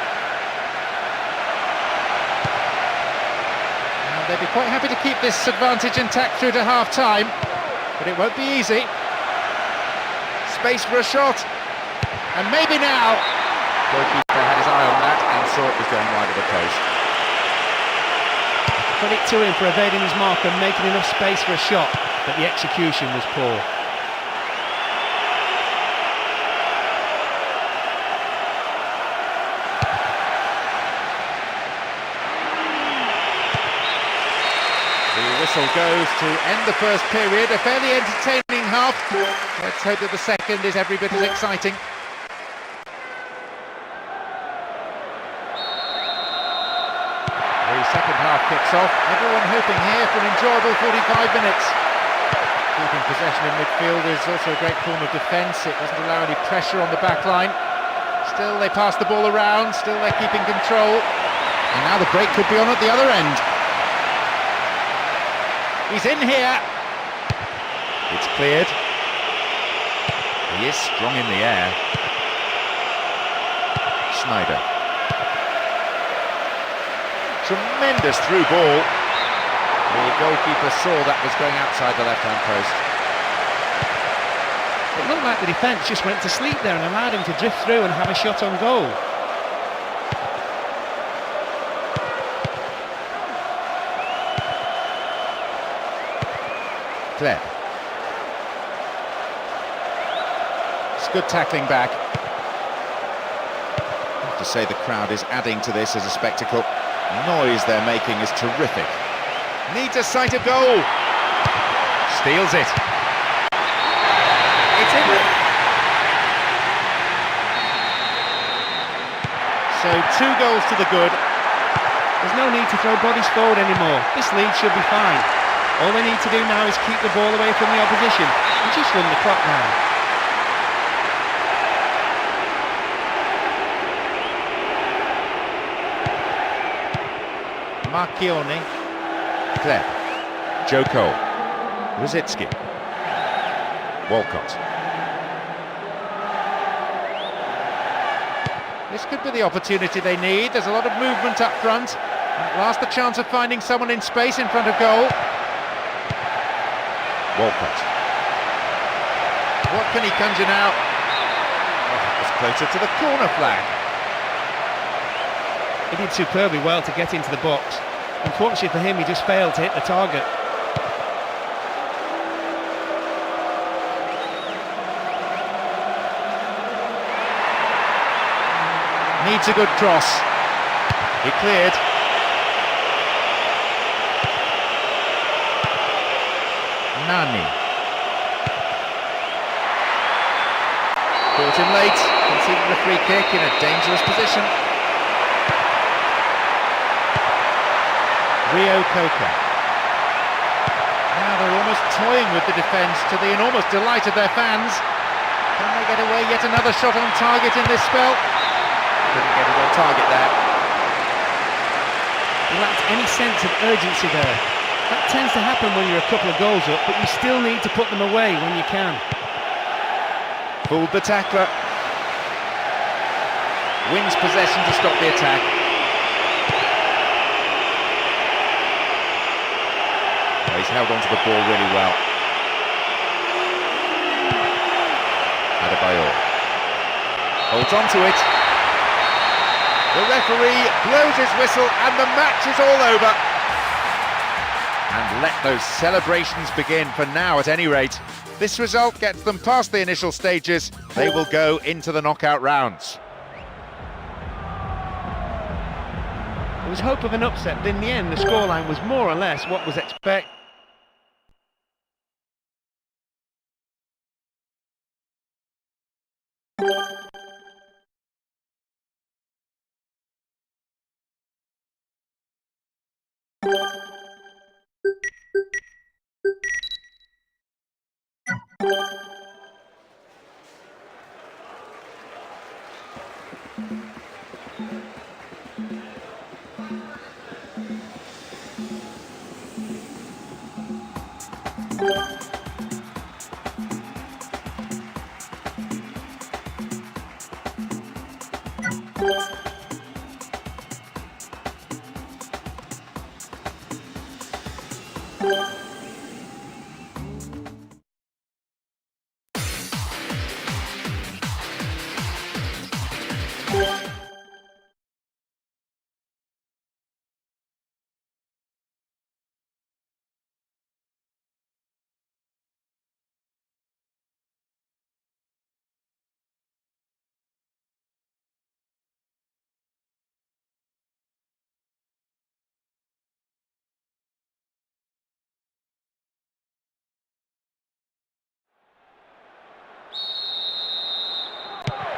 B: And they'd be quite happy to keep this advantage intact through to half-time, but it won't be easy. Space for a shot, and maybe now. Goalkeeper had his eye on that and saw it was going wide of the post.
C: Credit to him for evading his mark and making enough space for a shot, but the execution was poor.
B: Whistle goes to end the first period, a fairly entertaining half. Let's hope that the second is every bit as exciting. The second half kicks off, everyone hoping here for an enjoyable 45 minutes. Keeping possession in midfield is also a great form of defence. It doesn't allow any pressure on the back line. Still they pass the ball around, still they're keeping control. And now the break could be on at the other end. He's in here. It's cleared. He is strong in the air. Schneider. Tremendous through ball. The goalkeeper saw that was going outside the left-hand post.
C: It looked like the defence just went to sleep there and allowed him to drift through and have a shot on goal.
B: It's good tackling back. I have to say the crowd is adding to this as a spectacle. The noise they're making is terrific. Needs a sight of goal. Steals it. It's in.
A: So 2 goals to the good.
C: There's no need to throw bodies forward anymore. This lead should be fine. All they need to do now is keep the ball away from the opposition and just run the clock down.
B: Marchione, Kleb, Joko, Rosicki, Walcott. This could be the opportunity they need. There's a lot of movement up front. At last the chance of finding someone in space in front of goal. Walcott. What can he conjure now? Oh, it's closer to the corner flag.
C: He did superbly well to get into the box. Unfortunately for him, he just failed to hit the target.
B: Needs a good cross. He cleared. Nani. Caught him late, conceded a free kick in a dangerous position. Rio Coca. Now they're almost toying with the defence to the enormous delight of their fans. Can they get away yet another shot on target in this spell? Couldn't get it on target there.
C: He lacked any sense of urgency there. That tends to happen when you're a couple of goals up, but you still need to put them away when you can.
B: Fooled the tackler. Wins possession to stop the attack. Oh, he's held onto the ball really well. Adebayor holds on to it. The referee blows his whistle and the match is all over. And let those celebrations begin, for now at any rate. This result gets them past the initial stages. They will go into the knockout rounds.
C: There was hope of an upset, but in the end the scoreline was more or less what was expected.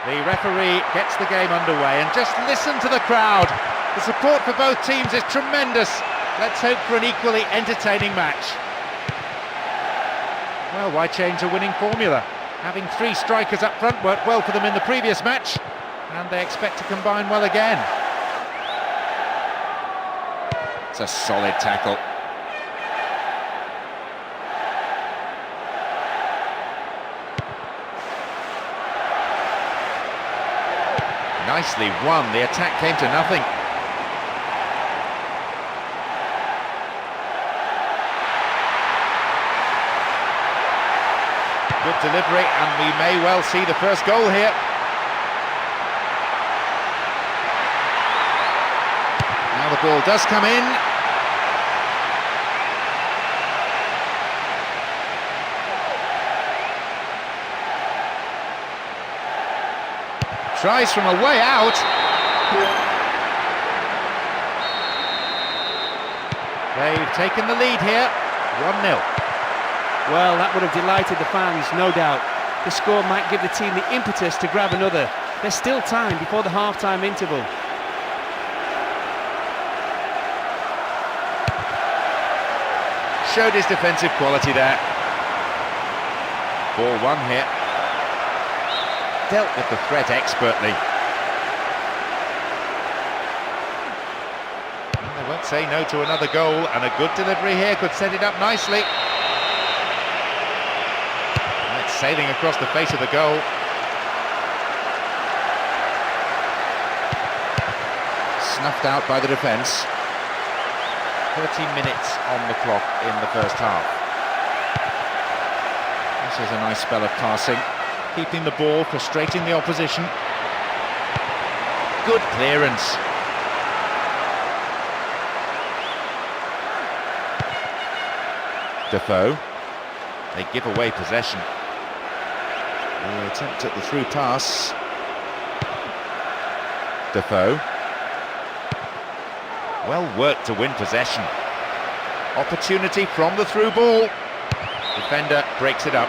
B: The referee gets the game underway, and just listen to the crowd. The support for both teams is tremendous. Let's hope for an equally entertaining match. Well, why change a winning formula? Having 3 strikers up front worked well for them in the previous match, and they expect to combine well again. It's a solid tackle. Nicely won, the attack came to nothing. Good delivery, and we may well see the first goal here. Now the ball does come in. Tries from a way out. They've taken the lead here, 1-0.
C: Well, that would have delighted the fans, no doubt. The score might give the team the impetus to grab another. There's still time before the half-time interval.
B: showed his defensive quality there. Ball one here. Dealt with the threat expertly. They won't say no to another goal, and a good delivery here could set it up nicely. And it's sailing across the face of the goal. Snuffed out by the defence. 30 minutes on the clock in the first half. This is a nice spell of passing, keeping the ball, frustrating the opposition. Good clearance. Defoe. They give away possession. The attempt at the through pass. Defoe. Well worked to win possession. Opportunity from the through ball. Defender breaks it up.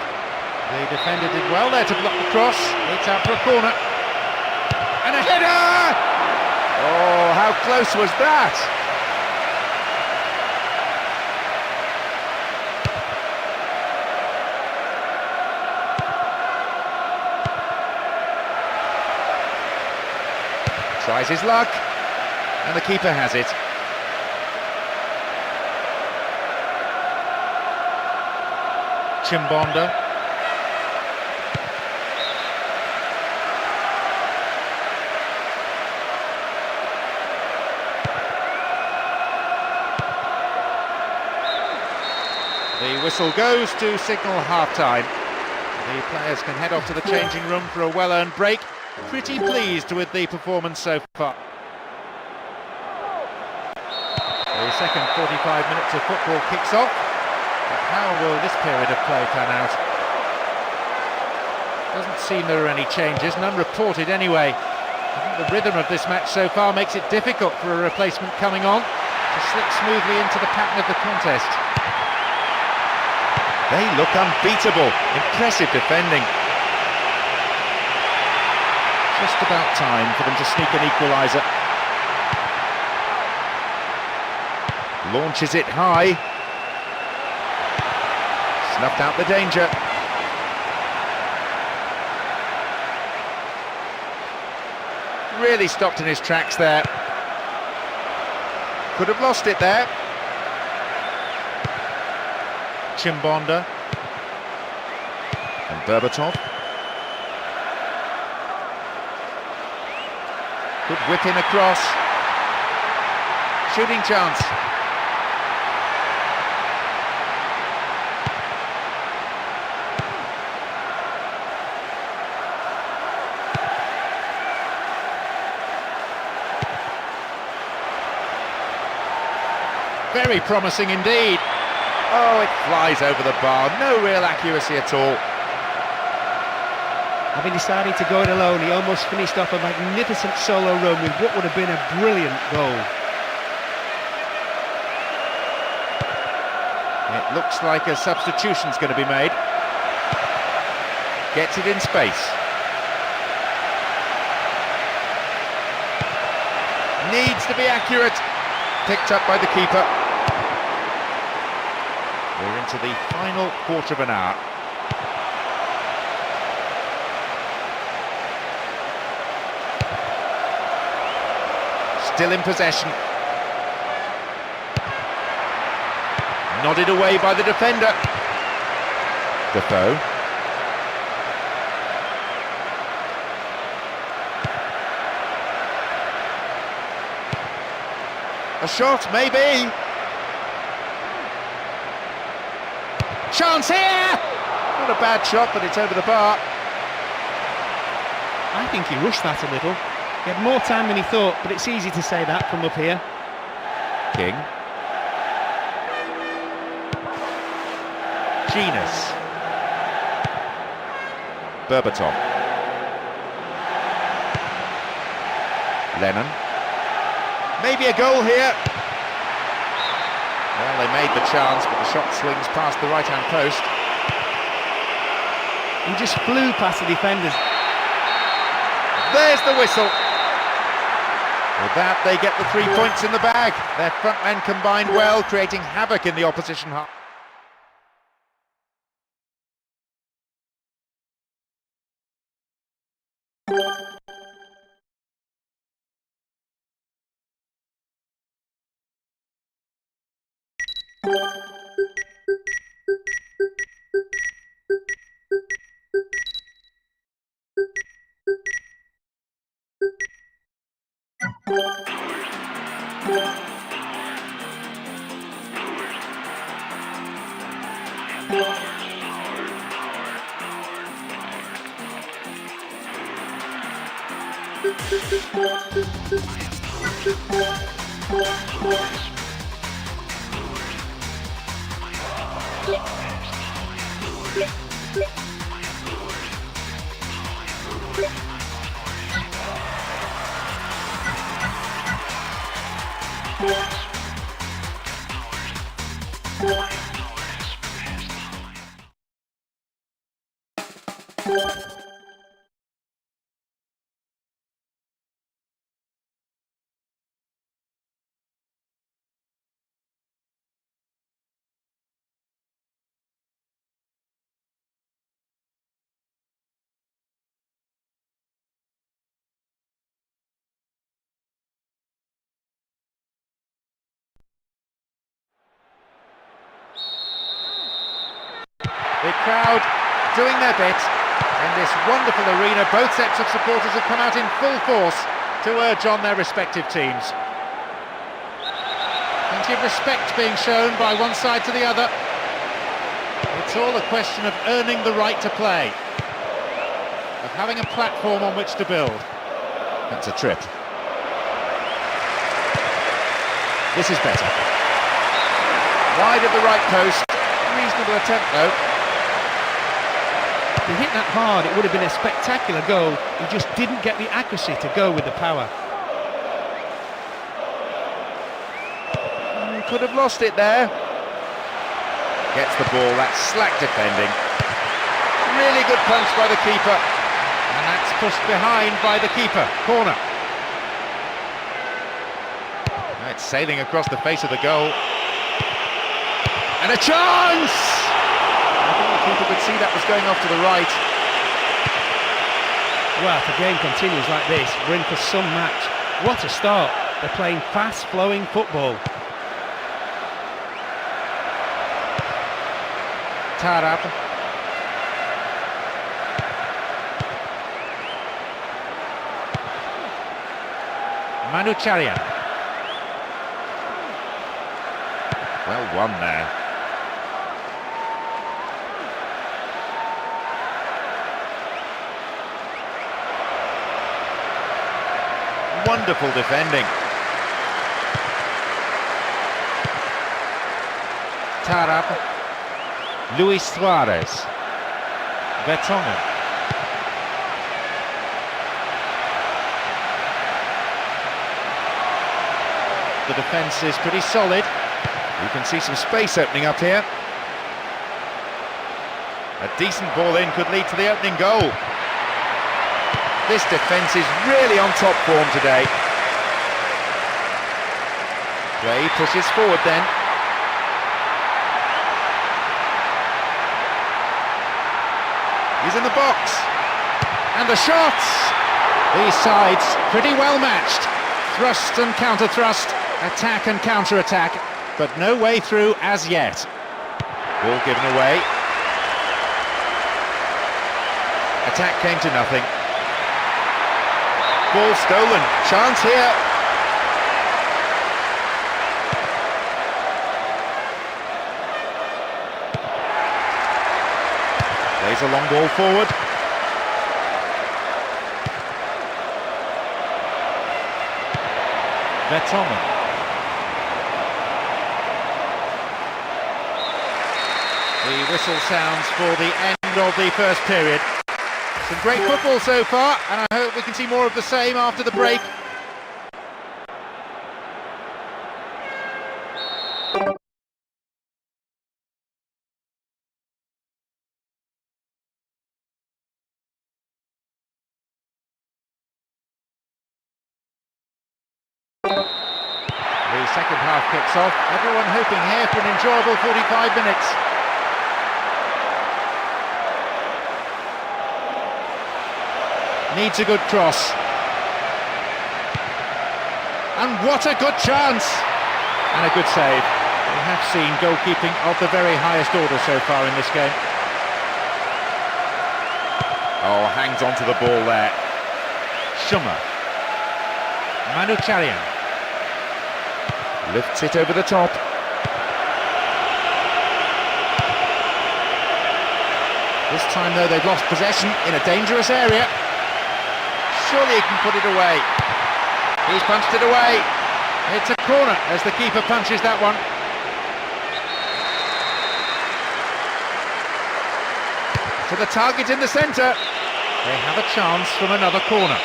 B: The defender did well there to block the cross. It's out for a corner. And a header! Oh, how close was that? Tries his luck. And the keeper has it. Chimbonda. The whistle goes to signal half-time. The players can head off to the changing room for a well-earned break. Pretty pleased with the performance so far. The second 45 minutes of football kicks off. But how will this period of play pan out? Doesn't seem there are any changes, none reported anyway. I think the rhythm of this match so far makes it difficult for a replacement coming on to slip smoothly into the pattern of the contest. They look unbeatable. Impressive defending. Just about time for them to sneak an equaliser. Launches it high. Snuffed out the danger. Really stopped in his tracks there. Could have lost it there. Chimbonda. And Berbatov. Good whip in across. Shooting chance. Very promising indeed. Oh, it flies over the bar. No real accuracy at all.
C: Having decided to go it alone, he almost finished off a magnificent solo run with what would have been a brilliant goal.
B: It looks like a substitution's going to be made. Gets it in space. Needs to be accurate. Picked up by the keeper. We're into the final quarter of an hour. Still in possession. Nodded away by the defender. Defoe. A shot, maybe. Chance here! Not a bad shot, but it's over the bar.
C: I think he rushed that a little. He had more time than he thought, but it's easy to say that from up here.
B: King. Genus. Berbatov. Lennon. Maybe a goal here. Well, they made the chance, but the shot swings past the right-hand post.
C: He just flew past the defenders.
B: There's the whistle. With that, they get the 3 points in the bag. Their front men combined well, creating havoc in the opposition half. The crowd doing their bit in this wonderful arena. Both sets of supporters have come out in full force to urge on their respective teams. Plenty of respect being shown by one side to the other. It's all a question of earning the right to play, of having a platform on which to build. That's a trip. This is better. Wide of the right post. Reasonable attempt though.
C: If he hit that hard, it would have been a spectacular goal. He just didn't get the accuracy to go with the power.
B: Could have lost it there. Gets the ball, that's slack defending. Really good punch by the keeper. And that's pushed behind by the keeper. Corner. Now it's sailing across the face of the goal. And a chance! I think the keeper could see that was going off to the right.
C: Well, if the game continues like this, we're in for some match. What a start. They're playing fast-flowing football.
B: Tarab. Manucharian. Well won there. Wonderful defending. Tarab. Luis Suarez. Vertonghen. The defence is pretty solid. You can see some space opening up here. A decent ball in could lead to the opening goal. This defence is really on top form today. Play pushes forward then. He's in the box. And the shots! These sides pretty well matched. Thrust and counter-thrust, attack and counter-attack, but no way through as yet. Ball given away. Attack came to nothing. Ball stolen. Chance here. Plays a long ball forward. Vertonghen. The whistle sounds for the end of the first period. Some great football so far, and I hope we can see more of the same after the break. The second half kicks off. Everyone hoping here for an enjoyable 45 minutes. Needs a good cross. And what a good chance! And a good save. We have seen goalkeeping of the very highest order so far in this game. Oh, hangs on to the ball there. Schumer. Manucharian. Lifts it over the top. This time, though, they've lost possession in a dangerous area. Surely he can put it away. He's punched it away. It's a corner as the keeper punches that one. To the target in the centre. They have a chance from another corner.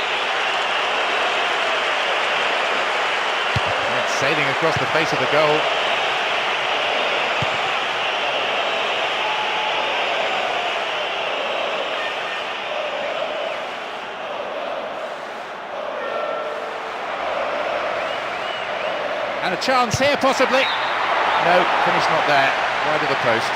B: And it's sailing across the face of the goal. And a chance here, possibly. No, finish not there. Wide of the post.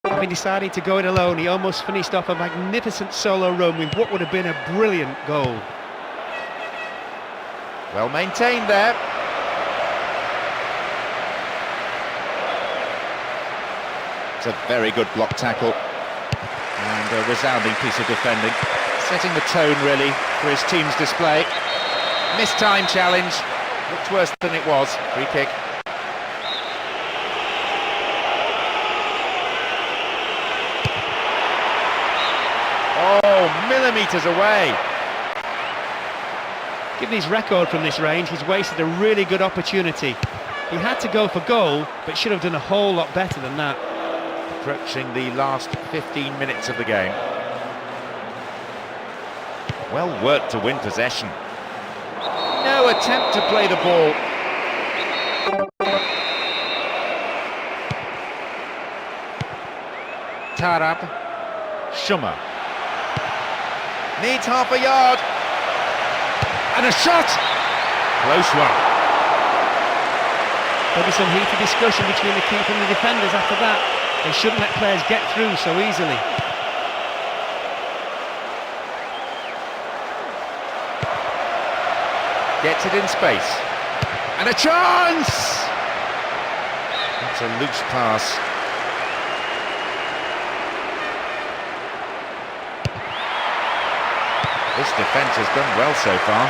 C: Having decided to go it alone, he almost finished off a magnificent solo run with what would have been a brilliant goal.
B: Well maintained there. It's a very good block tackle. And a resounding piece of defending. Setting the tone, really, for his team's display. Missed-time challenge. Looked worse than it was. Free kick. Oh, millimetres away.
C: Given his record from this range, he's wasted a really good opportunity. He had to go for goal, but should have done a whole lot better than that.
B: Approaching the last 15 minutes of the game. Well worked to win possession. No attempt to play the ball. Tarab. Schumer. Needs half a yard. And a shot! Close one.
C: There'll be some heated discussion between the keeper and the defenders after that. They shouldn't let players get through so easily.
B: Gets it in space. And a chance! That's a loose pass. This defence has done well so far.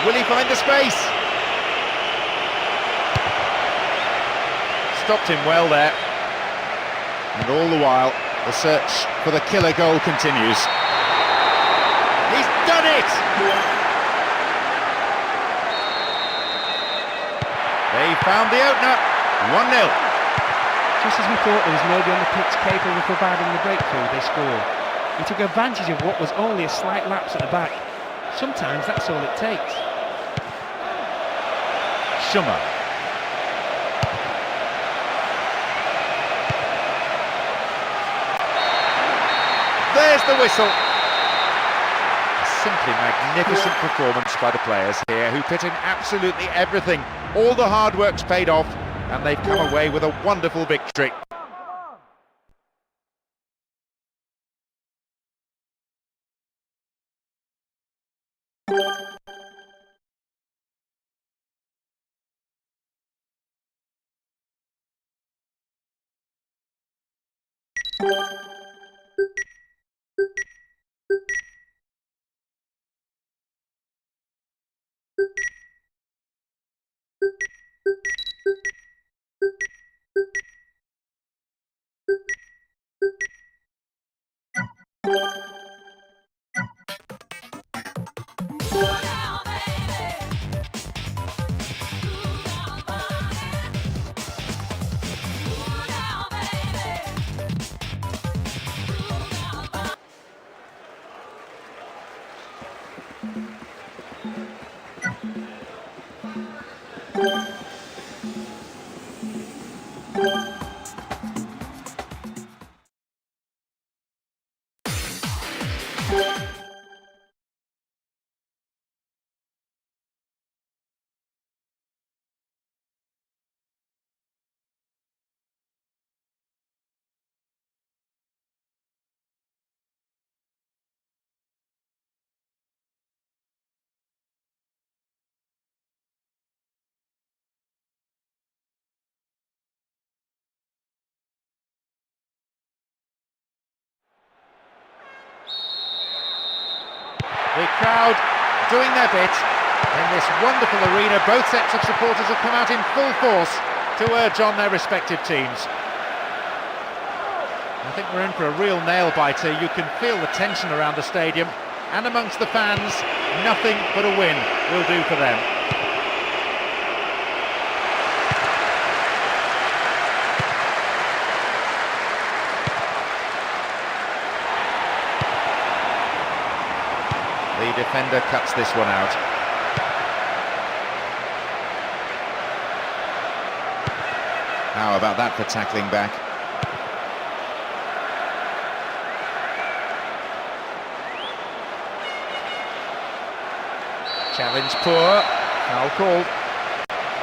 B: Will he find the space? Stopped him well there. And all the while, the search for the killer goal continues. He's done it! They found the opener. 1-0.
C: Just as we thought there was nobody on the pitch capable of providing the breakthrough, they scored. He took advantage of what was only a slight lapse at the back. Sometimes that's all it takes.
B: Schumer. There's the whistle. A simply magnificent performance by the players here, who put in absolutely everything. All the hard work's paid off, and they've come away with a wonderful victory.
A: The crowd doing their bit in this wonderful arena. Both sets of supporters have come out in full force to urge on their respective teams. I think we're in for a real nail-biter. You can feel the tension around the stadium, and amongst the fans, nothing but a win will do for them. The defender cuts this one out.
B: How about that for tackling back?
A: Challenge poor, foul called.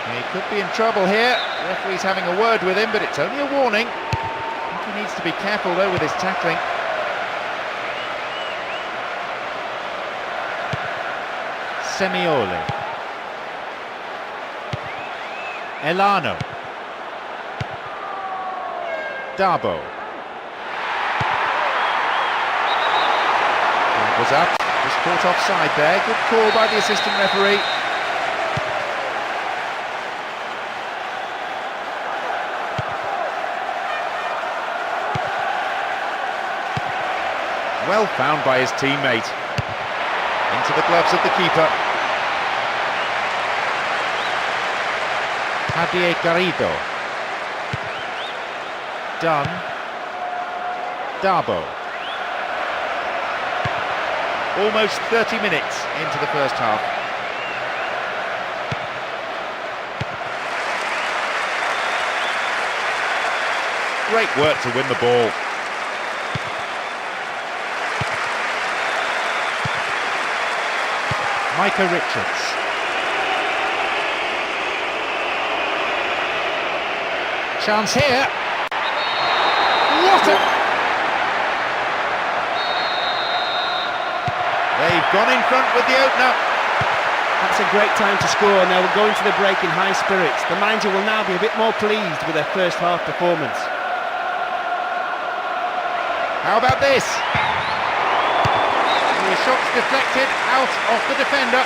A: He could be in trouble here. The referee's having a word with him, but it's only a warning. I think he needs to be careful though with his tackling. Semioli. Elano. Darbo. It was up, was caught offside there. Good call by the assistant referee. Well found by his teammate. Into the gloves of the keeper. Javier Garrido. Dunn. Darbo. Almost 30 minutes into the first half. Great work to win the ball. Micah Richards. Chance here. What a... They've gone in front with the opener.
C: That's a great time to score, and they will go into the break in high spirits. The manager will now be a bit more pleased with their first half performance.
A: How about this? The shot's deflected out off the defender.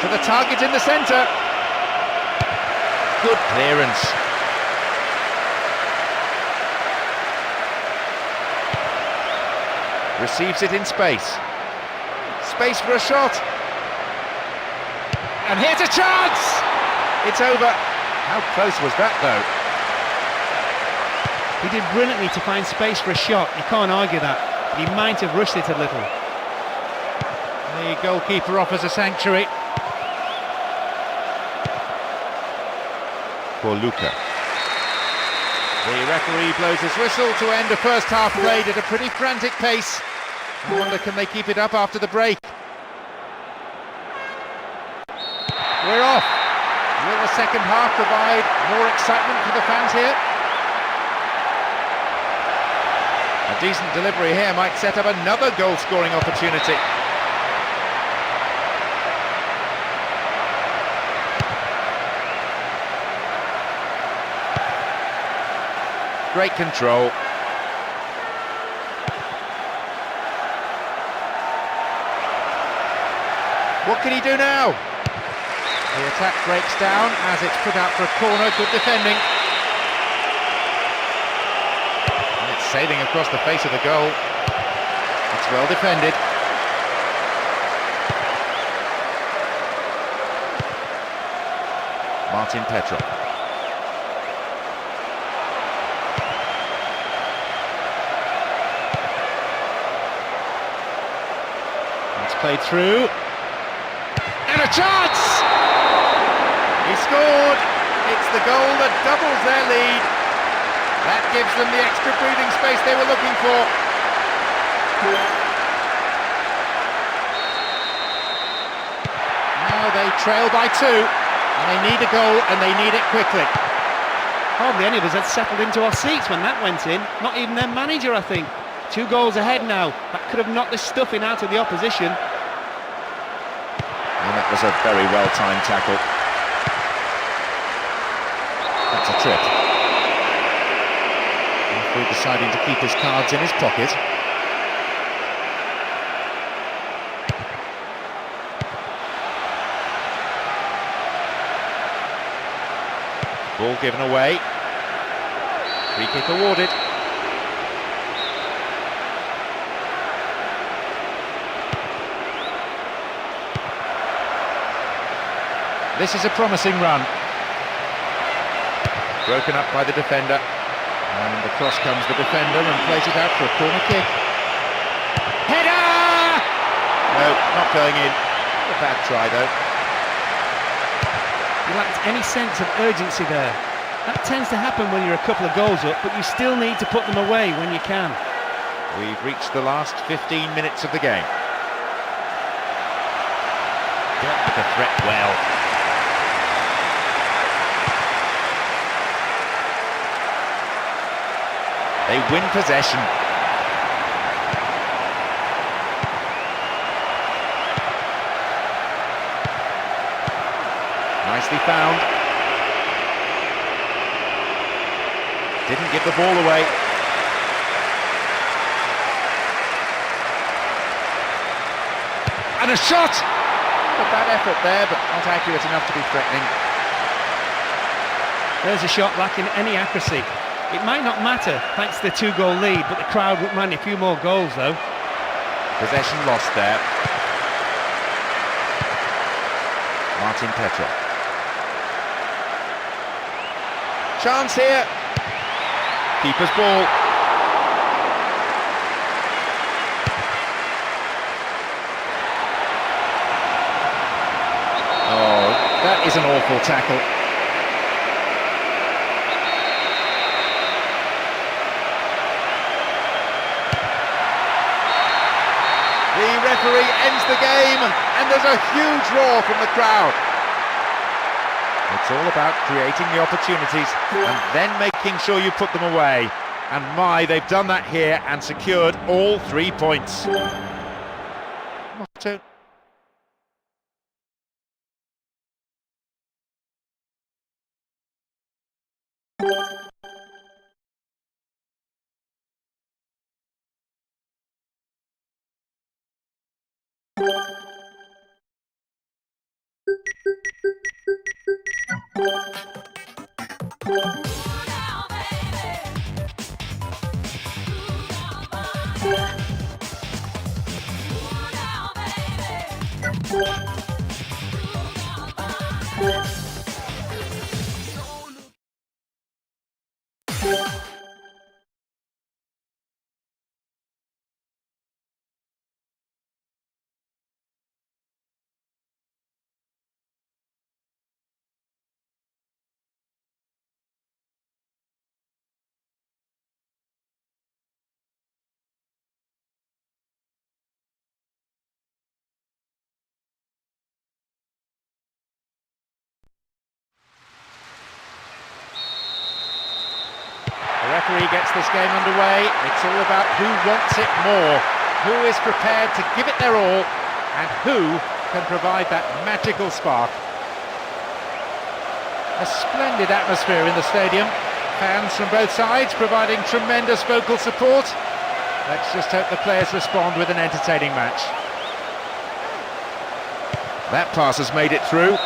A: To the target in the centre. Good clearance. Receives it in space. Space for a shot. And here's a chance! It's over. How close was that though?
C: He did brilliantly to find space for a shot, you can't argue that, but he might have rushed it a little.
A: The goalkeeper offers a sanctuary.
B: For Luca.
A: The referee blows his whistle to end a first half played at a pretty frantic pace. I wonder, can they keep it up after the break? We're off. Will the second half provide more excitement for the fans here? A decent delivery here might set up another goal-scoring opportunity. Great control. What can he do now? The attack breaks down as it's put out for a corner. Good defending. And it's sailing across the face of the goal. It's well defended. Martin Petrov. It's played through. And a
B: a chance! He scored! It's the goal that doubles their lead. That gives them the extra breathing space they were looking for. Now they trail by 2, and they need a goal, and they need it quickly.
C: Hardly any of us had settled into our seats when that went in. Not even their manager, I think. 2 goals ahead now. That could have knocked the stuffing out of the opposition.
B: And that was a very well-timed tackle. That's a trip. Referee deciding to keep his cards in his pocket. Ball given away. Free kick awarded. This is a promising run. Broken up by the defender. And across comes the defender and plays it out for a corner kick. Header! No, not going in. A bad try though.
C: You lacked any sense of urgency there. That tends to happen when you're a couple of goals up, but you still need to put them away when you can.
B: We've reached the last 15 minutes of the game. Dealt with the threat well. They win possession. Nicely found. Didn't give the ball away. And a shot! A bad effort there, but not accurate enough to be threatening.
C: There's a shot lacking any accuracy. It might not matter, thanks to the 2-goal lead, but the crowd wouldn't mind a few more goals, though.
B: Possession lost there. Martin Petrov. Chance here. Keeper's ball. Oh, that is an awful tackle. The referee ends the game, and there's a huge roar from the crowd. It's all about creating the opportunities and then making sure you put them away. And they've done that here and secured all 3 points. Motto. The referee gets this game underway. It's all about who wants it more, who is prepared to give it their all, and who can provide that magical spark. A splendid atmosphere in the stadium. Fans from both sides providing tremendous vocal support. Let's just hope the players respond with an entertaining match. That pass has made it through.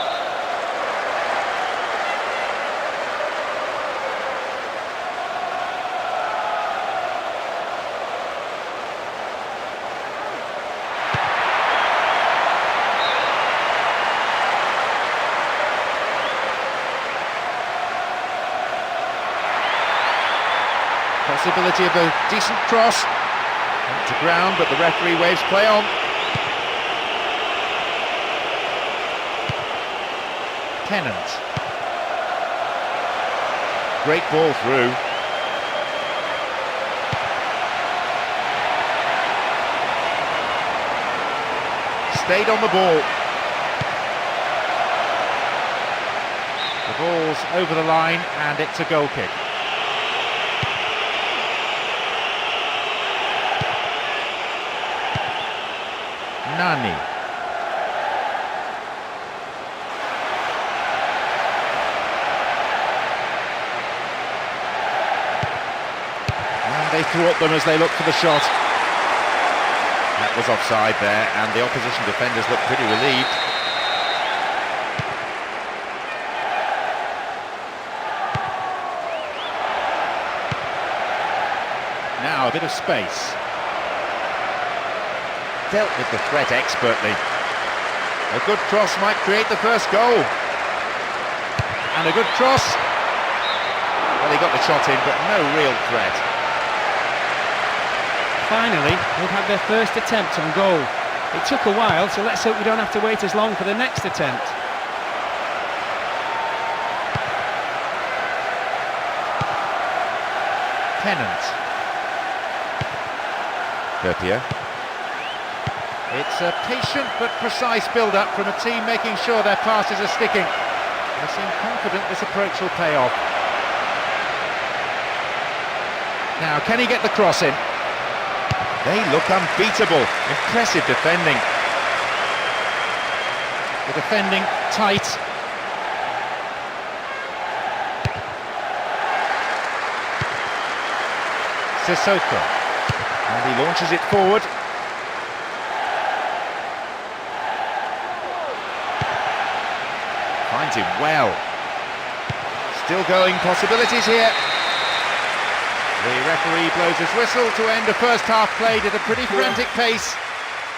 B: Possibility of a decent cross. Not to ground, but the referee waves play on. Tennant. Great ball through. Stayed on the ball. The ball's over the line and it's a goal kick. Nani. And they thwart them as they look for the shot. That was offside there, and the opposition defenders look pretty relieved. Now a bit of space. Dealt with the threat expertly. A good cross might create the first goal. And a good cross. Well, he got the shot in, but no real threat.
C: Finally, they've had their first attempt on goal. It took a while, so let's hope we don't have to wait as long for the next attempt.
B: Tennant. Kerpier. It's a patient but precise build-up from a team making sure their passes are sticking. They seem confident this approach will pay off. Now, can he get the cross in? They look unbeatable. Impressive defending. The defending tight. Sissoko. And he launches it forward. Finds him well. Still going, possibilities here. The referee blows his whistle to end a first half played at a pretty frantic pace.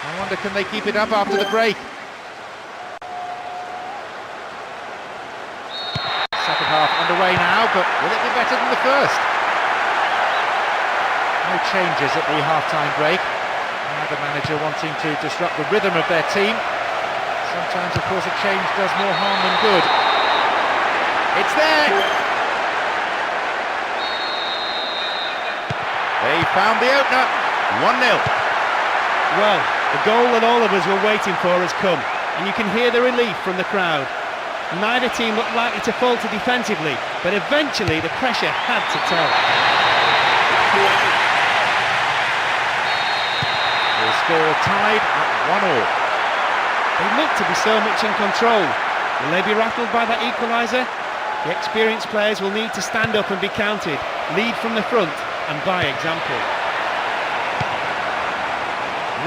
B: I wonder, can they keep it up after the break? Second half underway now, but will it be better than the first? No changes at the half-time break. The manager wanting to disrupt the rhythm of their team. Sometimes, of course, a change does more harm than good. It's there! They found the opener, 1-0.
C: Well, the goal that all of us were waiting for has come, and you can hear the relief from the crowd. Neither team looked likely to falter defensively, but eventually the pressure had to tell.
B: The score tied at 1-1.
C: They look to be so much in control. Will they be rattled by that equaliser? The experienced players will need to stand up and be counted, lead from the front and by example.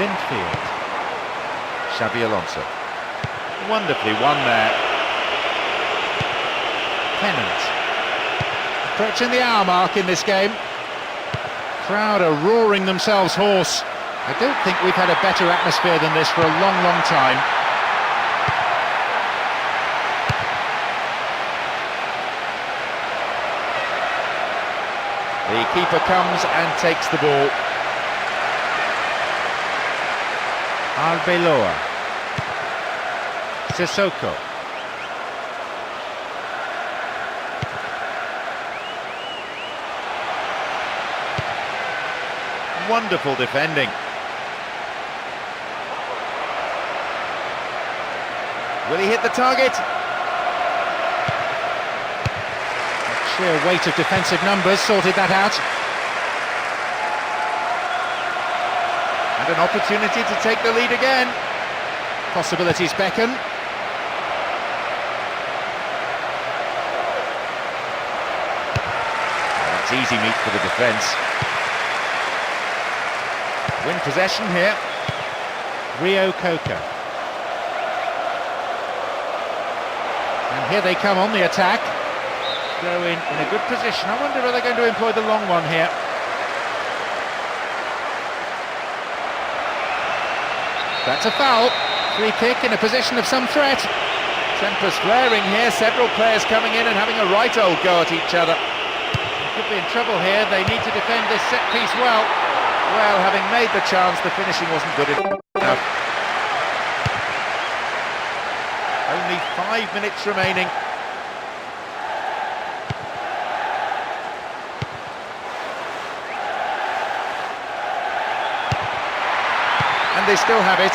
B: Linfield. Xabi Alonso. Wonderfully won there. Tennant. Approaching the hour mark in this game. Crowd are roaring themselves hoarse. I don't think we've had a better atmosphere than this for a long, long time. The keeper comes and takes the ball. Arbeloa. Sissoko. Wonderful defending. Will he hit the target? Sheer weight of defensive numbers sorted that out. And an opportunity to take the lead again. Possibilities beckon. That's easy meat for the defence. Win possession here. Rio Coca. And here they come on the attack. Throw in a good position. I wonder if they're going to employ the long one here. That's a foul. Free kick in a position of some threat. Tempers flaring here. Several players coming in and having a right old go at each other. They could be in trouble here. They need to defend this set piece well. Well, having made the chance, the finishing wasn't good enough. Only 5 minutes remaining. And they still have it.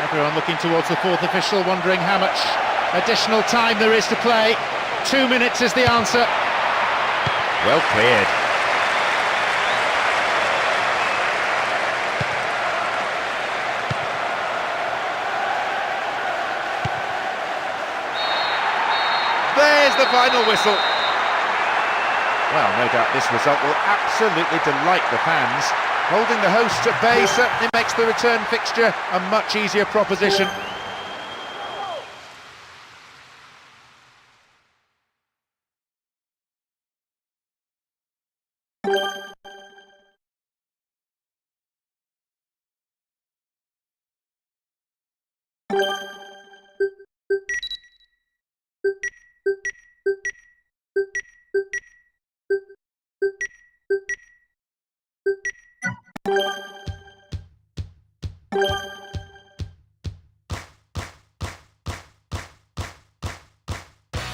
B: Everyone looking towards the fourth official, wondering how much additional time there is to play. 2 minutes is the answer. Well cleared. There's the final whistle. Well, no doubt this result will absolutely delight the fans. Holding the hosts at bay certainly makes the return fixture a much easier proposition.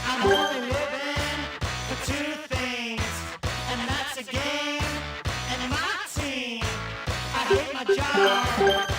D: I'm only living for two things, and that's a game and my team. I hate my job.